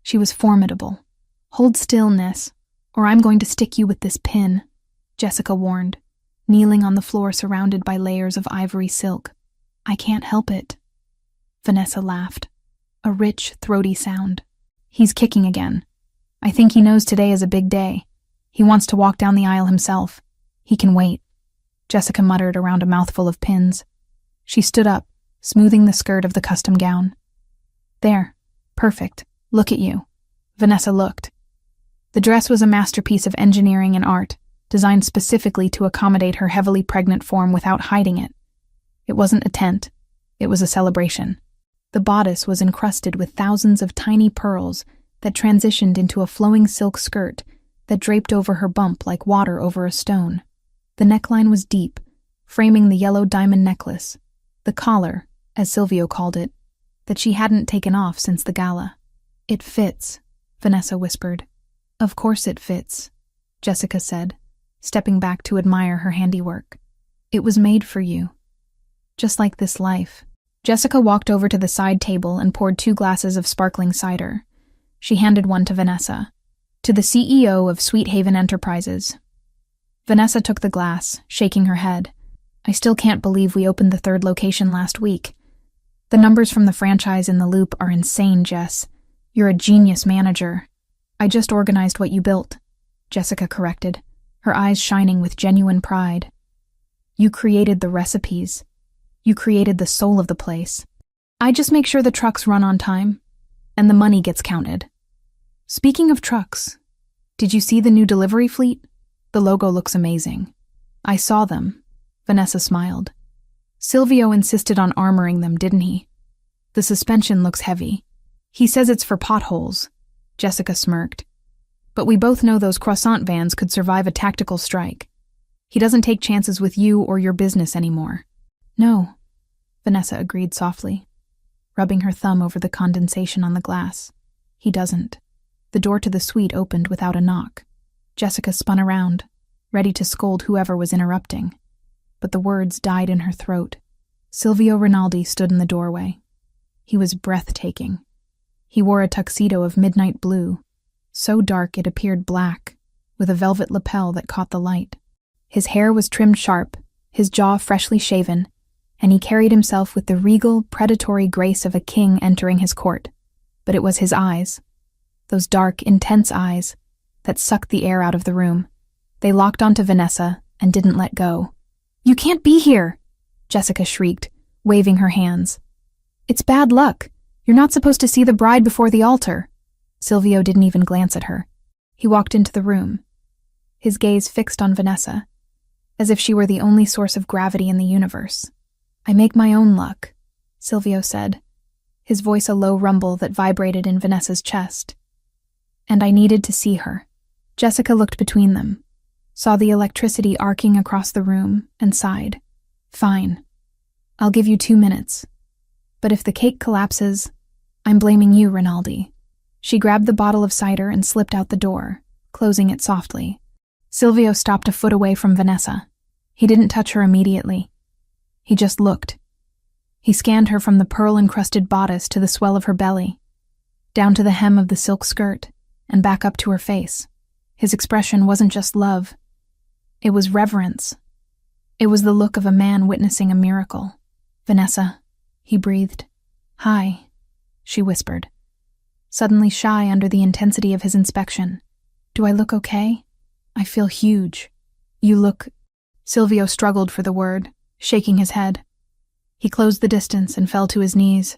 She was formidable. Hold stillness, or I'm going to stick you with this pin, Jessica warned, kneeling on the floor surrounded by layers of ivory silk. I can't help it. Vanessa laughed, a rich, throaty sound. He's kicking again. I think he knows today is a big day. He wants to walk down the aisle himself. He can wait, Jessica muttered around a mouthful of pins. She stood up, smoothing the skirt of the custom gown. There, perfect. Look at you. Vanessa looked. The dress was a masterpiece of engineering and art, designed specifically to accommodate her heavily pregnant form without hiding it. It wasn't a tent. It was a celebration. The bodice was encrusted with thousands of tiny pearls that transitioned into a flowing silk skirt that draped over her bump like water over a stone. The neckline was deep, framing the yellow diamond necklace, the collar, as Silvio called it, that she hadn't taken off since the gala. It fits, Vanessa whispered. Of course it fits, Jessica said, stepping back to admire her handiwork. It was made for you. Just like this life. Jessica walked over to the side table and poured 2 glasses of sparkling cider. She handed one to Vanessa. To the CEO of Sweet Haven Enterprises. Vanessa took the glass, shaking her head. I still can't believe we opened the third location last week. The numbers from the franchise in the loop are insane, Jess. You're a genius manager. I just organized what you built, Jessica corrected, her eyes shining with genuine pride. You created the recipes. You created the soul of the place. I just make sure the trucks run on time, and the money gets counted. Speaking of trucks, did you see the new delivery fleet? The logo looks amazing. I saw them. Vanessa smiled. Silvio insisted on armoring them, didn't he? The suspension looks heavy. He says it's for potholes. Jessica smirked. But we both know those croissant vans could survive a tactical strike. He doesn't take chances with you or your business anymore. No, Vanessa agreed softly, rubbing her thumb over the condensation on the glass. He doesn't. The door to the suite opened without a knock. Jessica spun around, ready to scold whoever was interrupting. But the words died in her throat. Silvio Raldi stood in the doorway. He was breathtaking. He wore a tuxedo of midnight blue, so dark it appeared black, with a velvet lapel that caught the light. His hair was trimmed sharp, his jaw freshly shaven, and he carried himself with the regal, predatory grace of a king entering his court. But it was his eyes, those dark, intense eyes, that sucked the air out of the room. They locked onto Vanessa and didn't let go. You can't be here, Jessica shrieked, waving her hands. It's bad luck. You're not supposed to see the bride before the altar. Silvio didn't even glance at her. He walked into the room, his gaze fixed on Vanessa, as if she were the only source of gravity in the universe. I make my own luck, Silvio said, his voice a low rumble that vibrated in Vanessa's chest. And I needed to see her. Jessica looked between them, saw the electricity arcing across the room, and sighed. Fine. I'll give you 2 minutes. But if the cake collapses, I'm blaming you, Raldi. She grabbed the bottle of cider and slipped out the door, closing it softly. Silvio stopped a foot away from Vanessa. He didn't touch her immediately. He just looked. He scanned her from the pearl-encrusted bodice to the swell of her belly, down to the hem of the silk skirt, and back up to her face. His expression wasn't just love. It was reverence. It was the look of a man witnessing a miracle. Vanessa, he breathed. Hi, she whispered, suddenly shy under the intensity of his inspection. Do I look okay? I feel huge. You look... Silvio struggled for the word, shaking his head. He closed the distance and fell to his knees.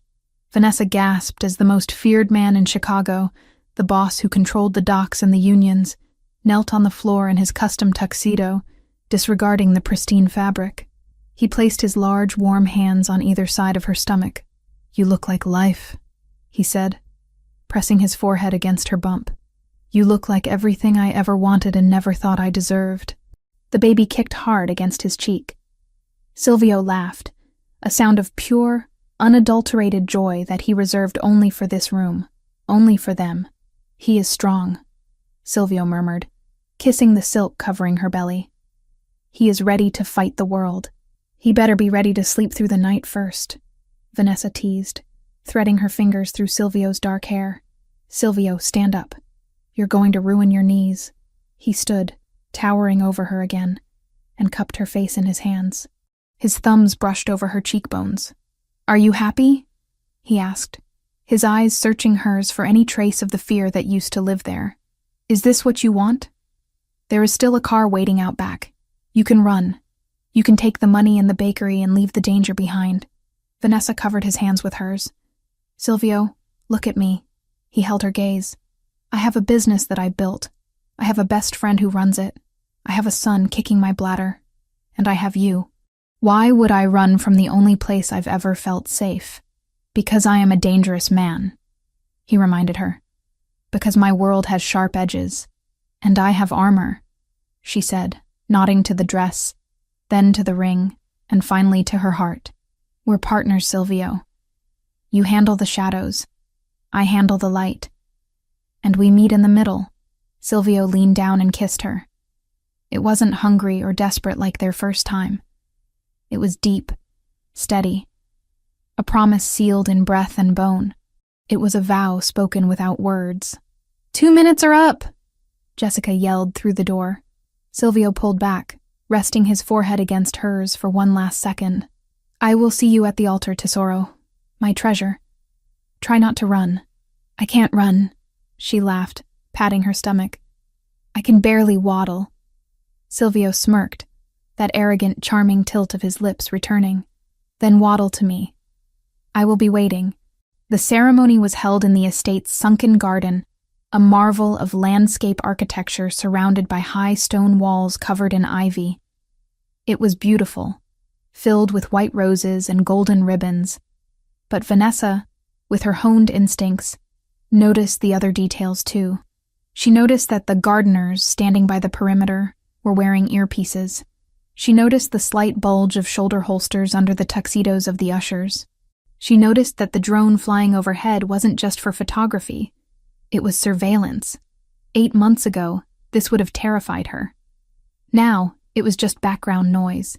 Vanessa gasped as the most feared man in Chicago, the boss who controlled the docks and the unions, knelt on the floor in his custom tuxedo, disregarding the pristine fabric. He placed his large, warm hands on either side of her stomach. You look like life, he said, pressing his forehead against her bump. You look like everything I ever wanted and never thought I deserved. The baby kicked hard against his cheek. Silvio laughed, a sound of pure, unadulterated joy that he reserved only for this room, only for them. He is strong, Silvio murmured, kissing the silk covering her belly. He is ready to fight the world. He better be ready to sleep through the night first, Vanessa teased, threading her fingers through Silvio's dark hair. Silvio, stand up. You're going to ruin your knees. He stood, towering over her again, and cupped her face in his hands. His thumbs brushed over her cheekbones. Are you happy? He asked, his eyes searching hers for any trace of the fear that used to live there. Is this what you want? There is still a car waiting out back. You can run. You can take the money in the bakery and leave the danger behind. Vanessa covered his hands with hers. Silvio, look at me. He held her gaze. I have a business that I built. I have a best friend who runs it. I have a son kicking my bladder. And I have you. Why would I run from the only place I've ever felt safe? Because I am a dangerous man, he reminded her. Because my world has sharp edges. And I have armor, she said, nodding to the dress, then to the ring, and finally to her heart. We're partners, Silvio. You handle the shadows. I handle the light. And we meet in the middle. Silvio leaned down and kissed her. It wasn't hungry or desperate like their first time. It was deep, steady, a promise sealed in breath and bone. It was a vow spoken without words. 2 minutes are up, Jessica yelled through the door. Silvio pulled back, resting his forehead against hers for one last second. I will see you at the altar, Tesoro. My treasure. Try not to run. I can't run, she laughed, patting her stomach. I can barely waddle. Silvio smirked, that arrogant, charming tilt of his lips returning. Then waddle to me. I will be waiting. The ceremony was held in the estate's sunken garden, a marvel of landscape architecture surrounded by high stone walls covered in ivy. It was beautiful, filled with white roses and golden ribbons. But Vanessa, with her honed instincts, noticed the other details too. She noticed that the gardeners standing by the perimeter were wearing earpieces. She noticed the slight bulge of shoulder holsters under the tuxedos of the ushers. She noticed that the drone flying overhead wasn't just for photography. It was surveillance. 8 months ago, this would have terrified her. Now, it was just background noise.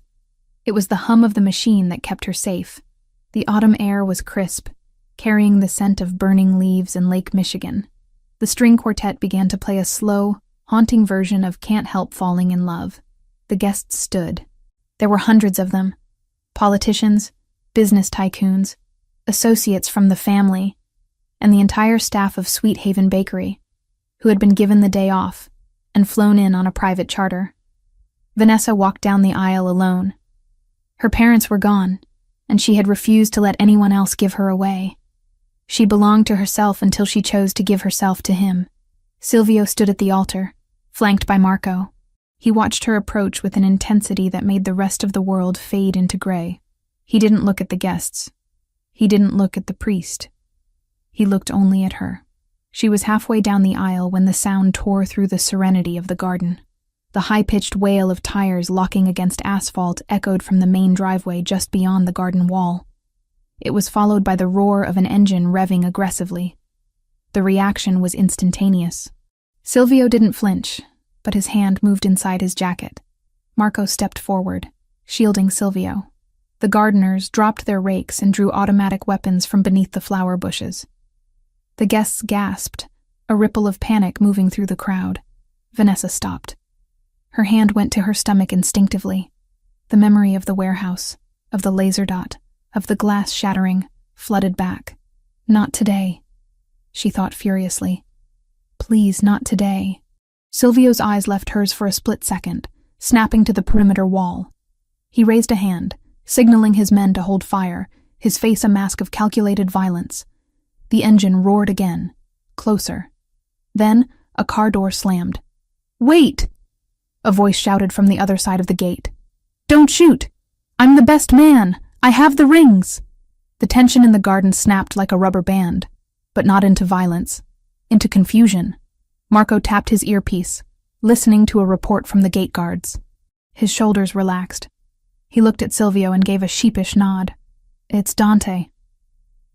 It was the hum of the machine that kept her safe. The autumn air was crisp, carrying the scent of burning leaves in Lake Michigan. The string quartet began to play a slow, haunting version of Can't Help Falling in Love. The guests stood. There were hundreds of them. Politicians, business tycoons, associates from the family, and the entire staff of Sweet Haven Bakery, who had been given the day off and flown in on a private charter. Vanessa walked down the aisle alone. Her parents were gone, and she had refused to let anyone else give her away. She belonged to herself until she chose to give herself to him. Silvio stood at the altar, flanked by Marco. He watched her approach with an intensity that made the rest of the world fade into gray. He didn't look at the guests. He didn't look at the priest. He looked only at her. She was halfway down the aisle when the sound tore through the serenity of the garden. The high-pitched wail of tires locking against asphalt echoed from the main driveway just beyond the garden wall. It was followed by the roar of an engine revving aggressively. The reaction was instantaneous. Silvio didn't flinch, but his hand moved inside his jacket. Marco stepped forward, shielding Silvio. The gardeners dropped their rakes and drew automatic weapons from beneath the flower bushes. The guests gasped, a ripple of panic moving through the crowd. Vanessa stopped. Her hand went to her stomach instinctively. The memory of the warehouse, of the laser dot, of the glass shattering, flooded back. Not today, she thought furiously. Please, not today. Silvio's eyes left hers for a split second, snapping to the perimeter wall. He raised a hand, signaling his men to hold fire, his face a mask of calculated violence. The engine roared again, closer. Then, a car door slammed. "Wait!" A voice shouted from the other side of the gate. "Don't shoot! I'm the best man! I have the rings!" The tension in the garden snapped like a rubber band, but not into violence, into confusion. Marco tapped his earpiece, listening to a report from the gate guards. His shoulders relaxed. He looked at Silvio and gave a sheepish nod. "It's Dante,"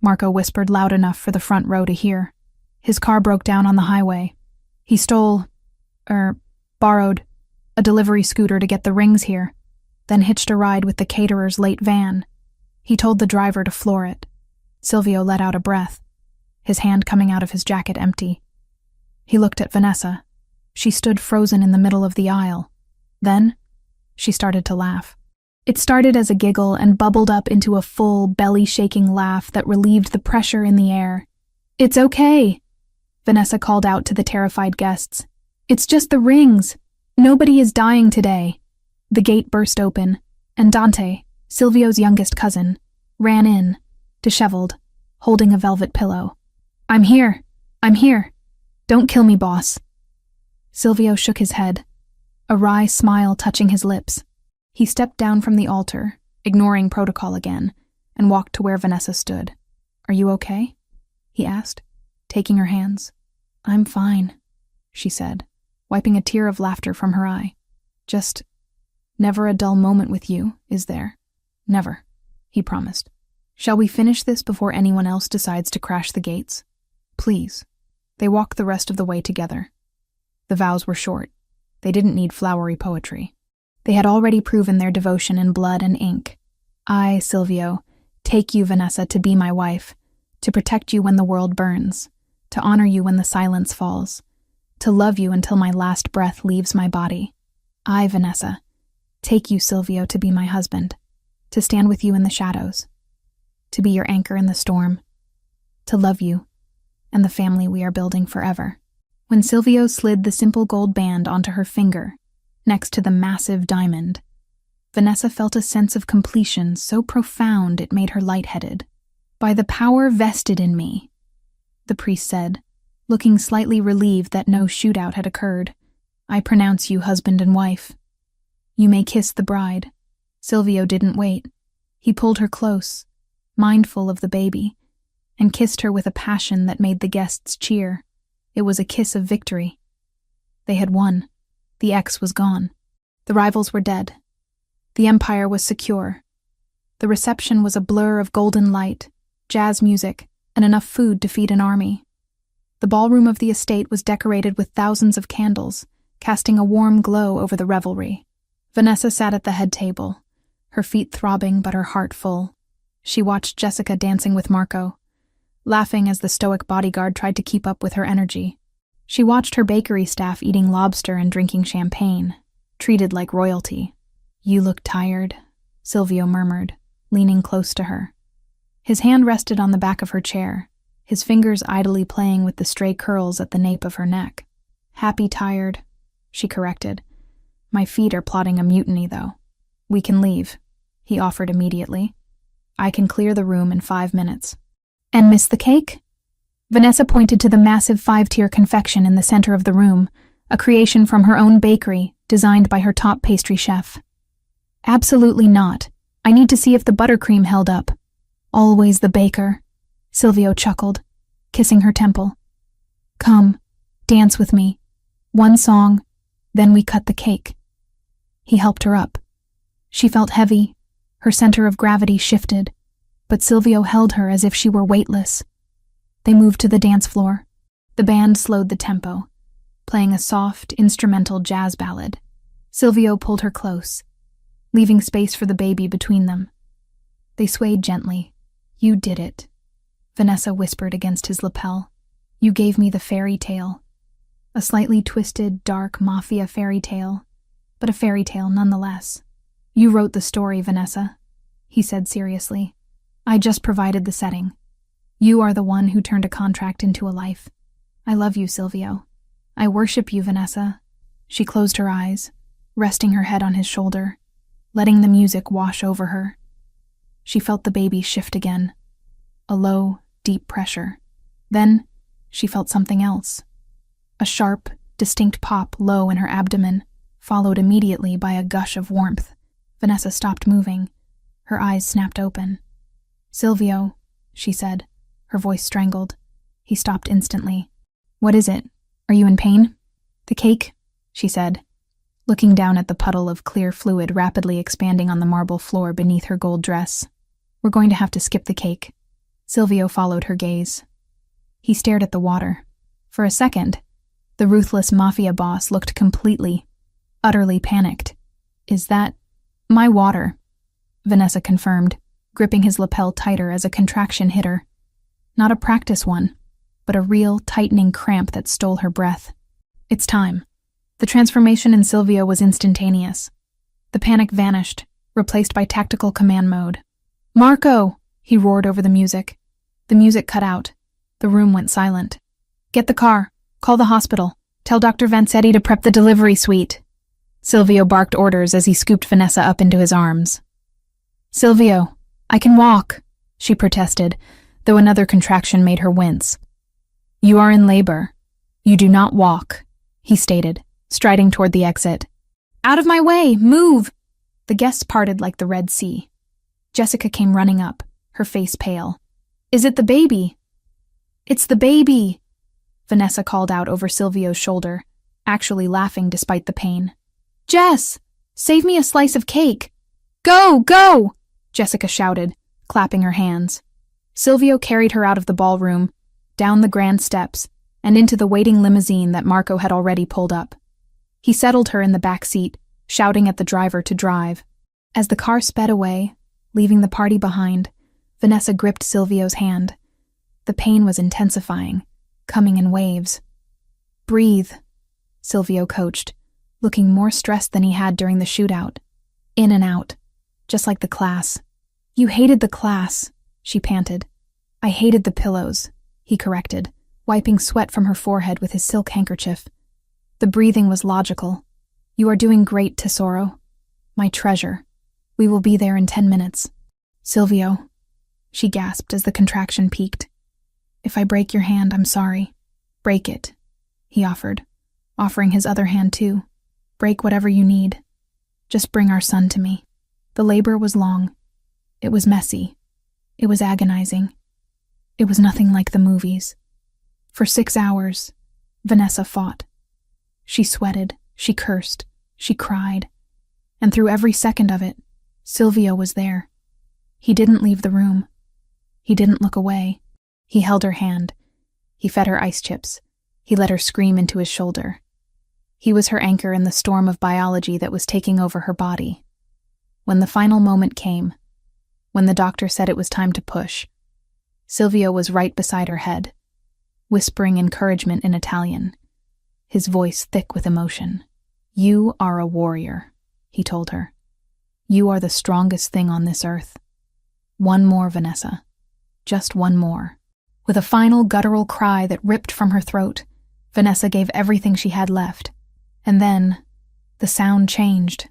Marco whispered loud enough for the front row to hear. "His car broke down on the highway. He borrowed a delivery scooter to get the rings here, then hitched a ride with the caterer's late van. He told the driver to floor it." Silvio let out a breath, his hand coming out of his jacket empty. He looked at Vanessa. She stood frozen in the middle of the aisle. Then, she started to laugh. It started as a giggle and bubbled up into a full, belly-shaking laugh that relieved the pressure in the air. "It's okay," Vanessa called out to the terrified guests. "It's just the rings. Nobody is dying today." The gate burst open, and Dante, Silvio's youngest cousin, ran in, disheveled, holding a velvet pillow. I'm here. Don't kill me, boss." Silvio shook his head, a wry smile touching his lips. He stepped down from the altar, ignoring protocol again, and walked to where Vanessa stood. "Are you okay?" he asked, taking her hands. "I'm fine," she said, wiping a tear of laughter from her eye. "Just never a dull moment with you, is there?" "Never," he promised. "Shall we finish this before anyone else decides to crash the gates? Please." They walked the rest of the way together. The vows were short. They didn't need flowery poetry. They had already proven their devotion in blood and ink. "I, Silvio, take you, Vanessa, to be my wife, to protect you when the world burns, to honor you when the silence falls, To love you until my last breath leaves my body. I, Vanessa, take you, Silvio, to be my husband, to stand with you in the shadows, to be your anchor in the storm, to love you and the family we are building forever." When Silvio slid the simple gold band onto her finger, next to the massive diamond, Vanessa felt a sense of completion so profound it made her lightheaded. "By the power vested in me," the priest said, looking slightly relieved that no shootout had occurred, "I pronounce you husband and wife. You may kiss the bride." Silvio didn't wait. He pulled her close, mindful of the baby, and kissed her with a passion that made the guests cheer. It was a kiss of victory. They had won. The ex was gone. The rivals were dead. The empire was secure. The reception was a blur of golden light, jazz music, and enough food to feed an army. The ballroom of the estate was decorated with thousands of candles, casting a warm glow over the revelry. Vanessa sat at the head table, her feet throbbing but her heart full. She watched Jessica dancing with Marco, laughing as the stoic bodyguard tried to keep up with her energy. She watched her bakery staff eating lobster and drinking champagne, treated like royalty. "You look tired," Silvio murmured, leaning close to her. His hand rested on the back of her chair, his fingers idly playing with the stray curls at the nape of her neck. "Happy tired," she corrected. "My feet are plotting a mutiny, though. We can leave," he offered immediately. "I can clear the room in 5 minutes." "And miss the cake?" Vanessa pointed to the massive 5-tier confection in the center of the room, a creation from her own bakery, designed by her top pastry chef. "Absolutely not. I need to see if the buttercream held up." "Always the baker," Silvio chuckled, kissing her temple. "Come, dance with me. 1 song, then we cut the cake." He helped her up. She felt heavy, her center of gravity shifted, but Silvio held her as if she were weightless. They moved to the dance floor. The band slowed the tempo, playing a soft, instrumental jazz ballad. Silvio pulled her close, leaving space for the baby between them. They swayed gently. "You did it," Vanessa whispered against his lapel. "You gave me the fairy tale. A slightly twisted, dark Mafia fairy tale, but a fairy tale nonetheless." "You wrote the story, Vanessa," he said seriously. "I just provided the setting. You are the one who turned a contract into a life. I love you, Silvio. I worship you, Vanessa." She closed her eyes, resting her head on his shoulder, letting the music wash over her. She felt the baby shift again, a low, deep pressure. Then she felt something else. A sharp, distinct pop low in her abdomen, followed immediately by a gush of warmth. Vanessa stopped moving. Her eyes snapped open. "Silvio," she said, her voice strangled. He stopped instantly. "What is it? Are you in pain?" "The cake," she said, looking down at the puddle of clear fluid rapidly expanding on the marble floor beneath her gold dress. "We're going to have to skip the cake." Silvio followed her gaze. He stared at the water. For a second, the ruthless Mafia boss looked completely, utterly panicked. "Is that my water?" Vanessa confirmed, gripping his lapel tighter as a contraction hit her. Not a practice one, but a real, tightening cramp that stole her breath. "It's time." The transformation in Silvio was instantaneous. The panic vanished, replaced by tactical command mode. "Marco!" he roared over the music. The music cut out. The room went silent. "Get the car. Call the hospital. Tell Dr. Vanzetti to prep the delivery suite." Silvio barked orders as he scooped Vanessa up into his arms. "Silvio, I can walk," she protested, though another contraction made her wince. "You are in labor. You do not walk," he stated, striding toward the exit. "Out of my way! Move!" The guests parted like the Red Sea. Jessica came running up, her face pale. "Is it the baby?" "It's the baby!" Vanessa called out over Silvio's shoulder, actually laughing despite the pain. "Jess, save me a slice of cake!" "Go, go!" Jessica shouted, clapping her hands. Silvio carried her out of the ballroom, down the grand steps, and into the waiting limousine that Marco had already pulled up. He settled her in the back seat, shouting at the driver to drive. As the car sped away, leaving the party behind, Vanessa gripped Silvio's hand. The pain was intensifying, coming in waves. "Breathe," Silvio coached, looking more stressed than he had during the shootout. In and out, just like the class. You hated the class, she panted. I hated the pillows, he corrected, wiping sweat from her forehead with his silk handkerchief. The breathing was logical. You are doing great, Tesoro. My treasure. We will be there in 10 minutes. Silvio, she gasped as the contraction peaked. If I break your hand, I'm sorry. Break it, he offered, offering his other hand too. Break whatever you need. Just bring our son to me. The labor was long. It was messy. It was agonizing. It was nothing like the movies. For 6 hours, Vanessa fought. She sweated, she cursed, she cried. And through every second of it, Silvio was there. He didn't leave the room. He didn't look away. He held her hand. He fed her ice chips. He let her scream into his shoulder. He was her anchor in the storm of biology that was taking over her body. When the final moment came, when the doctor said it was time to push, Silvio was right beside her head, whispering encouragement in Italian, his voice thick with emotion. You are a warrior, he told her. You are the strongest thing on this earth. One more, Vanessa. Just one more. With a final guttural cry that ripped from her throat, Vanessa gave everything she had left. And then, the sound changed.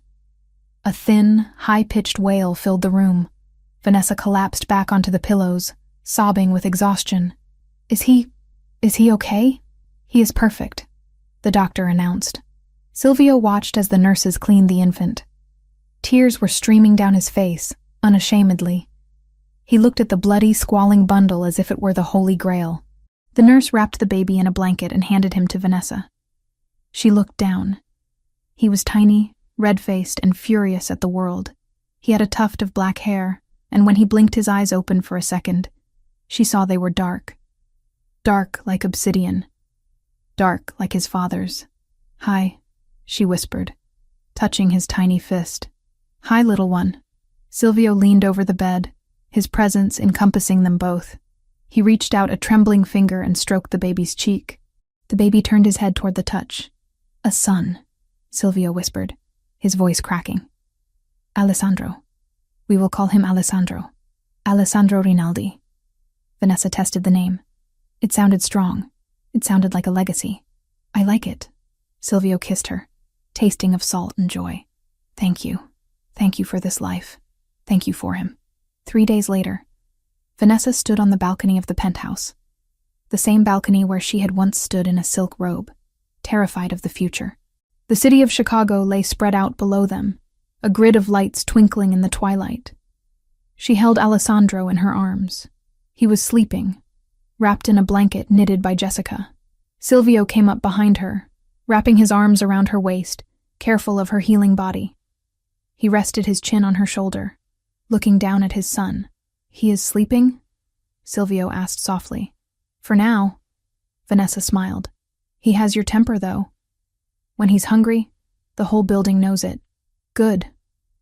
A thin, high-pitched wail filled the room. Vanessa collapsed back onto the pillows, sobbing with exhaustion. Is he okay? He is perfect, the doctor announced. Silvio watched as the nurses cleaned the infant. Tears were streaming down his face, unashamedly. He looked at the bloody, squalling bundle as if it were the Holy Grail. The nurse wrapped the baby in a blanket and handed him to Vanessa. She looked down. He was tiny, red-faced, and furious at the world. He had a tuft of black hair, and when he blinked his eyes open for a second, she saw they were dark. Dark like obsidian. Dark like his father's. Hi, she whispered, touching his tiny fist. Hi, little one. Silvio leaned over the bed, his presence encompassing them both. He reached out a trembling finger and stroked the baby's cheek. The baby turned his head toward the touch. A son, Silvio whispered, his voice cracking. Alessandro. We will call him Alessandro. Alessandro Rinaldi. Vanessa tested the name. It sounded strong. It sounded like a legacy. I like it. Silvio kissed her, tasting of salt and joy. Thank you. Thank you for this life. Thank you for him. 3 days later, Vanessa stood on the balcony of the penthouse, the same balcony where she had once stood in a silk robe, terrified of the future. The city of Chicago lay spread out below them, a grid of lights twinkling in the twilight. She held Alessandro in her arms. He was sleeping, wrapped in a blanket knitted by Jessica. Silvio came up behind her, wrapping his arms around her waist, careful of her healing body. He rested his chin on her shoulder, looking down at his son. He is sleeping? Silvio asked softly. For now. Vanessa smiled. He has your temper, though. When he's hungry, the whole building knows it. Good,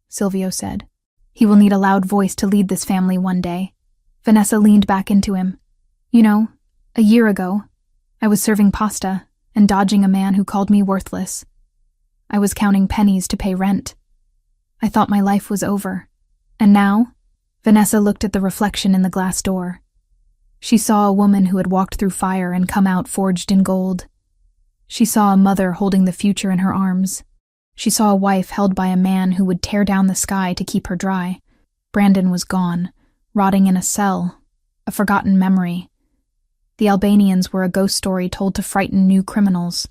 Silvio said. He will need a loud voice to lead this family one day. Vanessa leaned back into him. You know, a year ago, I was serving pasta and dodging a man who called me worthless. I was counting pennies to pay rent. I thought my life was over. And now, Vanessa looked at the reflection in the glass door. She saw a woman who had walked through fire and come out forged in gold. She saw a mother holding the future in her arms. She saw a wife held by a man who would tear down the sky to keep her dry. Brandon was gone, rotting in a cell, a forgotten memory. The Albanians were a ghost story told to frighten new criminals.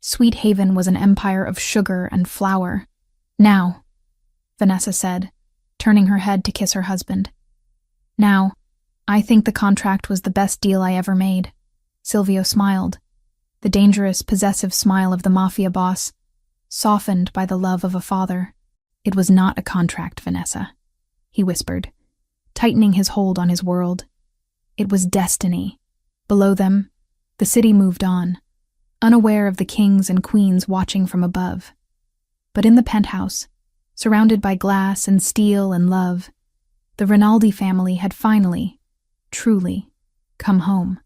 Sweet Haven was an empire of sugar and flour. Now, Vanessa said, turning her head to kiss her husband. Now, I think the contract was the best deal I ever made. Silvio smiled, the dangerous, possessive smile of the Mafia boss, softened by the love of a father. It was not a contract, Vanessa, he whispered, tightening his hold on his world. It was destiny. Below them, the city moved on, unaware of the kings and queens watching from above. But in the penthouse, surrounded by glass and steel and love, the Rinaldi family had finally, truly, come home.